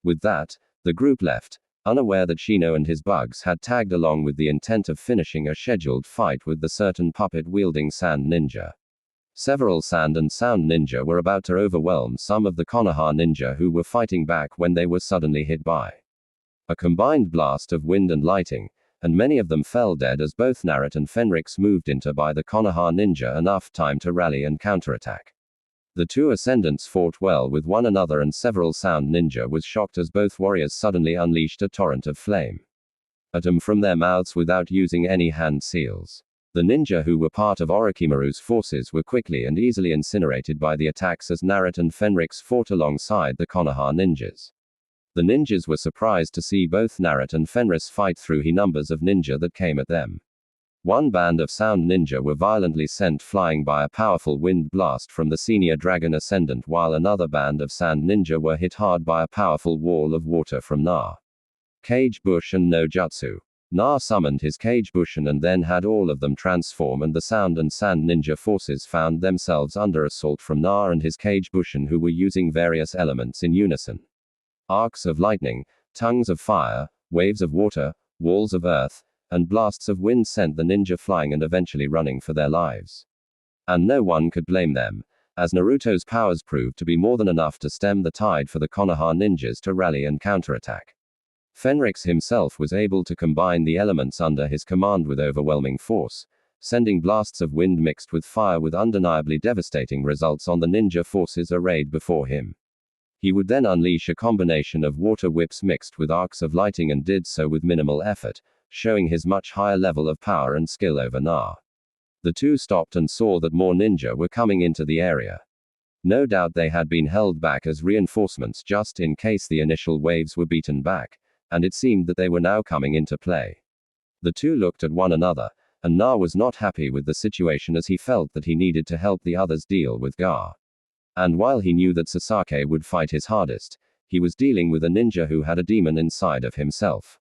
With that, the group left, unaware that Shino and his bugs had tagged along with the intent of finishing a scheduled fight with the certain puppet-wielding sand ninja. Several sand and sound ninja were about to overwhelm some of the Konoha ninja who were fighting back when they were suddenly hit by a combined blast of wind and lighting, and many of them fell dead as both Naruto and Fenrix moved into by the Konoha ninja enough time to rally and counterattack. The two ascendants fought well with one another, and several sound ninja was shocked as both warriors suddenly unleashed a torrent of flame at them from their mouths without using any hand seals. The ninja who were part of Orochimaru's forces were quickly and easily incinerated by the attacks as Naruto and Fenrix fought alongside the Konoha ninjas. The ninjas were surprised to see both Naruto and Fenris fight through the numbers of ninja that came at them. One band of sound ninja were violently sent flying by a powerful wind blast from the senior dragon ascendant, while another band of sand ninja were hit hard by a powerful wall of water from Na. Kage Bush and no Jutsu. Na summoned his Kage Bushin and then had all of them transform, and the sound and sand ninja forces found themselves under assault from Na and his Kage Bushin, who were using various elements in unison. Arcs of lightning, tongues of fire, waves of water, walls of earth, and blasts of wind sent the ninja flying and eventually running for their lives. And no one could blame them, as Naruto's powers proved to be more than enough to stem the tide for the Konoha ninjas to rally and counterattack. Fenrix himself was able to combine the elements under his command with overwhelming force, sending blasts of wind mixed with fire with undeniably devastating results on the ninja forces arrayed before him. He would then unleash a combination of water whips mixed with arcs of lighting, and did so with minimal effort, showing his much higher level of power and skill over Na. The two stopped and saw that more ninja were coming into the area. No doubt they had been held back as reinforcements just in case the initial waves were beaten back, and it seemed that they were now coming into play. The two looked at one another, and Na was not happy with the situation as he felt that he needed to help the others deal with Gar. And while he knew that Sasaki would fight his hardest, he was dealing with a ninja who had a demon inside of himself.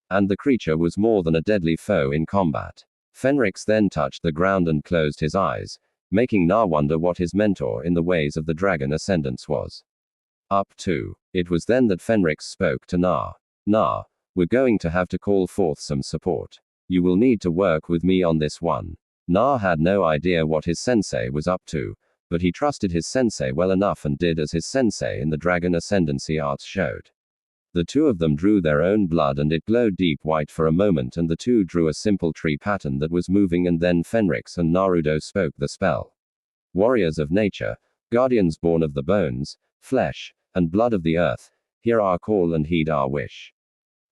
And the creature was more than a deadly foe in combat. Fenrix then touched the ground and closed his eyes, making Na wonder what his mentor in the ways of the dragon ascendants was up to. It was then that Fenrix spoke to Na. "Na, we're going to have to call forth some support. You will need to work with me on this one." Na had no idea what his sensei was up to, but he trusted his sensei well enough and did as his sensei in the dragon ascendancy arts showed. The two of them drew their own blood and it glowed deep white for a moment, and the two drew a simple tree pattern that was moving, and then Fenrix and Naruto spoke the spell. "Warriors of nature, guardians born of the bones, flesh, and blood of the earth, hear our call and heed our wish.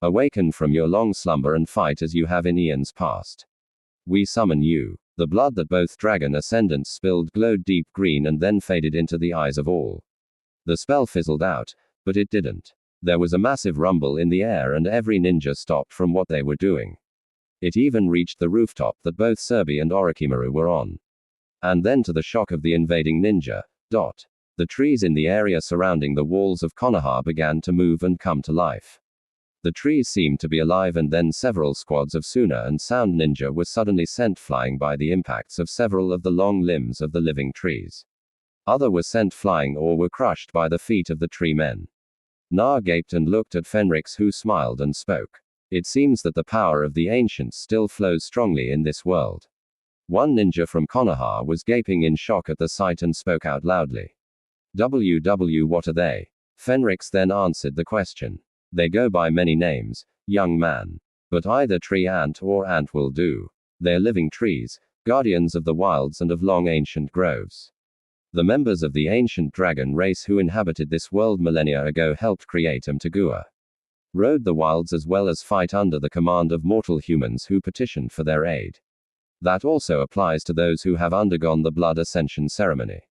Awaken from your long slumber and fight as you have in eons past. We summon you." The blood that both dragon ascendants spilled glowed deep green and then faded into the eyes of all. The spell fizzled out, but it didn't. There was a massive rumble in the air and every ninja stopped from what they were doing. It even reached the rooftop that both Surby and Orochimaru were on. And then, to the shock of the invading ninja, the trees in the area surrounding the walls of Konoha began to move and come to life. The trees seemed to be alive, and then several squads of Suna and Sound Ninja were suddenly sent flying by the impacts of several of the long limbs of the living trees. Other were sent flying or were crushed by the feet of the tree men. Na gaped and looked at Fenrix, who smiled and spoke. It seems that the power of the ancients still flows strongly in this world. One ninja from Konoha was gaping in shock at the sight and spoke out loudly. What are they? Fenrix then answered the question. They go by many names, young man. But either tree ant or ant will do. They are living trees, guardians of the wilds and of long ancient groves. The members of the ancient dragon race who inhabited this world millennia ago helped create Mtagua. Rode the wilds as well as fight under the command of mortal humans who petitioned for their aid. That also applies to those who have undergone the blood ascension ceremony.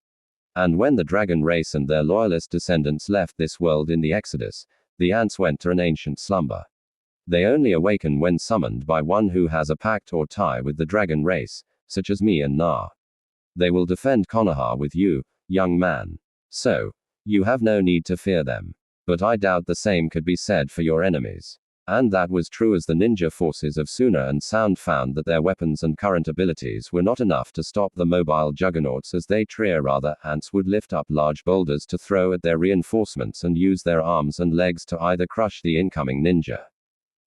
And when the dragon race and their loyalist descendants left this world in the Exodus, the ants went to an ancient slumber. They only awaken when summoned by one who has a pact or tie with the dragon race, such as me and Na. They will defend Konoha with you, young man. So, you have no need to fear them. But I doubt the same could be said for your enemies. And that was true, as the ninja forces of Suna and Sound found that their weapons and current abilities were not enough to stop the mobile juggernauts, as they ants would lift up large boulders to throw at their reinforcements and use their arms and legs to either crush the incoming ninja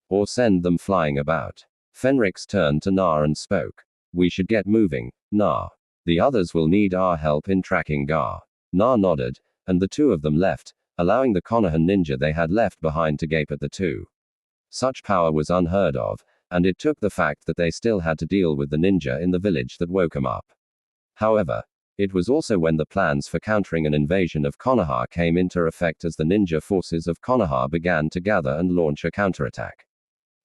or send them flying about. Fenrix turned to Na and spoke. We should get moving, Na. The others will need our help in tracking Gar. Na nodded, and the two of them left, allowing the Konoha ninja they had left behind to gape at the two. Such power was unheard of, and it took the fact that they still had to deal with the ninja in the village that woke them up. However, it was also when the plans for countering an invasion of Konoha came into effect, as the ninja forces of Konoha began to gather and launch a counterattack.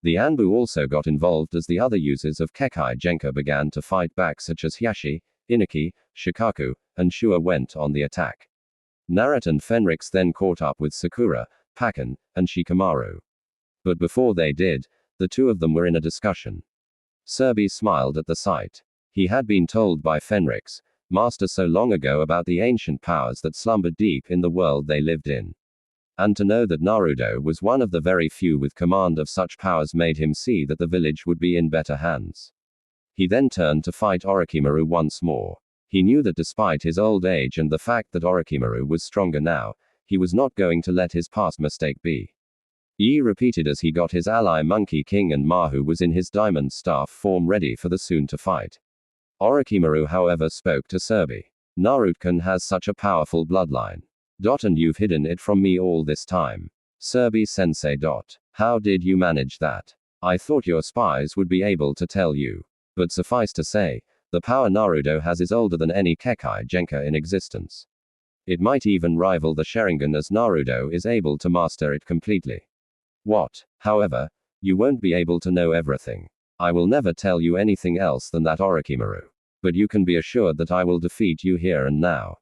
The Anbu also got involved, as the other users of Kekai Genka began to fight back, such as Hyashi, Inaki, Shikaku, and Shua went on the attack. Naruto and Fenrix then caught up with Sakura, Pakken, and Shikamaru. But before they did, the two of them were in a discussion. Surby smiled at the sight. He had been told by Fenrix, master, so long ago about the ancient powers that slumbered deep in the world they lived in. And to know that Naruto was one of the very few with command of such powers made him see that the village would be in better hands. He then turned to fight Orochimaru once more. He knew that despite his old age and the fact that Orochimaru was stronger now, he was not going to let his past mistake be. He repeated as he got his ally Monkey King and Mahu was in his diamond staff form ready for the soon to fight. Orochimaru however spoke to Surby. Naruto has such a powerful bloodline. And you've hidden it from me all this time. Surby sensei. How did you manage that? I thought your spies would be able to tell you. But suffice to say, the power Naruto has is older than any Kekai Genka in existence. It might even rival the Sharingan, as Naruto is able to master it completely. What? However, you won't be able to know everything. I will never tell you anything else than that, Orochimaru. But you can be assured that I will defeat you here and now.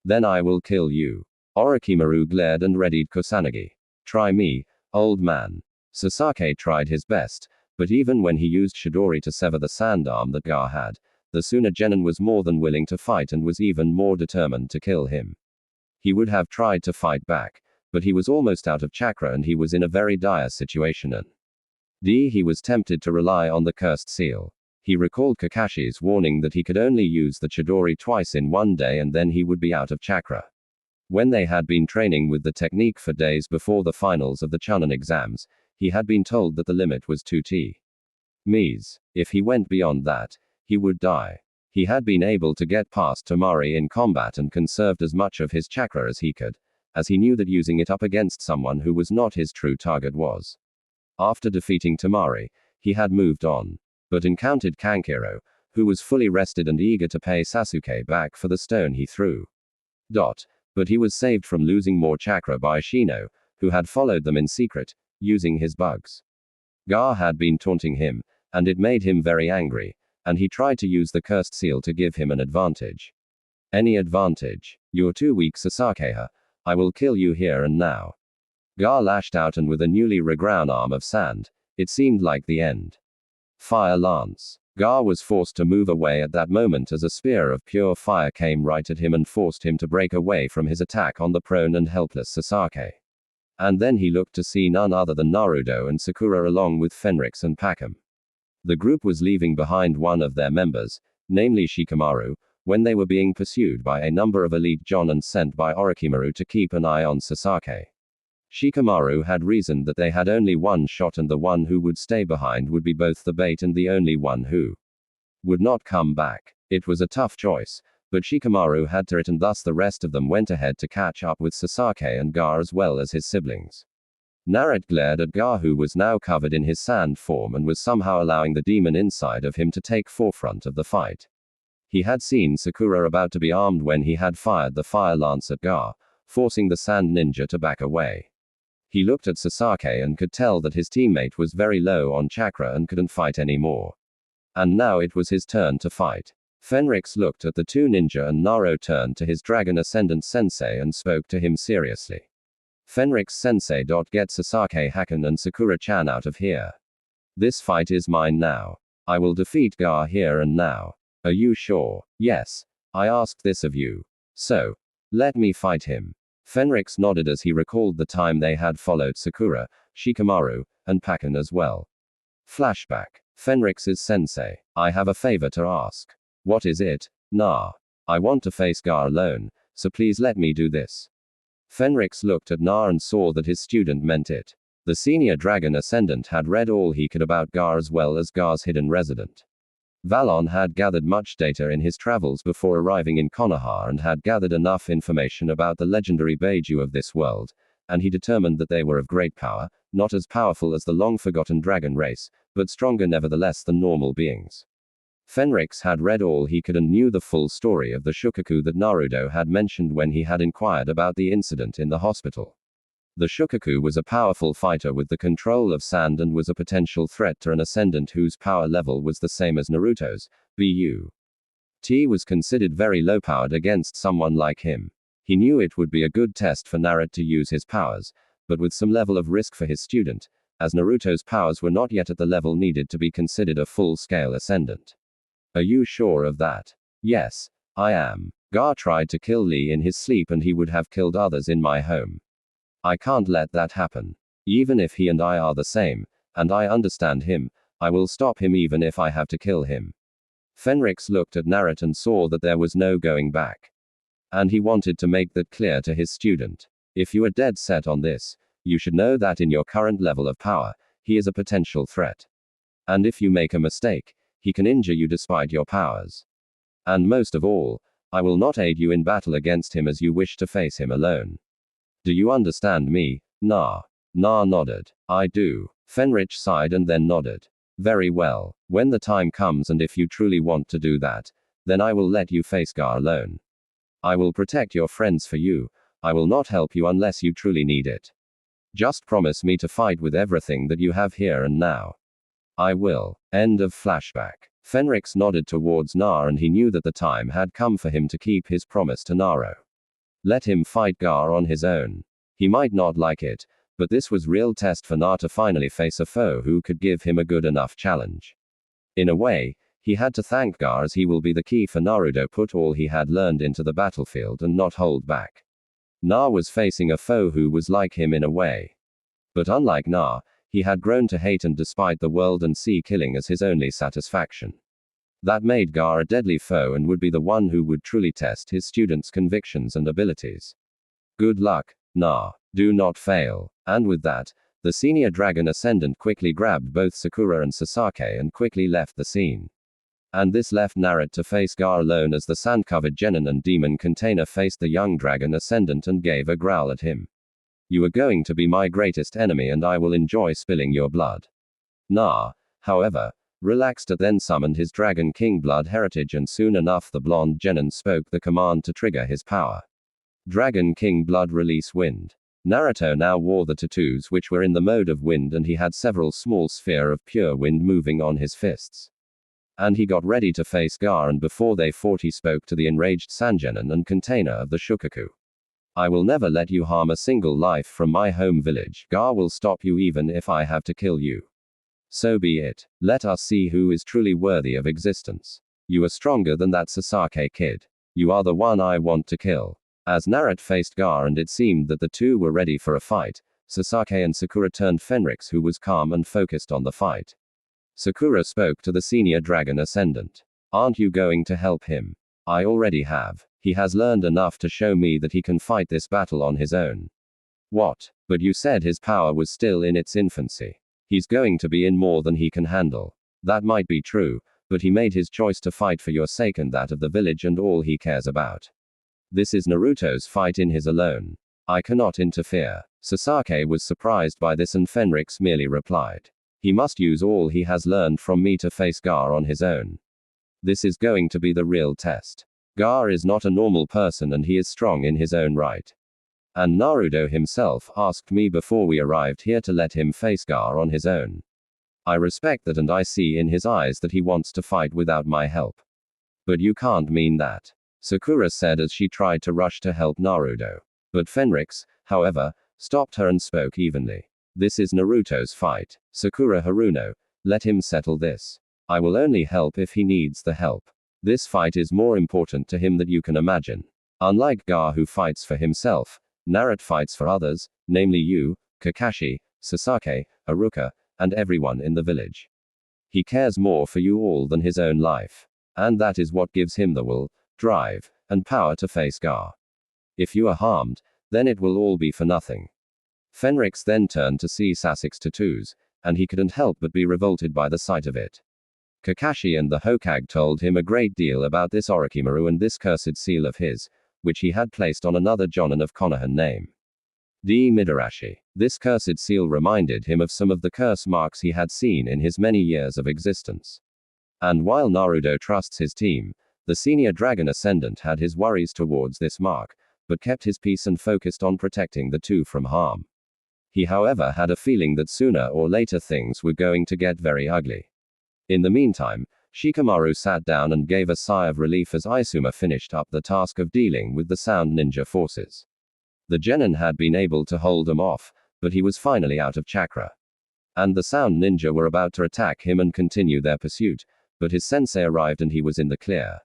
Then I will kill you. Orochimaru glared and readied Kusanagi. Try me, old man. Sasake tried his best, but even when he used Chidori to sever the sand arm that Gar had, the Suna Genin was more than willing to fight and was even more determined to kill him. He would have tried to fight back, but he was almost out of chakra and he was in a very dire situation, and he was tempted to rely on the cursed seal. He recalled Kakashi's warning that he could only use the Chidori twice in one day and then he would be out of chakra. When they had been training with the technique for days before the finals of the Chunin exams, he had been told that the limit was 2 Ms. If he went beyond that, he would die. He had been able to get past Tamari in combat and conserved as much of his chakra as he could, as he knew that using it up against someone who was not his true target was. After defeating Tamari, he had moved on, but encountered Kankiro, who was fully rested and eager to pay Sasuke back for the stone he threw. But he was saved from losing more chakra by Shino, who had followed them in secret, using his bugs. Gar had been taunting him, and it made him very angry, and he tried to use the cursed seal to give him an advantage. Any advantage? You're too weak, Sasakeha. I will kill you here and now. Gar lashed out, and with a newly regrown arm of sand, it seemed like the end. Fire lance. Gar was forced to move away at that moment as a spear of pure fire came right at him and forced him to break away from his attack on the prone and helpless Sasaki. And then he looked to see none other than Naruto and Sakura along with Fenrix and Packham. The group was leaving behind one of their members, namely Shikamaru, when they were being pursued by a number of elite Jonin sent by Orochimaru to keep an eye on Sasaki. Shikamaru had reasoned that they had only one shot and the one who would stay behind would be both the bait and the only one who would not come back. It was a tough choice, but Shikamaru had to it and thus the rest of them went ahead to catch up with Sasaki and Gar as well as his siblings. Naruto glared at Gar who was now covered in his sand form and was somehow allowing the demon inside of him to take forefront of the fight. He had seen Sakura about to be armed when he had fired the fire lance at Gar, forcing the sand ninja to back away. He looked at Sasaki and could tell that his teammate was very low on chakra and couldn't fight anymore. And now it was his turn to fight. Fenrix looked at the two ninja and Naruto turned to his Dragon Ascendant sensei and spoke to him seriously. Fenrix sensei. Get Sasaki Hakan and Sakura-chan out of here. This fight is mine now. I will defeat Gar here and now. Are you sure? Yes. I asked this of you. So, let me fight him. Fenrix nodded as he recalled the time they had followed Sakura, Shikamaru, and Pachan as well. Flashback. Fenrix's sensei. I have a favor to ask. What is it? Nah. I want to face Gar alone, so please let me do this. Fenrix looked at Na and saw that his student meant it. The senior Dragon Ascendant had read all he could about Gar as well as Gar's hidden resident. Valon had gathered much data in his travels before arriving in Konoha and had gathered enough information about the legendary Beiju of this world, and he determined that they were of great power, not as powerful as the long-forgotten dragon race, but stronger nevertheless than normal beings. Fenrix had read all he could and knew the full story of the Shukaku that Naruto had mentioned when he had inquired about the incident in the hospital. The Shukaku was a powerful fighter with the control of sand and was a potential threat to an ascendant whose power level was the same as Naruto's. But was considered very low-powered against someone like him. He knew it would be a good test for Naruto to use his powers, but with some level of risk for his student, as Naruto's powers were not yet at the level needed to be considered a full-scale ascendant. Are you sure of that? Yes, I am. Gar tried to kill Lee in his sleep and he would have killed others in my home. I can't let that happen. Even if he and I are the same, and I understand him, I will stop him even if I have to kill him. Fenrix looked at Naruto and saw that there was no going back. And he wanted to make that clear to his student. If you are dead set on this, you should know that in your current level of power, he is a potential threat. And if you make a mistake, he can injure you despite your powers. And most of all, I will not aid you in battle against him as you wish to face him alone. Do you understand me? Nah. Na nodded. I do. Fenrich sighed and then nodded. Very well. When the time comes and if you truly want to do that, then I will let you face Gar alone. I will protect your friends for you. I will not help you unless you truly need it. Just promise me to fight with everything that you have here and now. I will. End of flashback. Fenrix nodded towards Na and he knew that the time had come for him to keep his promise to Naro. Let him fight Gar on his own. He might not like it, but this was real test for Na to finally face a foe who could give him a good enough challenge. In a way, he had to thank Gar as he will be the key for Naruto put all he had learned into the battlefield and not hold back. Na was facing a foe who was like him in a way. But unlike Na, he had grown to hate and despite the world and see killing as his only satisfaction. That made Gar a deadly foe and would be the one who would truly test his students' convictions and abilities. Good luck, Na. Do not fail. And with that, the senior dragon ascendant quickly grabbed both Sakura and Sasaki and quickly left the scene. And this left Naruto to face Gar alone as the sand-covered genin and demon container faced the young dragon ascendant and gave a growl at him. You are going to be my greatest enemy and I will enjoy spilling your blood. Na, however, relaxed and then summoned his Dragon King blood heritage and soon enough the blonde genin spoke the command to trigger his power. Dragon King blood release wind. Naruto now wore the tattoos which were in the mode of wind and he had several small sphere of pure wind moving on his fists. And he got ready to face Gar and before they fought he spoke to the enraged Sangenin and container of the Shukaku. I will never let you harm a single life from my home village. Gar will stop you even if I have to kill you. So be it. Let us see who is truly worthy of existence. You are stronger than that Sasaki kid. You are the one I want to kill. As Naruto faced Gar and it seemed that the two were ready for a fight, Sasaki and Sakura turned Fenrix, who was calm and focused on the fight. Sakura spoke to the senior dragon ascendant. Aren't you going to help him? I already have. He has learned enough to show me that he can fight this battle on his own. What? But you said his power was still in its infancy. He's going to be in more than he can handle. That might be true, but he made his choice to fight for your sake and that of the village and all he cares about. This is Naruto's fight in his alone. I cannot interfere. Sasaki was surprised by this and Fenrix merely replied. He must use all he has learned from me to face Gar on his own. This is going to be the real test. Gar is not a normal person and he is strong in his own right. And Naruto himself asked me before we arrived here to let him face Gar on his own. I respect that and I see in his eyes that he wants to fight without my help. But you can't mean that, Sakura said as she tried to rush to help Naruto. But Fenrix, however, stopped her and spoke evenly. This is Naruto's fight. Sakura Haruno, let him settle this. I will only help if he needs the help. This fight is more important to him than you can imagine. Unlike Gar who fights for himself, Naruto fights for others, namely you, Kakashi, Sasaki, Haruka, and everyone in the village. He cares more for you all than his own life. And that is what gives him the will, drive, and power to face Gar. If you are harmed, then it will all be for nothing. Fenrix then turned to see Sasuke's tattoos, and he couldn't help but be revolted by the sight of it. Kakashi and the Hokage told him a great deal about this Orochimaru and this cursed seal of his, which he had placed on another Jonin of Konohan name. D. Midarashi. This cursed seal reminded him of some of the curse marks he had seen in his many years of existence. And while Naruto trusts his team, the senior dragon ascendant had his worries towards this mark, but kept his peace and focused on protecting the two from harm. He however had a feeling that sooner or later things were going to get very ugly. In the meantime, Shikamaru sat down and gave a sigh of relief as Izuma finished up the task of dealing with the sound ninja forces. The genin had been able to hold them off, but he was finally out of chakra. And the sound ninja were about to attack him and continue their pursuit, but his sensei arrived and he was in the clear.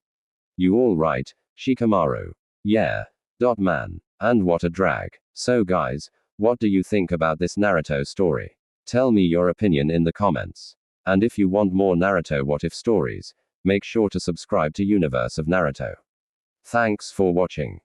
You all right, Shikamaru? Yeah. Man. And what a drag. So guys, what do you think about this Naruto story? Tell me your opinion in the comments. And if you want more Naruto what if stories, make sure to subscribe to Universe of Naruto. Thanks for watching.